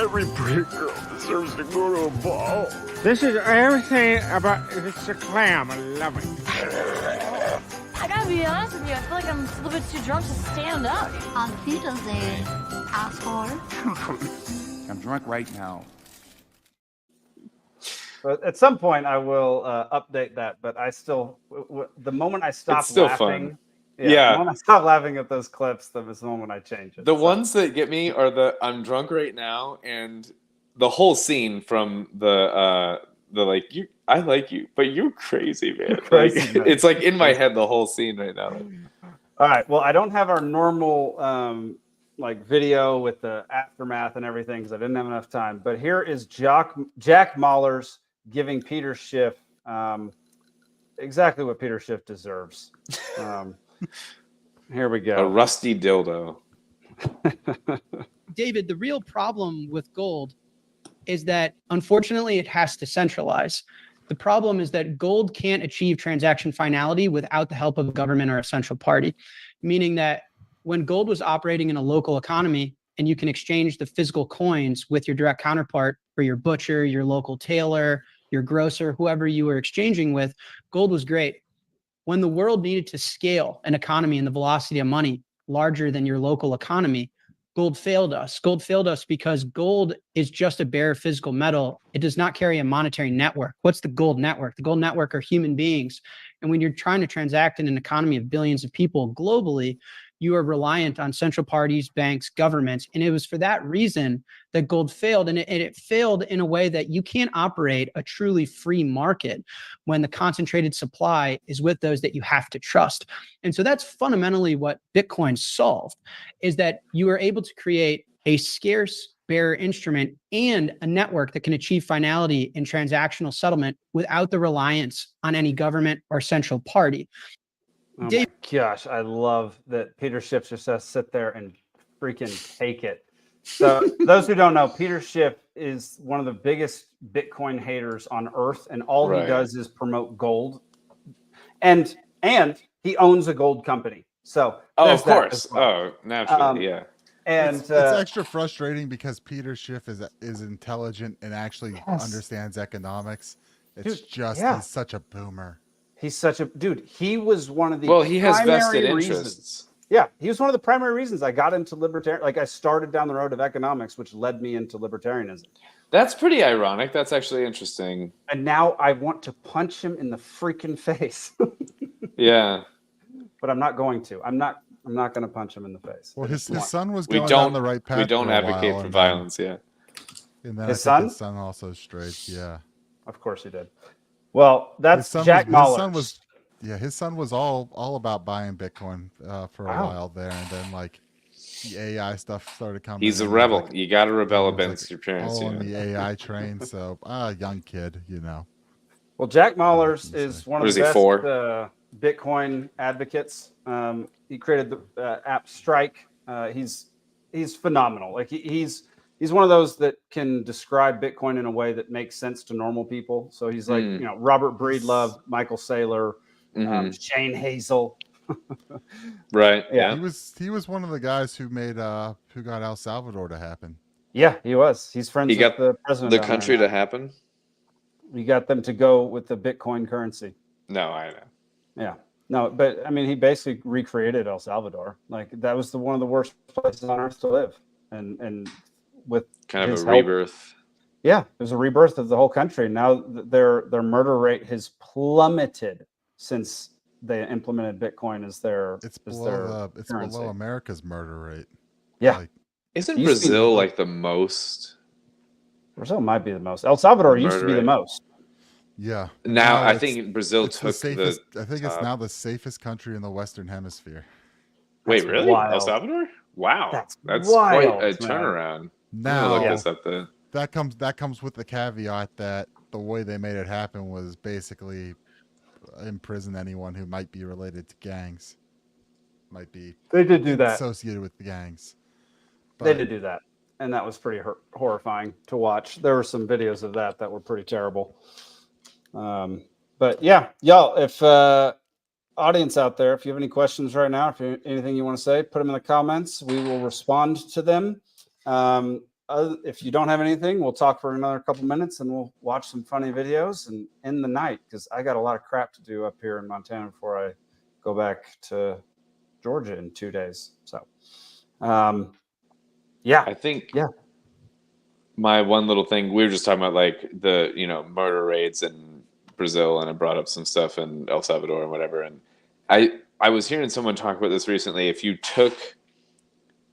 Every pretty girl deserves to go to a ball.
This is everything about it's a clam. I love it.
I gotta be honest with you, I feel like I'm a little bit too drunk to stand up. On Wiedersehen, asshole.
I'm drunk right now.
But at some point, I will update that. But I still, the moment I stop
It's still
laughing,
fun.
the
Yeah.
moment I stop laughing at those clips, that was the moment I change it.
The ones that get me are the I'm drunk right now and the whole scene from the like you I like you, but you're crazy, man.
Crazy,
Like,
man.
it's like in my head the whole scene right now.
All right. Well, I don't have our normal like video with the aftermath and everything because I didn't have enough time. But here is Jack Mahlers giving Peter Schiff exactly what Peter Schiff deserves. Here we go.
A rusty dildo.
David, the real problem with gold is that unfortunately it has to centralize. The problem is that gold can't achieve transaction finality without the help of a government or a central party, meaning that when gold was operating in a local economy and you can exchange the physical coins with your direct counterpart or your butcher, your local tailor, your grocer, whoever you were exchanging with, gold was great. When the world needed to scale an economy and the velocity of money larger than your local economy, gold failed us. Gold failed us because gold is just a bare physical metal. It does not carry a monetary network. What's the gold network? The gold network are human beings. And when you're trying to transact in an economy of billions of people globally, you are reliant on central parties, banks, governments. And it was for that reason that gold failed. And it failed in a way that you can't operate a truly free market when the concentrated supply is with those that you have to trust. And so that's fundamentally what Bitcoin solved, is that you are able to create a scarce bearer instrument and a network that can achieve finality in transactional settlement without the reliance on any government or central party.
Oh my gosh, I love that Peter Schiff just has to sit there and freaking take it. So those who don't know, Peter Schiff is one of the biggest Bitcoin haters on earth, and all he does is promote gold. And he owns a gold company. So
of
there's that
course.
as well.
Oh, naturally, yeah.
And
it's extra frustrating because Peter Schiff is intelligent and actually understands economics. It's he's such a boomer.
He's such a dude. He was one of the
he has vested interests.
Yeah, he was one of the primary reasons I got into libertarian. Like I started down the road of economics, which led me into libertarianism.
That's pretty ironic. That's actually interesting.
And now I want to punch him in the freaking face.
Yeah,
but I'm not going to. I'm not going to punch him in the face.
Well, his son was
We
going
don't-
down the right path.
we don't
for a
advocate
while,
for
and
violence, yeah.
And then
His
I think
son?
his son also strayed. Yeah.
Of course he did. Well, that's Jack Mahler.
His son was all about buying Bitcoin for a
Wow.
while there, and then like the AI stuff started coming.
He's a
in,
rebel.
like,
You got to rebel
he was,
against your parents.
all on
Yeah.
the AI train. So, young kid, you know.
Well, Jack Mahlers is one
What
of
is
the
he,
best.
4?
Bitcoin advocates. He created the app Strike. He's phenomenal. Like he's one of those that can describe Bitcoin in a way that makes sense to normal people. So he's like, Robert Breedlove, Michael Saylor, Shane Hazel.
Right.
Yeah.
He was one of the guys who got El Salvador to happen.
Yeah, he was. He's friends with
got
the president.
the
down
country
there
to
now.
happen.
He got them to go with the Bitcoin currency.
No, I know.
Yeah. No, but I mean, he basically recreated El Salvador. Like that was one of the worst places on earth to live, and with
kind of
his
a
help,
rebirth.
Yeah, it was a rebirth of the whole country. Now their murder rate has plummeted since they implemented Bitcoin as their currency.
Below America's murder rate.
Yeah.
Like,
Isn't Brazil like the most?
Brazil might be the most. El Salvador used to be the
rate.
most.
Yeah.
Now I
it's-
think Brazil
it's
took
safest,
the
I think it's
top.
now the safest country in the Western Hemisphere.
Wait,
That's
really?
wild.
El Salvador? Wow,
That's
quite
wild,
a
man.
turnaround. I'm
Now
gonna look this up then.
that comes with the caveat that the way they made it happen was basically imprison anyone who might be related to gangs, might be
They did do that.
associated with the gangs.
They
But
did do that, and that was pretty horrifying to watch. There were some videos of that were pretty terrible. But yeah, y'all, if audience out there, if you have any questions right now, anything you want to say, put them in the comments. We will respond to them. If you don't have anything, we'll talk for another couple minutes and we'll watch some funny videos and end the night because I got a lot of crap to do up here in Montana before I go back to Georgia in 2 days. So, yeah,
I think
yeah.
My one little thing, we were just talking about like the murder rates in Brazil, and I brought up some stuff in El Salvador and whatever. And I was hearing someone talk about this recently. If you took,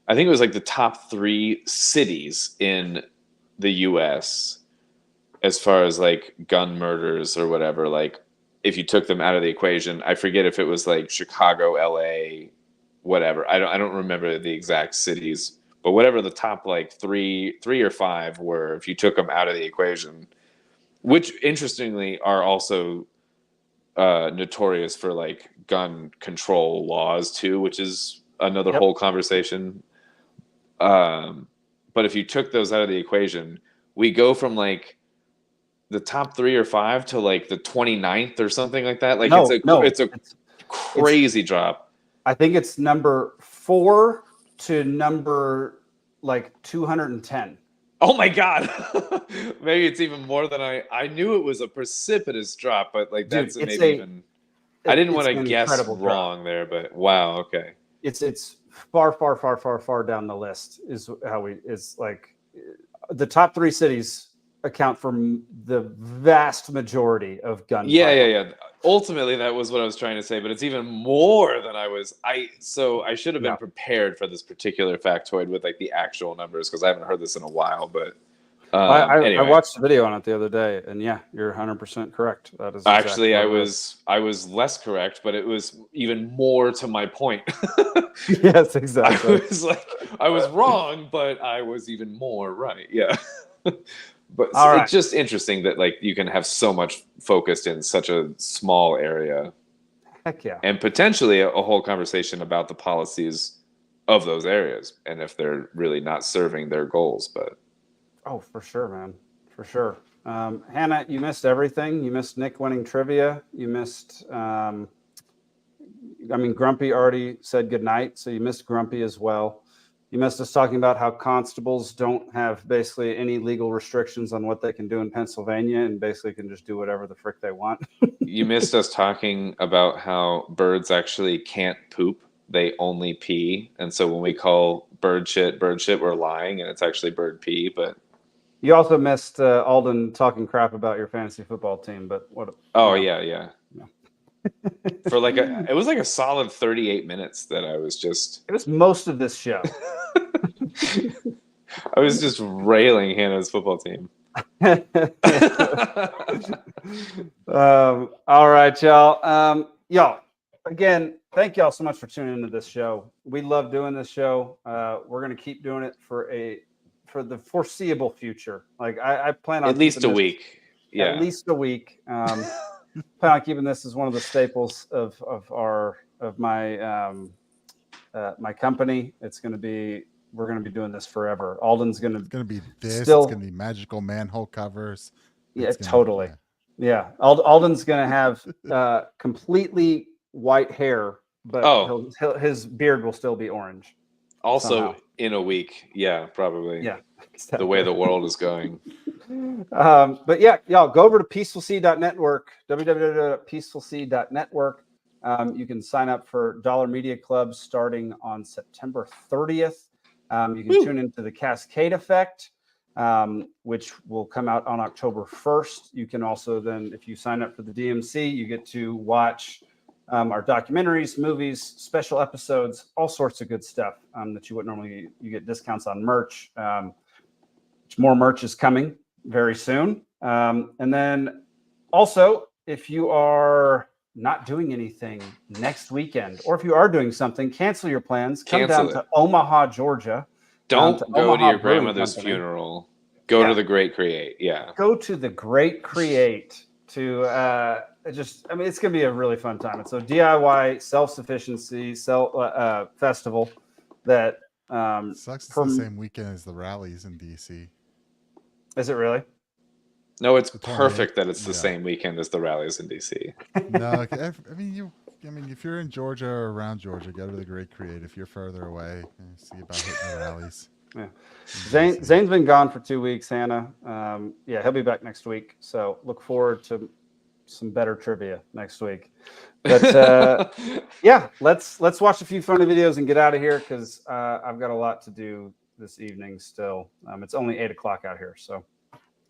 I think it was like the top 3 cities in the U.S. as far as like gun murders or whatever, like if you took them out of the equation, I forget if it was like Chicago, L.A., whatever. I don't remember the exact cities, but whatever the top like three or 5 were, if you took them out of the equation, which interestingly are also notorious for like gun control laws too, which is another whole conversation. But if you took those out of the equation, we go from like the top 3 or 5 to like the 29th or something like that. Like it's a crazy drop.
I think it's number 4 to number like 210.
Oh my God. Maybe it's even more than I knew. It was a precipitous drop, but like that's
Dude,
maybe even. I didn't want to guess wrong there, but wow. Okay.
It's far down the list is how it's like the top 3 cities account for the vast majority of gun.
Yeah. Ultimately, that was what I was trying to say, but it's even more than so I should have been prepared for this particular factoid with like the actual numbers because I haven't heard this in a while. But
I watched the video on it the other day, and yeah, you're 100% correct. That is
actually I was less correct, but it was even more to my point.
Yes, exactly.
I was wrong, but I was even more right. Yeah. But it's just interesting that like you can have so much focused in such a small area.
Heck yeah.
And potentially a whole conversation about the policies of those areas and if they're really not serving their goals. But
oh, for sure, man. For sure. Hannah, you missed everything. You missed Nick winning trivia. You missed Grumpy already said goodnight, so you missed Grumpy as well. You missed us talking about how constables don't have basically any legal restrictions on what they can do in Pennsylvania and basically can just do whatever the frick they want.
You missed us talking about how birds actually can't poop. They only pee. And so when we call bird shit, we're lying and it's actually bird pee. But
you also missed Alden talking crap about your fantasy football team. But what?
Yeah. For like it was like a solid 38 minutes that I was just.
It was most of this show.
I was just railing Hannah's football team.
All right, y'all. Y'all, again, thank y'all so much for tuning into this show. We love doing this show. We're gonna keep doing it for the foreseeable future. Like I plan on
at least a week. Yeah,
at least a week. plan on keeping this as one of the staples of my my company. It's going to be, we're going to be doing this forever. Alden's going to
be this.
Still,
it's going to be magical manhole covers.
Yeah,
It's gonna-
totally. Yeah. Alden's going to have completely white hair, but his beard will still be orange.
Also,
somehow.
in a week, yeah, probably.
Yeah,
the way the world is going.
But yeah, y'all go over to peacefulsea.network, www.peacefulsea.network. You can sign up for Dollar Media Club starting on September 30th. You can tune into the Cascade Effect, which will come out on October 1st. You can also then, if you sign up for the DMC, you get to watch our documentaries, movies, special episodes, all sorts of good stuff that you wouldn't normally. You get discounts on merch. More merch is coming very soon. And then also, if you are not doing anything next weekend, or if you are doing something, cancel your plans. Come down to Omaha, Georgia.
Don't
to
go to
Omaha
your
Brewing
grandmother's
Company.
funeral. Go to the Great Create. Yeah.
Go to the Great Create to it's going to be a really fun time. It's a DIY self-sufficiency festival that
sucks. It's the same weekend as the rallies in DC.
Is it really?
No, it's perfect that it's the same weekend as the rallies in DC.
No, I mean, if you're in Georgia or around Georgia, go to the Great Create. If you're further away, see about hitting the rallies.
Yeah. Zane's been gone for 2 weeks, Hannah. Yeah, he'll be back next week. So look forward to some better trivia next week. But yeah, let's watch a few funny videos and get out of here because I've got a lot to do this evening still. It's only 8:00 out here, so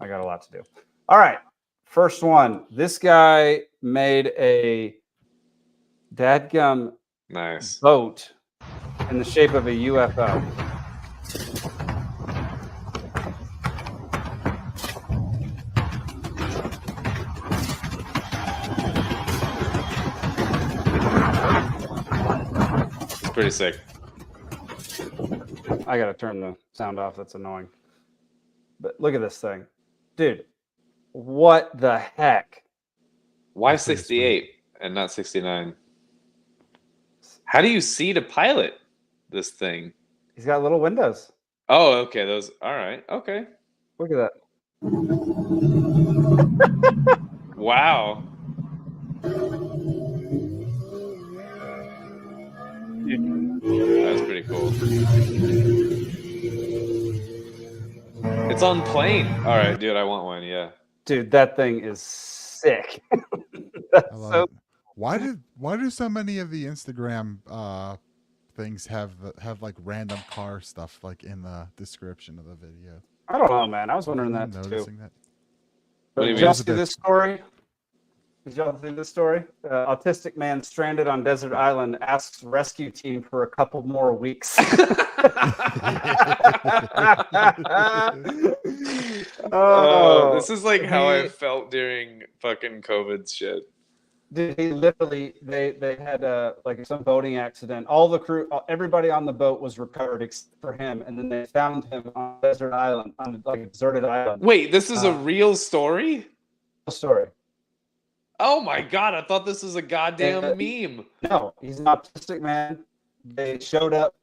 I got a lot to do. All right, first one. This guy made a dadgum boat in the shape of a UFO.
Pretty sick.
I gotta turn the sound off. That's annoying. But look at this thing, dude. What the heck?
Why 68 and not 69? How do you see to pilot this thing?
He's got little windows.
Oh, okay. Those. All right. Okay.
Look at that.
Wow. That's pretty cool. It's on plane. All right, dude. I want one. Yeah.
Dude, that thing is sick.
Why do so many of the Instagram things have like random car stuff like in the description of the video?
I don't know, man. I was wondering that too.
That.
But did y'all see this story? Did y'all see this story? Autistic man stranded on desert island asks rescue team for a couple more weeks.
Oh, this is like how I felt during fucking COVID shit.
Dude, he literally, they had like some boating accident. All the crew, everybody on the boat was recovered except for him, and then they found him on a desert island, on like a deserted island.
Wait, this is a real story?
Story.
Oh my god, I thought this was a goddamn meme.
No, he's an autistic man. They showed up,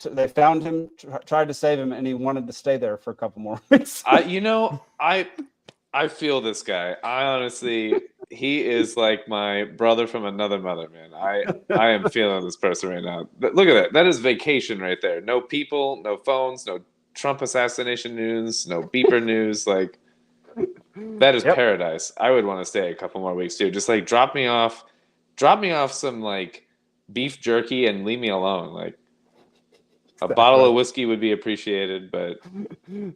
they found him, tried to save him, and he wanted to stay there for a couple more weeks.
I feel this guy. I honestly, he is like my brother from another mother, man. I am feeling this person right now. Look at that. That is vacation right there. No people, no phones, no Trump assassination news, no beeper news. Like, that is paradise. I would want to stay a couple more weeks too. Just like drop me off some like beef jerky and leave me alone. Like a bottle of whiskey would be appreciated, but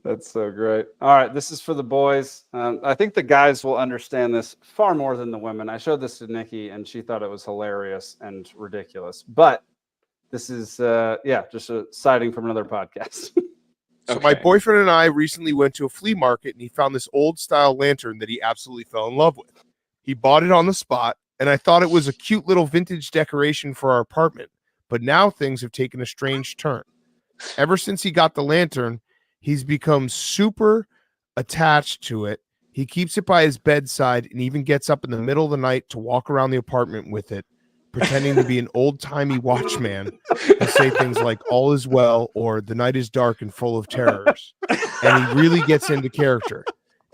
that's so great. All right, this is for the boys. I think the guys will understand this far more than the women. I showed this to Nikki and she thought it was hilarious and ridiculous. But this is just a sighting from another podcast.
So my boyfriend and I recently went to a flea market and he found this old style lantern that he absolutely fell in love with. He bought it on the spot and I thought it was a cute little vintage decoration for our apartment. But now things have taken a strange turn. Ever since he got the lantern, he's become super attached to it. He keeps it by his bedside and even gets up in the middle of the night to walk around the apartment with it, pretending to be an old-timey watchman and say things like all is well or the night is dark and full of terrors. And he really gets into character.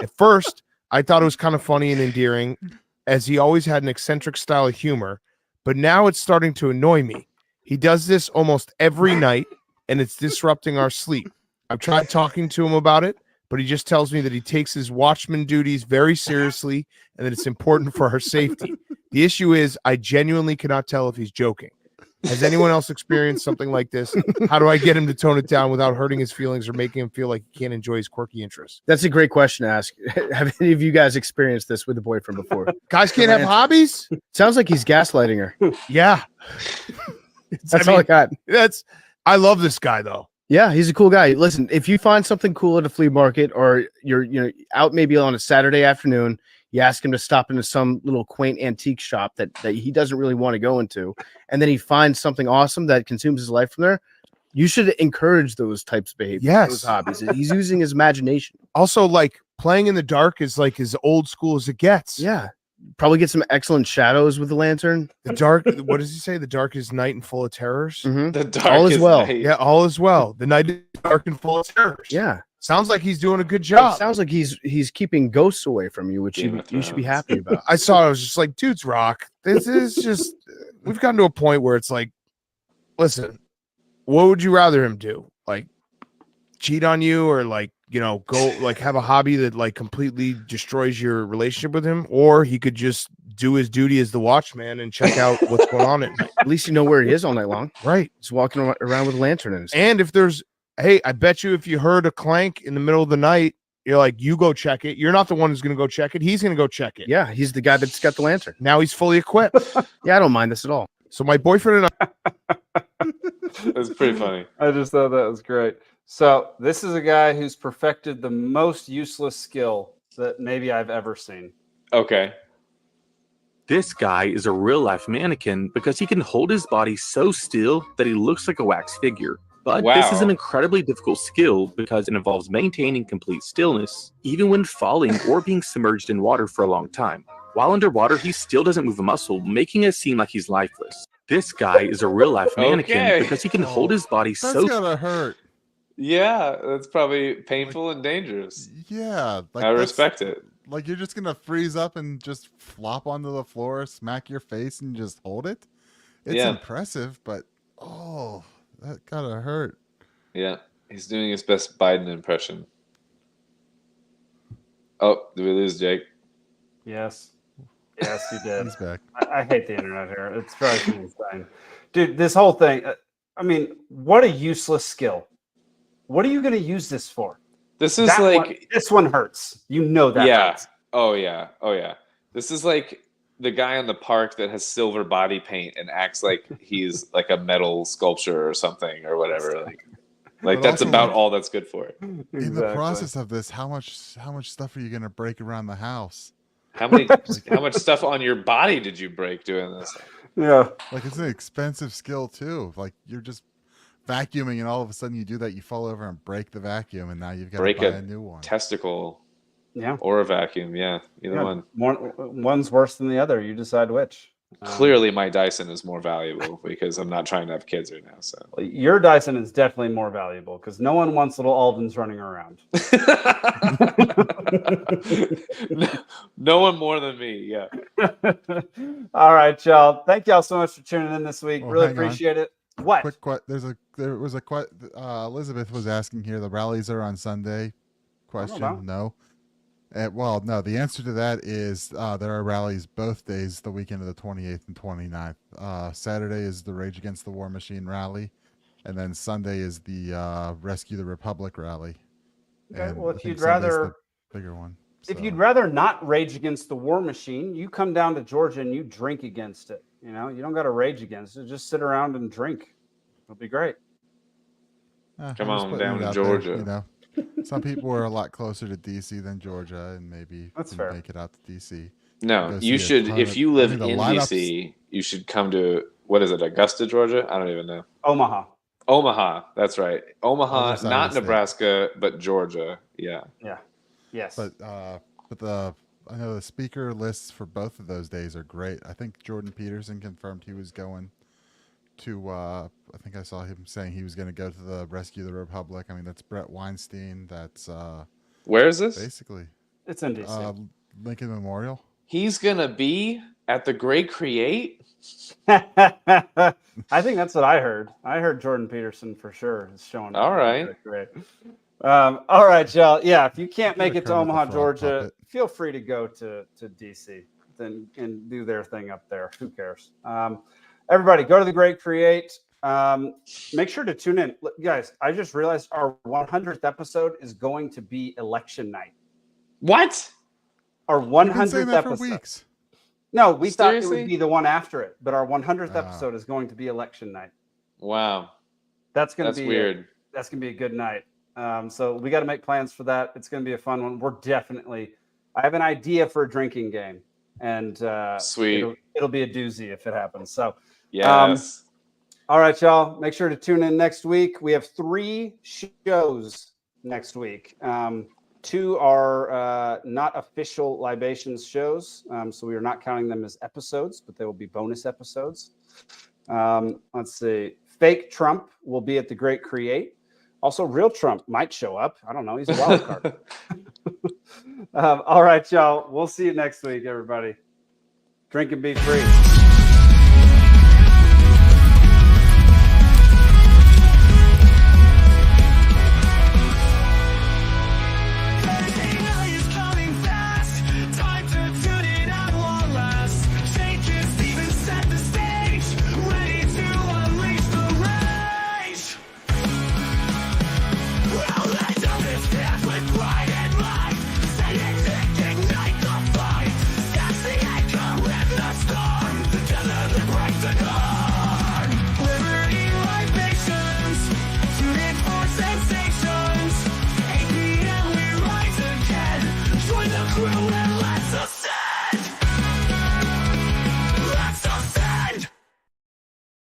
At first, I thought it was kind of funny and endearing, as he always had an eccentric style of humor, but now it's starting to annoy me. He does this almost every night, and it's disrupting our sleep. I've tried talking to him about it, but he just tells me that he takes his watchman duties very seriously and that it's important for our safety. The issue is I genuinely cannot tell if he's joking. Has anyone else experienced something like this? How do I get him to tone it down without hurting his feelings or making him feel like he can't enjoy his quirky interests?
That's a great question to ask. Have any of you guys experienced this with a boyfriend before?
Guys can't have hobbies?
Sounds like he's gaslighting her.
Yeah.
That's all I got.
I love this guy though.
Yeah, he's a cool guy. Listen, if you find something cool at a flea market or you're out maybe on a Saturday afternoon, you ask him to stop into some little quaint antique shop that he doesn't really want to go into, and then he finds something awesome that consumes his life from there, you should encourage those types of behaviors, those hobbies. He's using his imagination.
Also, like playing in the dark is like as old school as it gets.
Yeah. Probably get some excellent shadows with the lantern.
The dark, what does he say? The dark is night and full of terrors.
The dark
All is well.
night.
Yeah, all is well. The night is dark and full of terrors.
Yeah.
Sounds like he's doing a good job.
Sounds like he's keeping ghosts away from you, which you should be happy about.
I saw it. I was just like, dudes rock. This is just, we've gotten to a point where it's like, listen, what would you rather him do? Like cheat on you or like, go like have a hobby that like completely destroys your relationship with him? Or he could just do his duty as the watchman and check out what's going on at night.
At least you know where he is all night long.
Right.
He's walking around with a lantern in his
hand. And if there's, hey, I bet you if you heard a clank in the middle of the night, you're like, you go check it. You're not the one who's going to go check it. He's going to go check it.
Yeah, he's the guy that's got the lantern.
Now he's fully equipped.
Yeah, I don't mind this at all.
So my boyfriend and I.
That's pretty funny.
I just thought that was great. So this is a guy who's perfected the most useless skill that maybe I've ever seen.
Okay.
This guy is a real-life mannequin because he can hold his body so still that he looks like a wax figure. But this is an incredibly difficult skill because it involves maintaining complete stillness, even when falling or being submerged in water for a long time. While underwater, he still doesn't move a muscle, making it seem like he's lifeless. This guy is a real-life mannequin because he can hold his body so...
That's gotta hurt.
Yeah, that's probably painful and dangerous.
Yeah.
I respect it.
Like you're just gonna freeze up and just flop onto the floor, smack your face, and just hold it. It's impressive, but that gotta hurt.
Yeah, he's doing his best Biden impression. Oh, did we lose Jake?
Yes. Yes, you did.
He's back.
I hate the internet here. It's drives me insane. Dude, this whole thing, I mean, what a useless skill. What are you going to use this for?
This is
this one hurts. You know that.
Yeah.
Hurts.
Oh, yeah. Oh, yeah. This is like the guy in the park that has silver body paint and acts like he's like a metal sculpture or something or whatever. Like that's about all that's good for it.
In the process of this, how much stuff are you going to break around the house?
How much stuff on your body did you break doing this?
Yeah.
Like it's an expensive skill too. Like you're just vacuuming and all of a sudden you do that, you fall over and break the vacuum and now you've got to buy a new one.
Testicle.
Yeah.
Or a vacuum. Yeah. Either one.
One's worse than the other. You decide which.
Clearly my Dyson is more valuable because I'm not trying to have kids right now. So
your Dyson is definitely more valuable because no one wants little Aldens running around.
No one more than me. Yeah.
All right, y'all. Thank y'all so much for tuning in this week.
Well,
really appreciate it. What?
Elizabeth was asking here. The rallies are on Sunday. Question: No. No, the answer to that is there are rallies both days, the weekend of the 28th and 29th. Saturday is the Rage Against the War Machine rally, and then Sunday is the Rescue the Republic rally.
Okay,
and
well,
I
if
think
you'd
Sunday's
rather
the bigger one.
If you'd rather not rage against the war machine, you come down to Georgia and you drink against it. You know, you don't got to rage against it. Just sit around and drink. It'll be great.
Come on down to Georgia.
There, you know. Some people are a lot closer to DC than Georgia, and maybe can make it out to DC.
No, you should. If you live in DC, you should come to what is it, Augusta, Georgia? I don't even know.
Omaha.
Omaha. That's right. Omaha, not Nebraska, but Georgia. Yeah.
Yeah. Yes.
But
but I know the speaker lists for both of those days are great. I think Jordan Peterson confirmed he was going to. I think I saw him saying he was going to go to the Rescue the Republic. I mean, that's Brett Weinstein. That's
where is this?
Basically,
it's in DC.
Lincoln Memorial.
He's gonna be at the Great Create.
I think that's what I heard. I heard Jordan Peterson for sure is showing up.
All right.
Great. All right, y'all. Yeah, if you can't make it to Omaha, Georgia, feel free to go to DC and do their thing up there. Who cares? Everybody, go to the Great Create. Make sure to tune in. Look, guys, I just realized our 100th episode is going to be election night.
What?
Our 100th episode.
For weeks.
No, we thought it
Seriously?
would be the one after it, but our 100th episode is going to be election night.
Wow.
That's going to be
weird.
That's going to be a good night. So we got to make plans for that. It's going to be a fun one. I have an idea for a drinking game, and
sweet.
It'll be a doozy if it happens. So
yes.
All right, y'all. Make sure to tune in next week. We have 3 shows next week. 2 are not official libations shows, so we are not counting them as episodes, but they will be bonus episodes. Let's see. Fake Trump will be at the Great Create. Also, real Trump might show up. I don't know. He's a wild card. All right, y'all. We'll see you next week, everybody. Drink and be free.